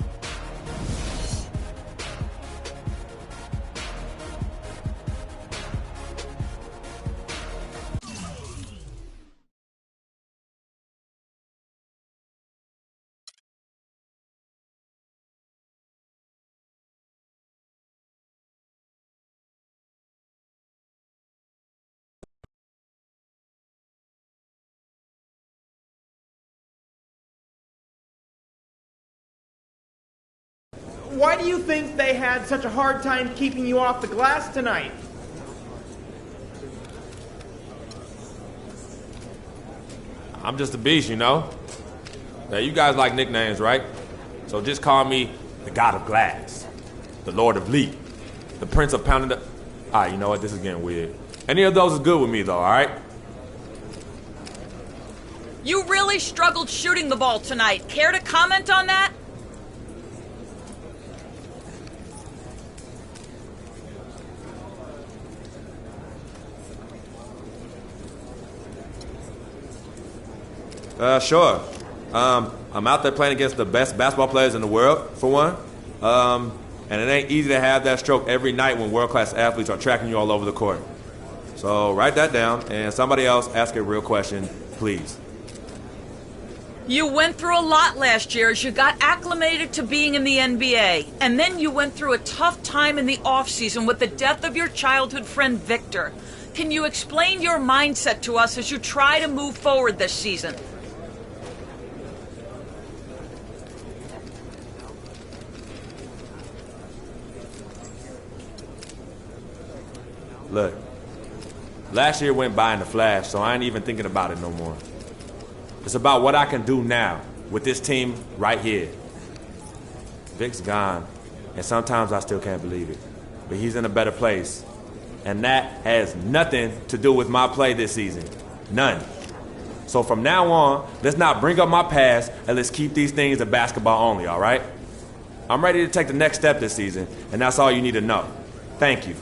S16: Why do you think they had such a hard time keeping you off the glass tonight?
S19: I'm just a beast, you know? Now, you guys like nicknames, right? So just call me the God of Glass, the Lord of Leap, the Prince of Pounding the... All right, you know what? This is getting weird. Any of those is good with me, though, all right?
S5: You really struggled shooting the ball tonight. Care to comment on that?
S19: Sure. I'm out there playing against the best basketball players in the world, for one. And it ain't easy to have that stroke every night when world-class athletes are tracking you all over the court. So write that down, and somebody else ask a real question, please.
S5: You went through a lot last year as you got acclimated to being in the NBA. And then you went through a tough time in the offseason with the death of your childhood friend, Victor. Can you explain your mindset to us as you try to move forward this season?
S19: Look, last year went by in a flash, so I ain't even thinking about it no more. It's about what I can do now with this team right here. Vic's gone, and sometimes I still can't believe it. But he's in a better place, and that has nothing to do with my play this season. None. So from now on, let's not bring up my past, and let's keep these things to basketball only, all right? I'm ready to take the next step this season, and that's all you need to know. Thank you.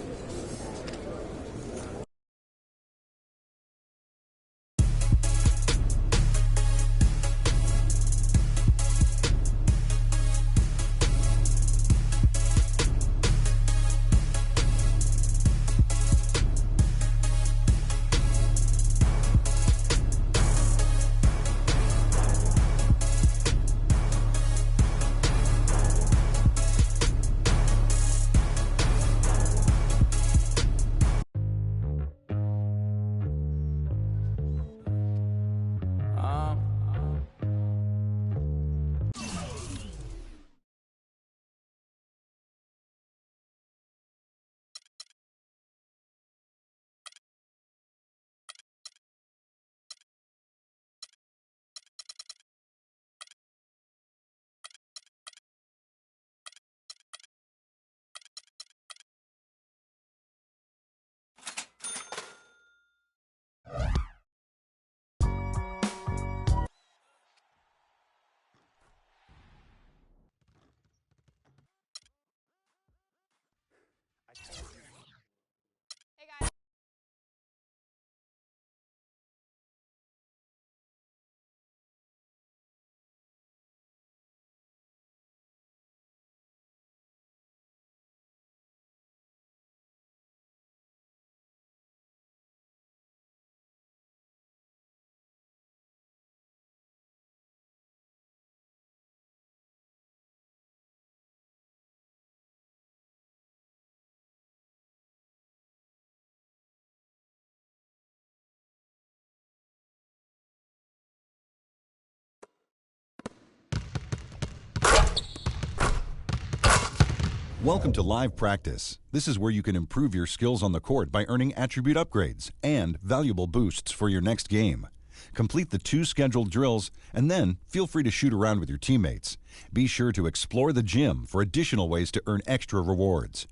S10: Welcome to Live Practice. This is where you can improve your skills on the court by earning attribute upgrades and valuable boosts for your next game. Complete the 2 scheduled drills and then feel free to shoot around with your teammates. Be sure to explore the gym for additional ways to earn extra rewards.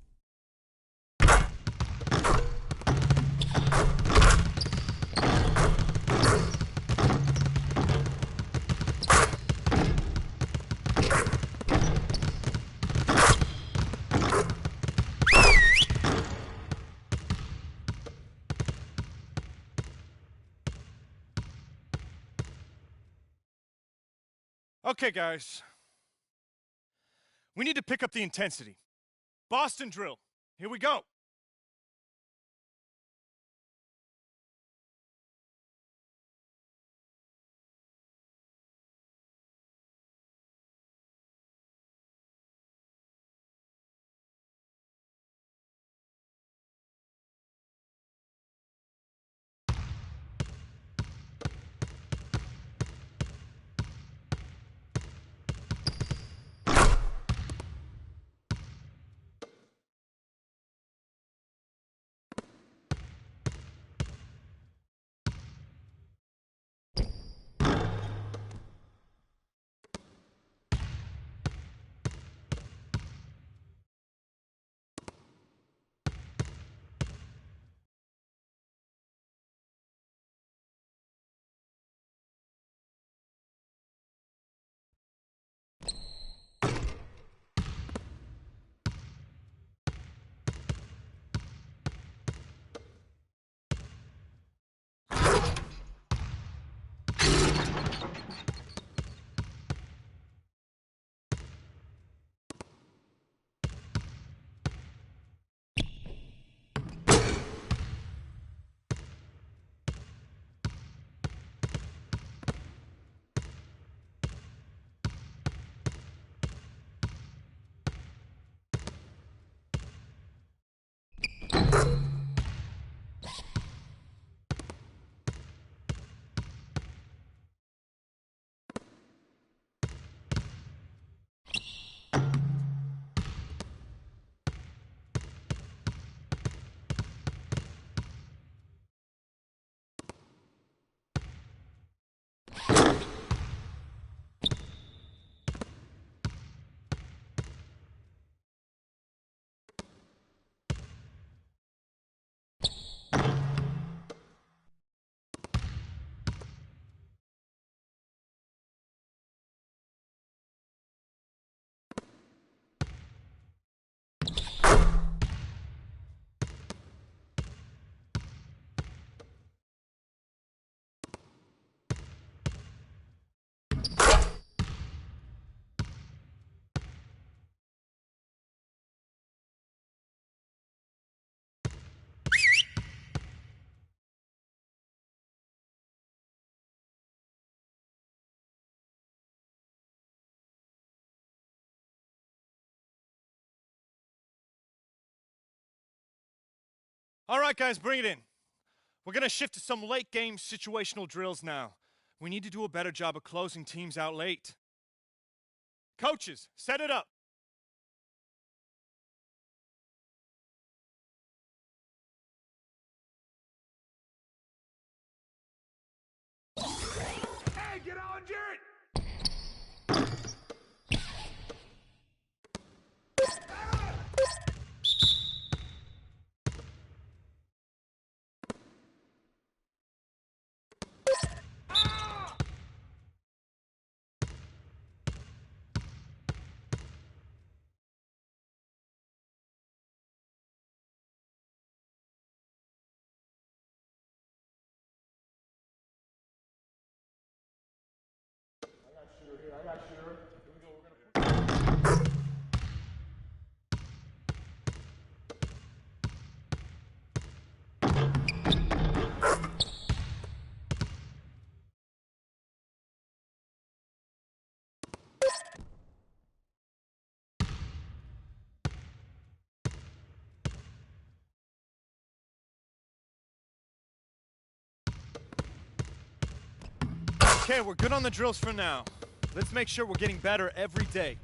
S1: Okay, guys. We need to pick up the intensity. Boston drill. Here we go. All right, guys, bring it in. We're going to shift to some late game situational drills now. We need to do a better job of closing teams out late. Coaches, set it up.
S7: Hey, get on, Jarrett!
S1: Okay, we're good on the drills for now. Let's make sure we're getting better every day.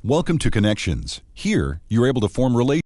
S10: Welcome to Connections. Here, you're able to form relationships.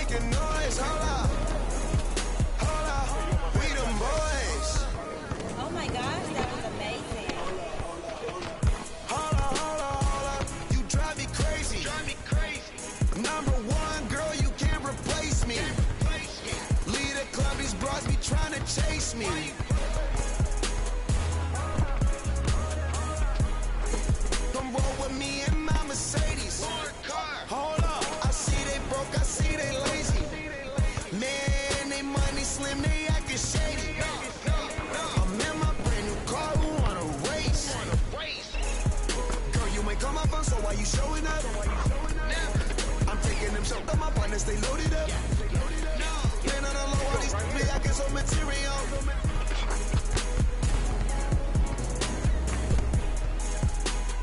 S17: making noise, hold up. Hold up, we them boys.
S21: Oh my gosh, that was amazing.
S17: Hold up, you drive me crazy. Number one, girl, you can't replace me. Lead the club, these bros be trying to chase me. Come roll with me in my Mercedes. Hold up, I see they broke, I see they lazy. Man, they money slim, they acting shady. I'm in my brand new car, who wanna race? Girl, you ain't come up on, so why you showing up? I'm taking them show, got my partners, they loaded up. Man, on the low, all these me, I get some material.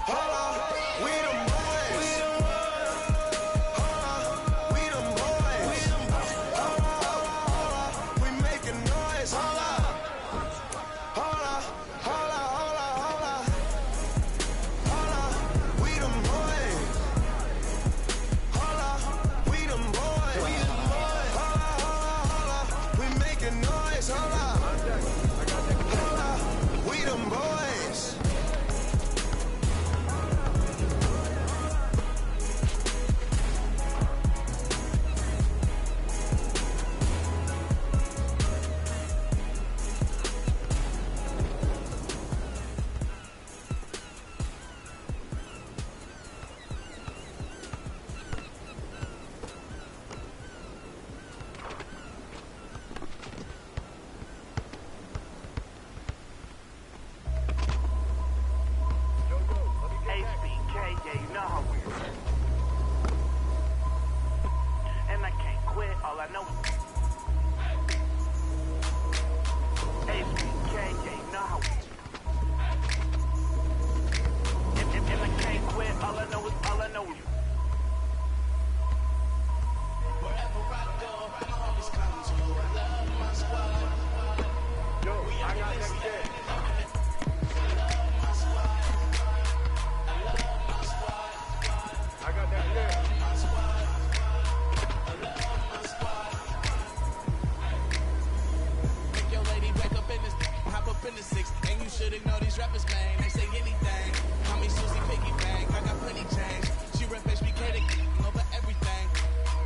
S17: Hold on, we them boys. Hold on, we them boys. Hold on, we making noise. Hold on, we them boys. Hold on, we them boys. We making noise. Hold on, we them boys.
S22: HBK, yeah, you know how we roll. And I can't quit, all I know is HBK, yeah, you know how we and I can't quit, all I know is wherever I go, my homies come to. I love my squad. Yo, I got that shit. In the six, and you should ignore these rappers, man. They say anything. Call me Susie Piggy Bank. I got plenty change. She rep HBK to over everything.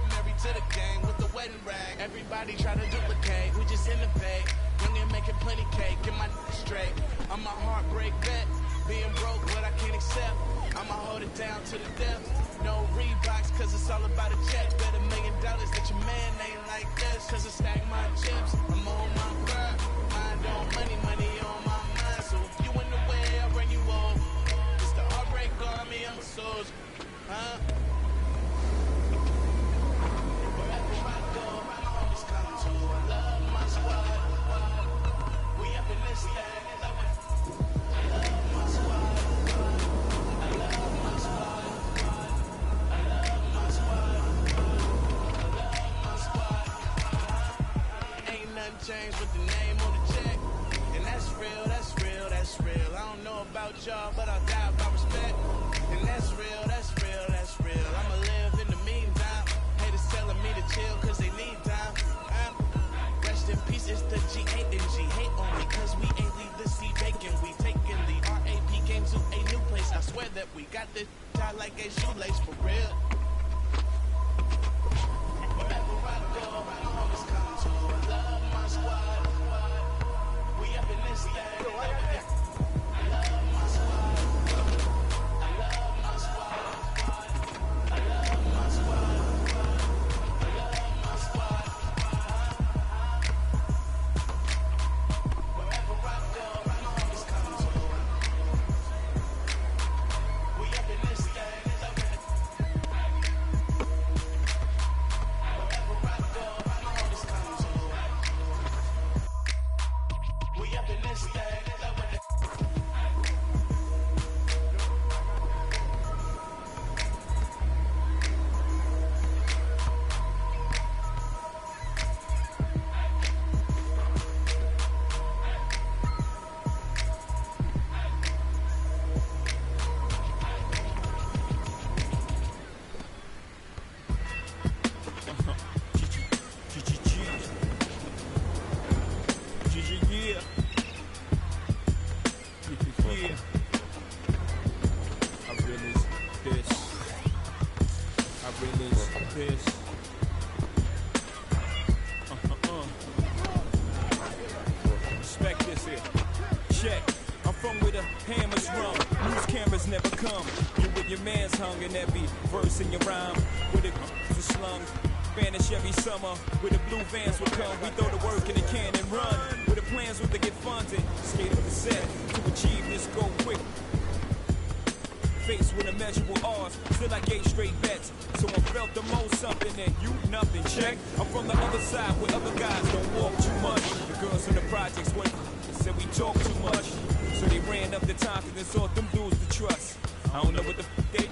S22: Married to the game with the wedding rag. Everybody try to duplicate. We just innovate. Young and making plenty cake. Get my straight. I'm a heartbreak vet. Being broke, what I can't accept. I'ma hold it down to the depth. No Reeboks, cause it's all about a check. Bet $1 million that your man ain't like this. Cause I stack my chips. I'm on my grind. Mind on money, money on my mind. So if you in the way, I'll bring you over. It's the heartbreak army, I'm a soldier. Huh? Wherever I go, my homies come to. I love my squad. We up in this thing. I love my squad. I love my squad. I love my squad. I love my squad. Ain't nothing changed with the name on the check. And that's real, that's real, that's real. I don't know about y'all, but I'll die by respect. And that's real, that's real, that's real. I'ma live in the meantime. Haters telling me to chill cause they need time. Rest in peace, it's the G8 and G. Hate on me cause we ain't leave the seat vacant. We taking the RAP game to a new place. I swear that we got this tie like a shoelace for real. Wherever I go, my homies come to. I love my squad. We up in this thing. I love my squad. I love my squad.
S6: fans never come. You with your man's hung in every verse in your rhyme. With it slung, vanish every summer. Where the blue vans will come, we throw the work in the can and run. Where the plans were to get funded, skate up the set to achieve this goal quick. Faced with immeasurable odds, still I gave straight bets. Someone felt the most something and you nothing. Check, I'm from the other side where other guys don't walk too much. The girls in the projects went said we talk too much, so they ran up the time and thought them dudes to trust. I don't know what the they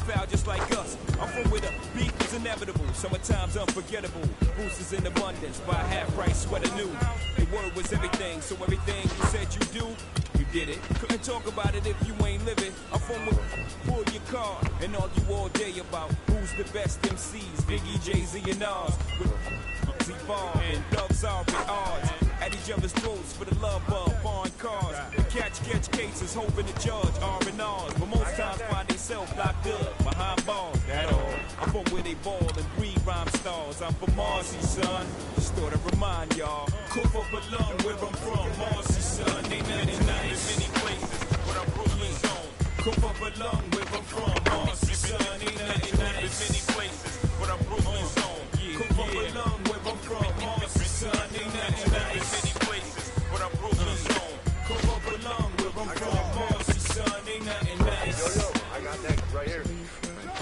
S6: foul just like us. I'm from where the beef is inevitable, summertime's unforgettable. Boosters in abundance, buy half-price sweater new. The word was everything, so everything you said you do, you did it. Couldn't talk about it if you ain't living. I'm from where pull your car and argue all day about who's the best MCs, Biggie, Jay-Z, and Nas. With Z-Ball and Thugs are at odds. At each other's throats for the love of foreign cars. The catch cases, hoping to judge R&R's. But most times find themselves locked up behind bars. That all. I'm from where they ball and breed rhyme stars. I'm from Marcy, son. Just thought I'd remind y'all. Cough up a lung where I'm from. Marcy, son. Ain't nothing nice. Many places, but I'm Brooklyn's own. Cough up a lung where I'm from. Marcy, son. Ain't nothing nice. Many places, but I'm Brooklyn's own. Cough up a lung where I'm from. Marcy, son. Ain't nothing nice. Many places, but I'm Brooklyn's own. Cough up a lung where I'm from. Marcy, son. Ain't nothing nice.
S9: Yo, I got that right here.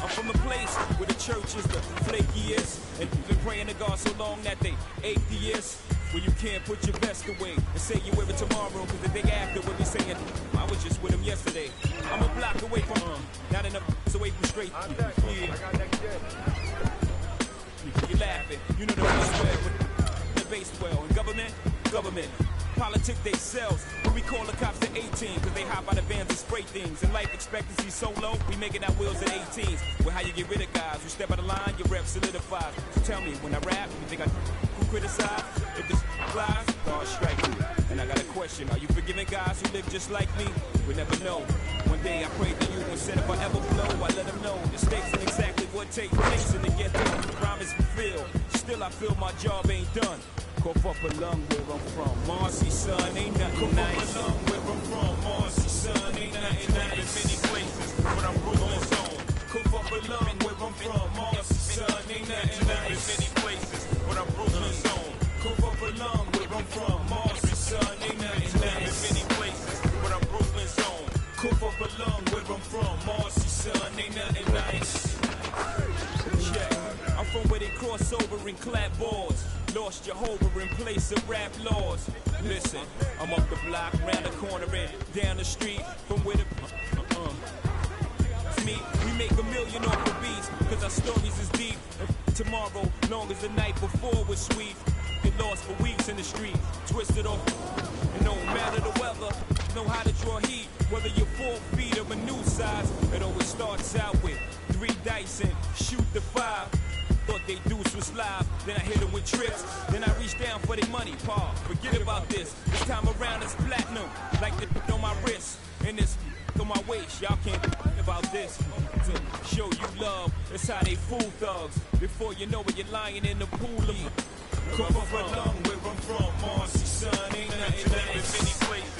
S6: I'm from the place where the church is the flakiest, and you've been praying to God so long that they atheists. Where you can't put your vest away and say you wear it tomorrow, cause the day after we'll be saying, I was just with him yesterday. I'm a block away from not enough away from straight.
S9: I got that kid.
S6: You laughing, you know the bass well, the bass well. And government, politic they sells. When we call the cops to 18, cause they hop out of vans and spray things. And life expectancy so low, we making our wheels at 18s. Well, how you get rid of guys who step out of line, your rep solidifies. So tell me, when I rap, you think I criticize? If this flies, God strike you. And I got a question, are you forgiving guys who live just like me? We'll never know. One day I pray to you and said if I ever blow, I let them know the stakes and exactly what takes place in to get them. Promise fulfilled. Still I feel my job ain't done. Cough up a lung where I'm from. Marcy, son, ain't nothing nice. Cough up a lung where I'm from. Marcy, son, ain't nothing nice. Many places, but I'm Brooklyn's own. Cough up a lung where I'm from. Marcy, son, ain't nothing nice. Many places, but I'm Brooklyn's own. Cough up a lung where I'm from. Marcy, son, ain't nothing nice. Many places, but I'm Brooklyn's own. Cough up a lung where I'm from. Marcy, son, ain't nothing nice. Yeah, I'm from where they cross over and clap boards. Lost Jehovah in place of rap laws. Listen, I'm up the block, round the corner and down the street from where the It's me, we make $1 million off the beats, cause our stories is deep. Tomorrow, long as the night before was sweet. Get lost for weeks in the street, twisted off. And no matter the weather, know how to draw heat. Whether you're 4 feet or a new size, it always starts out with 3 dice and shoot the 5. Thought they deuce was live, then I hit them with trips. Then I reach down for their money, Paul. Forget about this. This time around it's platinum, like the on my wrist and this on my waist. Y'all can't about this. To show you love, that's how they fool thugs. Before you know it, you're lying in the pool of. Cough up a lung where I'm from, Marcy, son, ain't nothing nice. Many places.